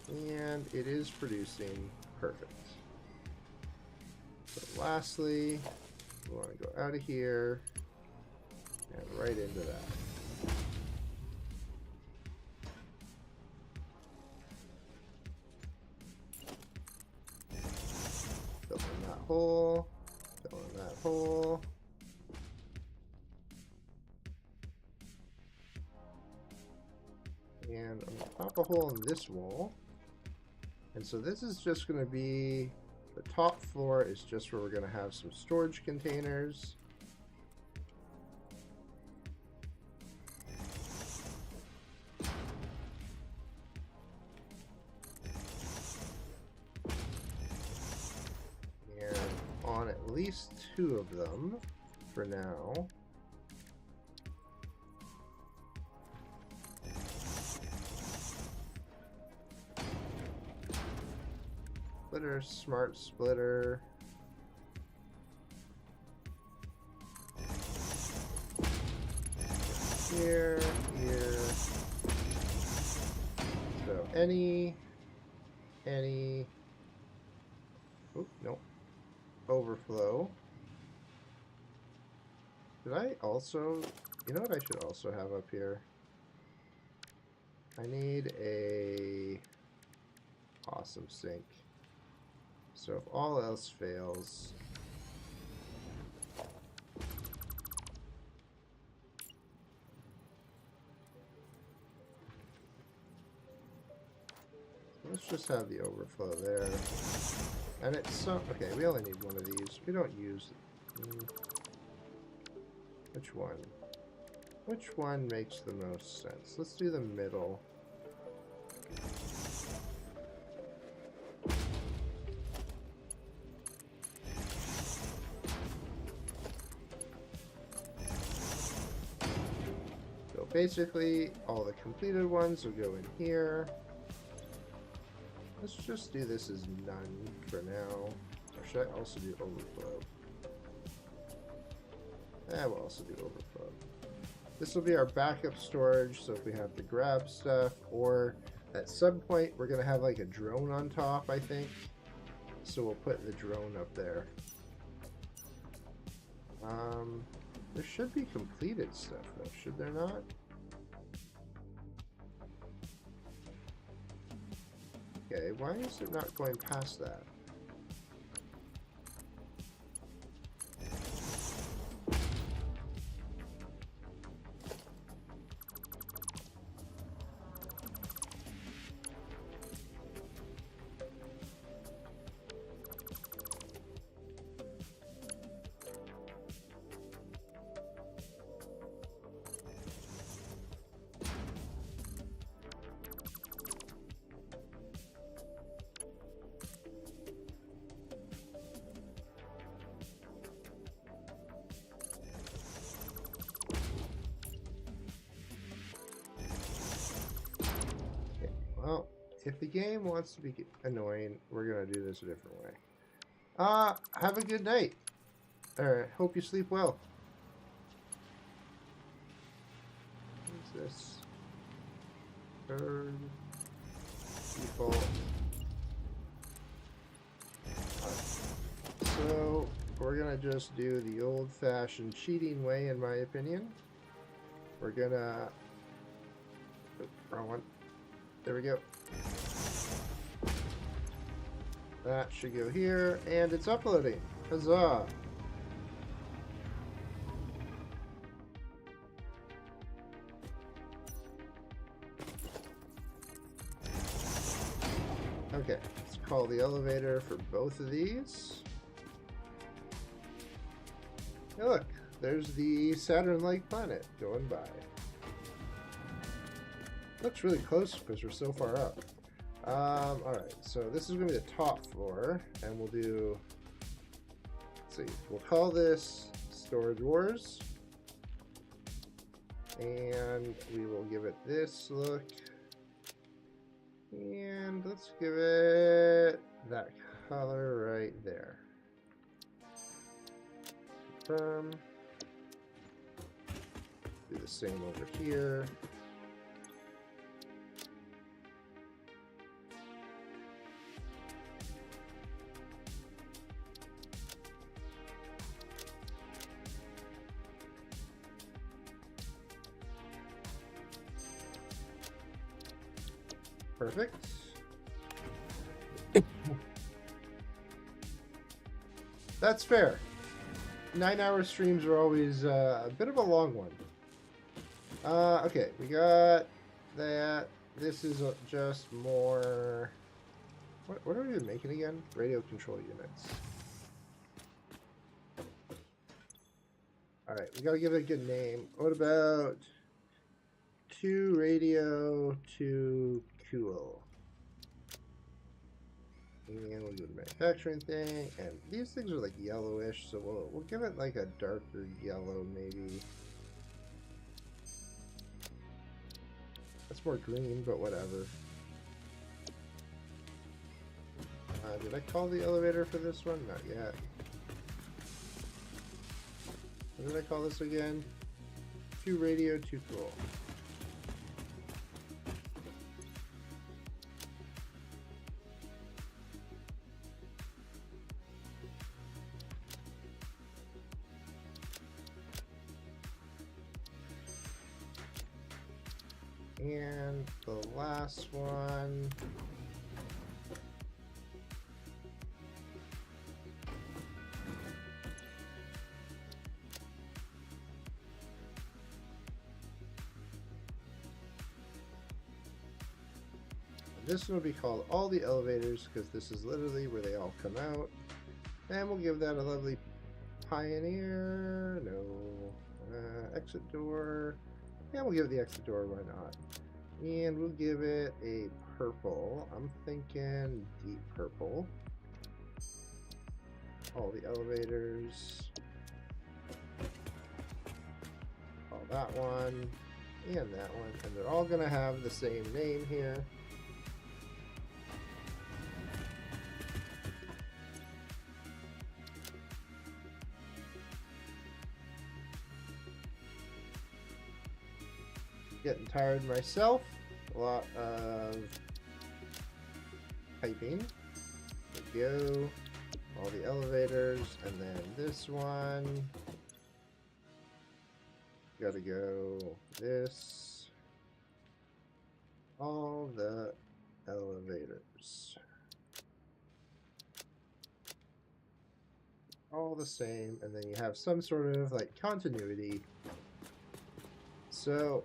[SPEAKER 1] And it is producing perfect. So lastly, we want to go out of here and right into that. Fill in that hole. Fill in that hole. And I'm going to pop a hole in this wall. And so this is just going to be, the top floor is just where we're going to have some storage containers. And on at least 2 of them for now. Splitter, smart splitter. Here, here. So any, oh, no, overflow. Did I also, you know what I should also have up here? I need a awesome sink. So if all else fails, let's just have the overflow there. And it's so, okay, we only need one of these. We don't use, which one? Which one makes the most sense? Let's do the middle. Basically, all the completed ones will go in here. Let's just do this as none for now. Or should I also do overflow? We'll also do overflow. This will be our backup storage, so if we have to grab stuff, or at some point we're going to have like a drone on top, I think. So we'll put the drone up there. There should be completed stuff though, should there not? Okay, why is it not going past that? Well, if the game wants to be annoying, we're going to do this a different way. Have a good night. Hope you sleep well. What's this? Third default. So, we're going to just do the old-fashioned cheating way, in my opinion. We're going to... Oh, wrong one. There we go. That should go here, and it's uploading. Huzzah! Okay, let's call the elevator for both of these. Hey, look, there's the Saturn-like planet going by. Looks really close because we're so far up. Alright, so this is going to be the top floor, and we'll do, let's see, we'll call this Storage Wars, and we will give it this look, and let's Let's give it that color right there. Confirm. Do the same over here. Perfect. That's fair. 9-hour streams are always a bit of a long one. Okay, we got that. This is just more... What are we making again? Radio control units. Alright, we gotta give it a good name. What about 2 radio, 2 cool? And we'll do the manufacturing thing. And these things are like yellowish, so we'll give it like a darker yellow maybe. That's more green, but whatever. Did I call the elevator for this one? Not yet. What did I call this again? 2 radio, 2 cool. And the last one. This one will be called all the elevators because this is literally where they all come out. And we'll give that a lovely pioneer. No. Exit door. Yeah, we'll give it the exit door, why not? And we'll give it a purple. I'm thinking deep purple. All the elevators. All that one. And that one. And they're all going to have the same name here. Getting tired myself. A lot of typing. There we go. All the elevators, and then this one. Gotta go this. All the elevators. All the same, and then you have some sort of like continuity. So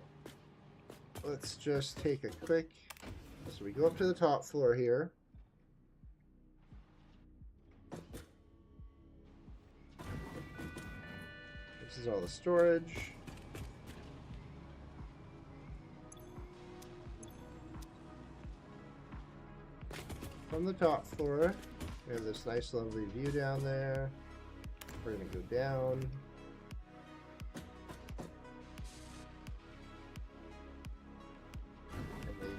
[SPEAKER 1] let's just take a quick, so we go up to the top floor here. This is all the storage. From the top floor, we have this nice lovely view down there. We're going to go down.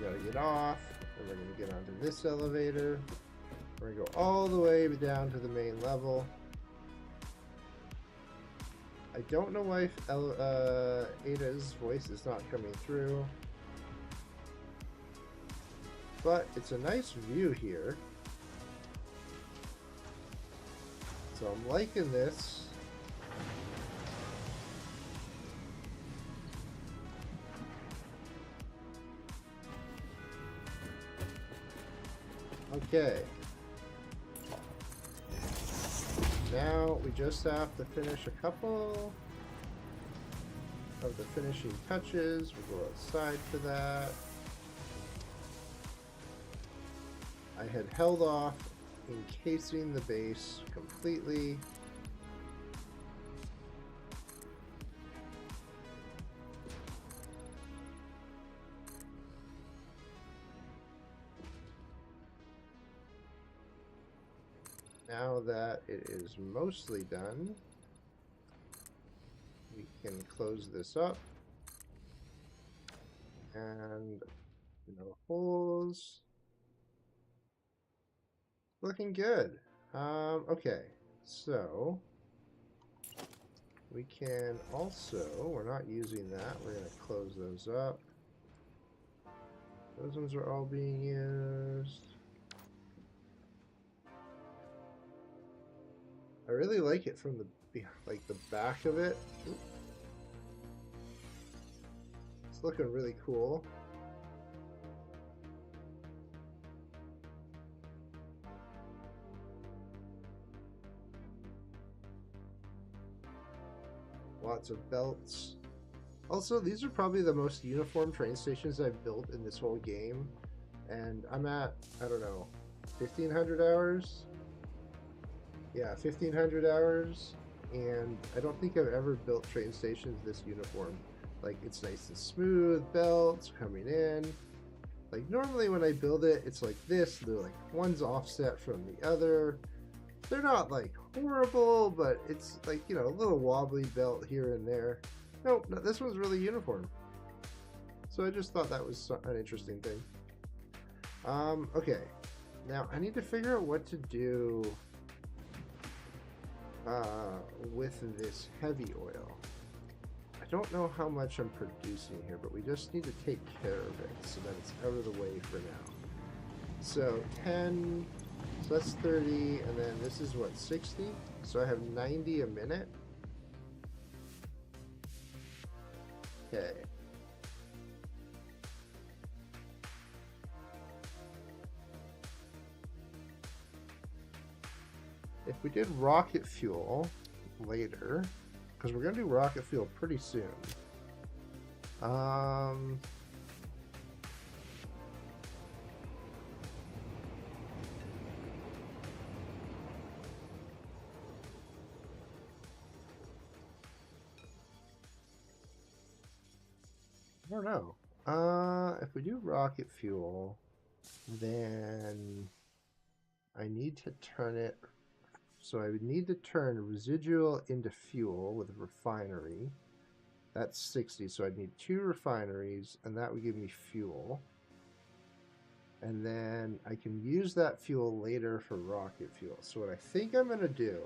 [SPEAKER 1] Gotta get off, and we're gonna get onto this elevator. We're gonna go all the way down to the main level. I don't know why Ada's voice is not coming through, but it's a nice view here. So I'm liking this. Okay. Now we just have to finish a couple of the finishing touches. We'll go outside for that. I had held off encasing the base completely. Now that it is mostly done, we can close this up. And no holes. Looking good. Okay, so we can also, we're not using that. We're going to close those up. Those ones are all being used. I really like it from the back of it. It's looking really cool. Lots of belts. Also, these are probably the most uniform train stations I've built in this whole game. And I'm at, I don't know, 1,500 hours? Yeah, 1,500 hours. And I don't think I've ever built train stations this uniform. Like, it's nice and smooth, belts coming in. Like, normally when I build it, it's like this. They're like, one's offset from the other. They're not like horrible, but it's like, you know, a little wobbly belt here and there. Nope, no, this one's really uniform. So I just thought that was an interesting thing. Okay. Now I need to figure out what to do with this heavy oil. I don't know how much I'm producing here, but we just need to take care of it so that it's out of the way for now. So 10, so that's 30, and then this is what, 60? So I have 90 a minute. Okay. If we did rocket fuel later, because we're going to do rocket fuel pretty soon. I don't know. If we do rocket fuel, then I need to turn it. So I would need to turn residual into fuel with a refinery. That's 60, so I'd need 2 refineries, and that would give me fuel. And then I can use that fuel later for rocket fuel. So what I think I'm going to do,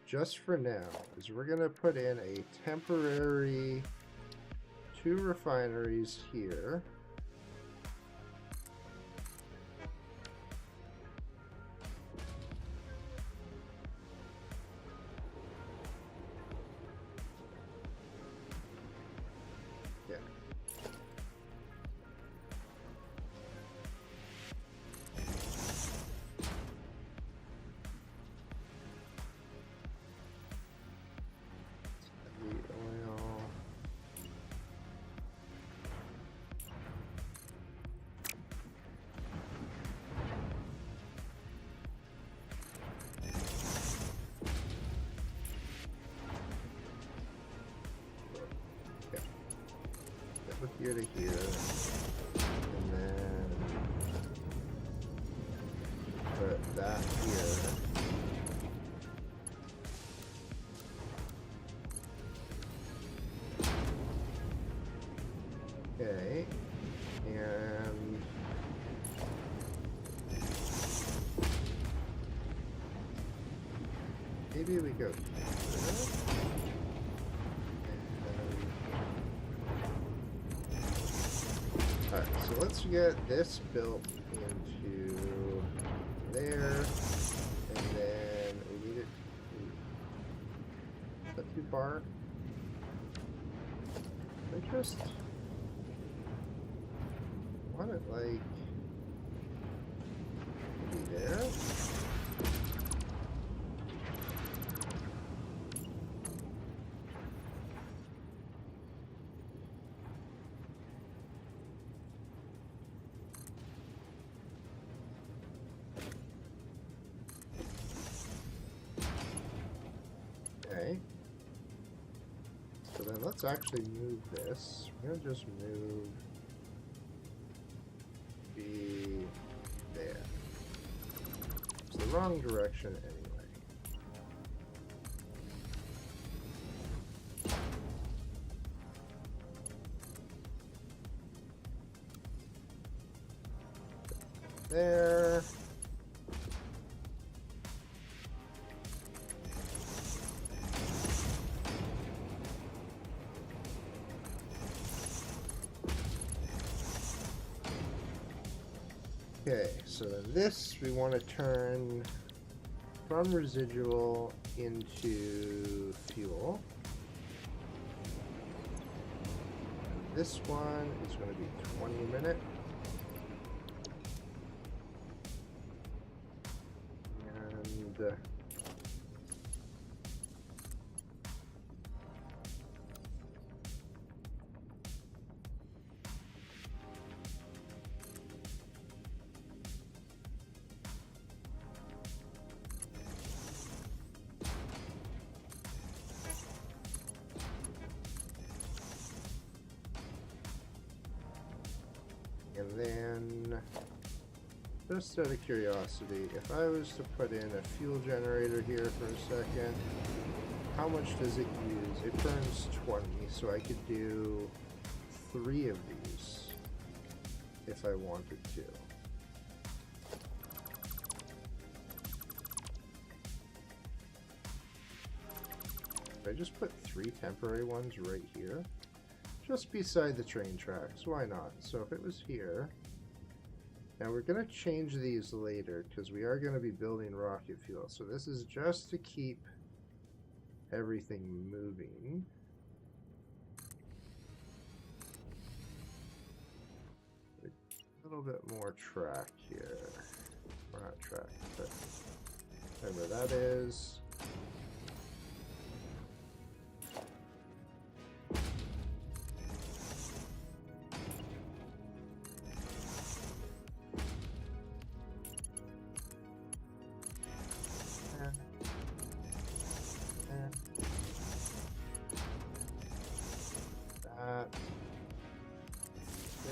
[SPEAKER 1] just for now, is we're going to put in a temporary 2 refineries here. Yeah. The oil. Here to here, and then put that here. Okay, and maybe we go here. Alright, so let's get this built into there, and then we need it. Is that too far? I just want it like be there. Okay. So then let's actually move this. We're gonna just move be there. It's the wrong direction anyway. There. Okay, so then this we want to turn from residual into fuel. And this one is going to be 20 a minute. And then, just out of curiosity, if I was to put in a fuel generator here for a second, how much does it use? It burns 20, so I could do 3 of these if I wanted to. I just put 3 temporary ones right here, just beside the train tracks. Why not? So if it was here, now we're going to change these later because we are going to be building rocket fuel. So this is just to keep everything moving. A little bit more track here. Or not track, but whatever that is.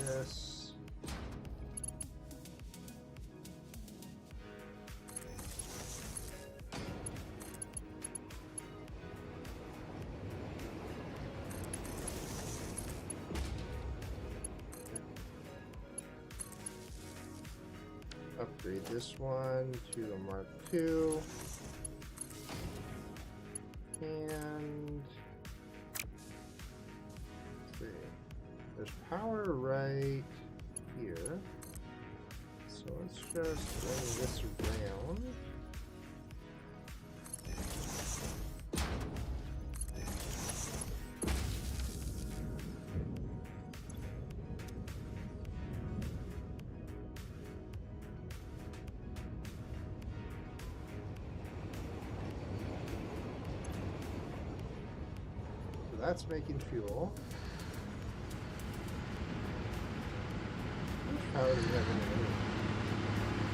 [SPEAKER 1] This. Upgrade this one to a Mark II. And let's see. There's power right here. So let's just bring this around. So that's making fuel. How much power do we have in the room?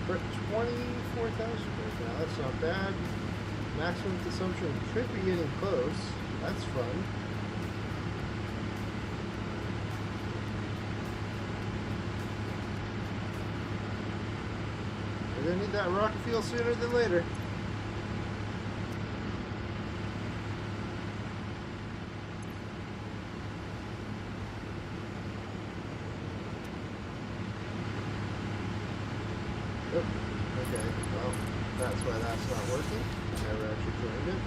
[SPEAKER 1] We're at 24,000 right now. That's not bad. Maximum consumption should be getting close. That's fun. We're gonna need that rocket fuel sooner than later. Oh, okay, well, that's why that's not working. Never actually joined it.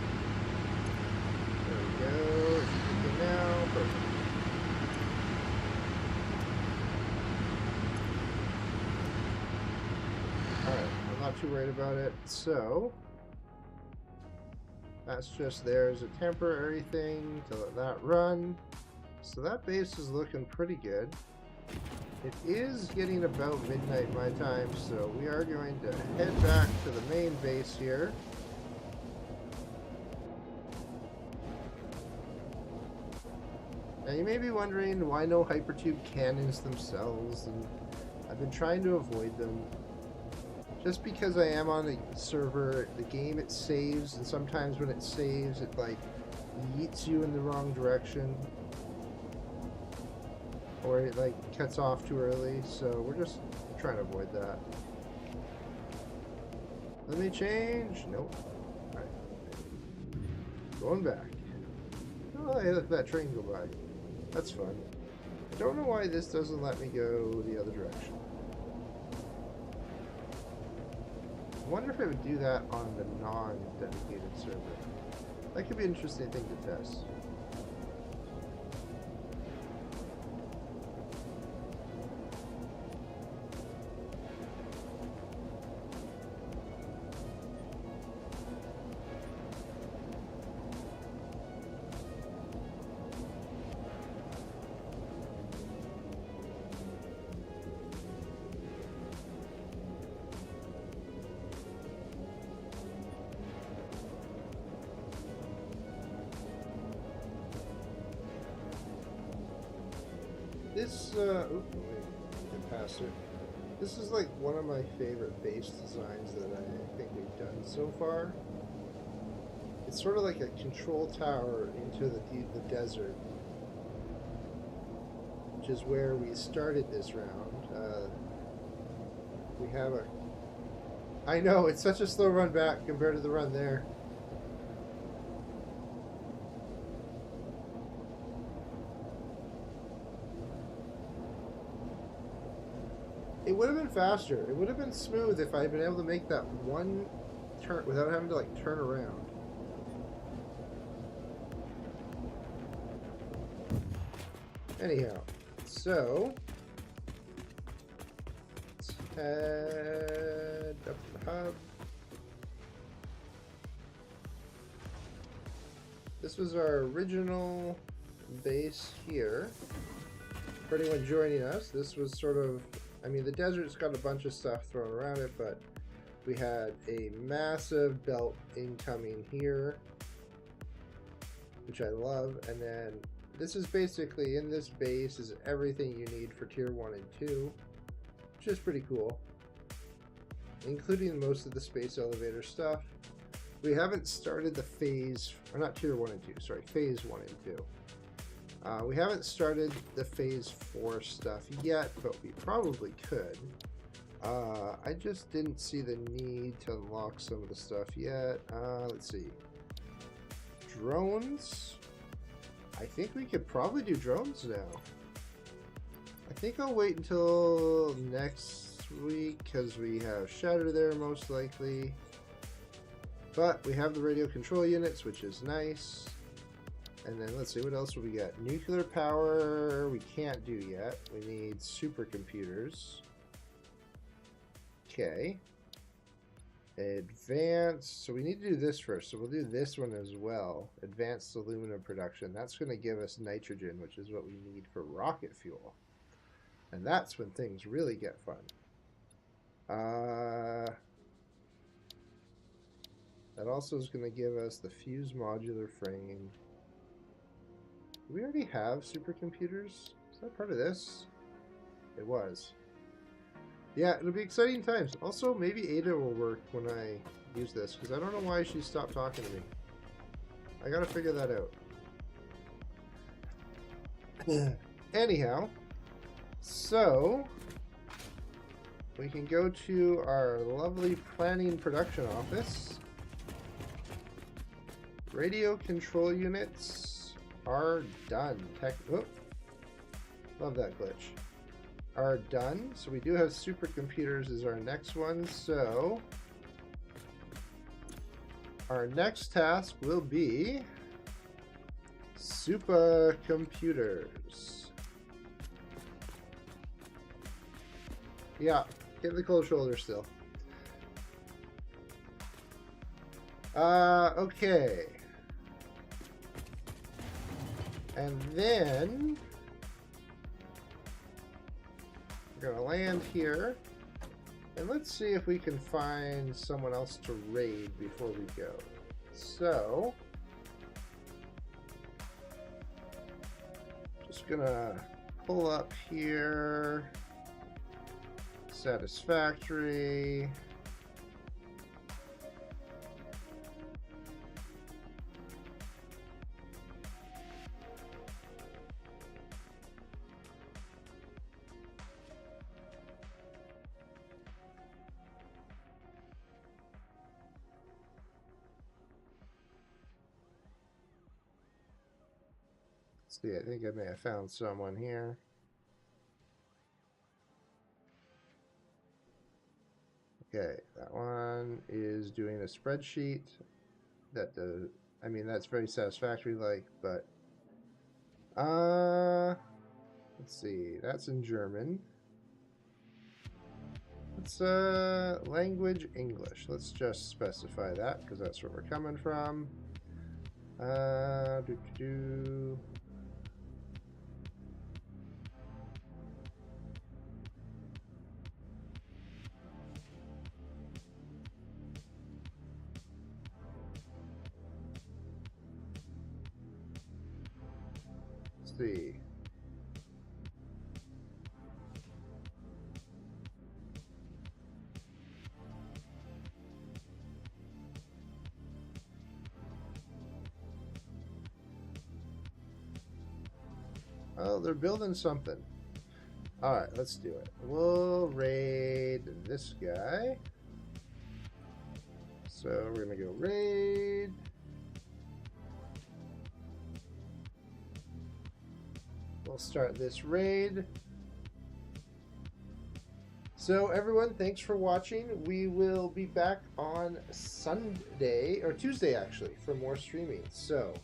[SPEAKER 1] There we go. It's clicking now. Perfect. Alright, I'm not too worried about it. So, that's just there as a temporary thing to let that run. So that base is looking pretty good. It is getting about midnight my time, so we are going to head back to the main base here. Now you may be wondering why no hypertube cannons themselves, and I've been trying to avoid them. Just because I am on a server, the game it saves, and sometimes when it saves it like yeets you in the wrong direction. Or it like cuts off too early, so we're just trying to avoid that. Let me change. Nope. Alright. Going back. Oh, hey, look, that train go by. That's fun. I don't know why this doesn't let me go the other direction. I wonder if it would do that on the non-dedicated server. That could be an interesting thing to test. This, oop, wait, get past it. This is like one of my favorite base designs that I think we've done so far. It's sort of like a control tower into the desert, which is where we started this round. We have a... I know, it's such a slow run back compared to the run there. It would have been faster. It would have been smooth if I had been able to make that one turn without having to like turn around. Anyhow, so let's head up to the hub. This was our original base here. For anyone joining us, this was sort of, I mean, the desert's got a bunch of stuff thrown around it, but we had a massive belt incoming here, which I love, and then this is basically, in this base is everything you need for tier 1 and 2, which is pretty cool, including most of the space elevator stuff. We haven't started the phase, or not tier 1 and 2, sorry, phase 1 and 2. We haven't started the phase 4 stuff yet, but we probably could. I just didn't see the need to unlock some of the stuff yet. Let's see. Drones. I think we could probably do drones now. I think I'll wait until next week because we have Shatter there most likely. But we have the radio control units, which is nice. And then let's see, what else will we get? Nuclear power we can't do yet. We need supercomputers. Okay. Advanced. So we need to do this first. So we'll do this one as well. Advanced aluminum production. That's going to give us nitrogen, which is what we need for rocket fuel. And that's when things really get fun. That also is going to give us the fuse modular frame. Do we already have supercomputers? Is that part of this? It was. Yeah, it'll be exciting times. Also, maybe Ada will work when I use this, because I don't know why she stopped talking to me. I gotta figure that out. Anyhow, so we can go to our lovely planning production office. Radio control units are done. Oh, love that glitch. Are done. So we do have supercomputers as our next one. So our next task will be supercomputers. Yeah, get the cold shoulder still. Okay. And then we're gonna land here, and let's see if we can find someone else to raid before we go. So, just gonna pull up here, Satisfactory. See, I think I may have found someone here. Okay, that one is doing a spreadsheet. That does, I mean, that's very satisfactory like, but let's see, that's in German. It's language English. Let's just specify that because that's where we're coming from. See. Oh, they're building something. Alright, let's do it. We'll raid this guy. So we're gonna go raid. We'll start this raid. So everyone, thanks for watching. We will be back on Sunday, or Tuesday actually, for more streaming. So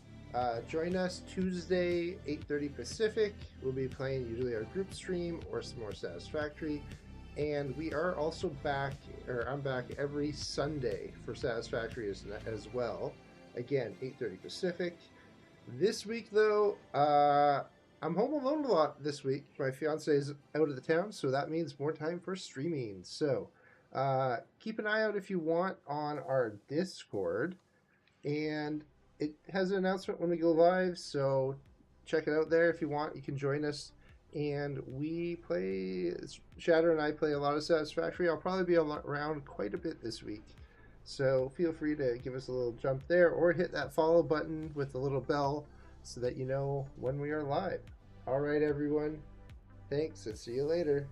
[SPEAKER 1] join us Tuesday, 8:30 Pacific. We'll be playing usually our group stream or some more Satisfactory. And we are also back, or I'm back every Sunday for Satisfactory as well. Again, 8:30 Pacific. This week, though, I'm home alone a lot this week. My fiance is out of the town, so that means more time for streaming. So keep an eye out if you want on our Discord. And it has an announcement when we go live, so check it out there if you want. You can join us. And we play, Shatter and I play a lot of Satisfactory. I'll probably be around quite a bit this week. So feel free to give us a little jump there or hit that follow button with the little bell so that you know when we are live. All right, everyone. Thanks, and see you later.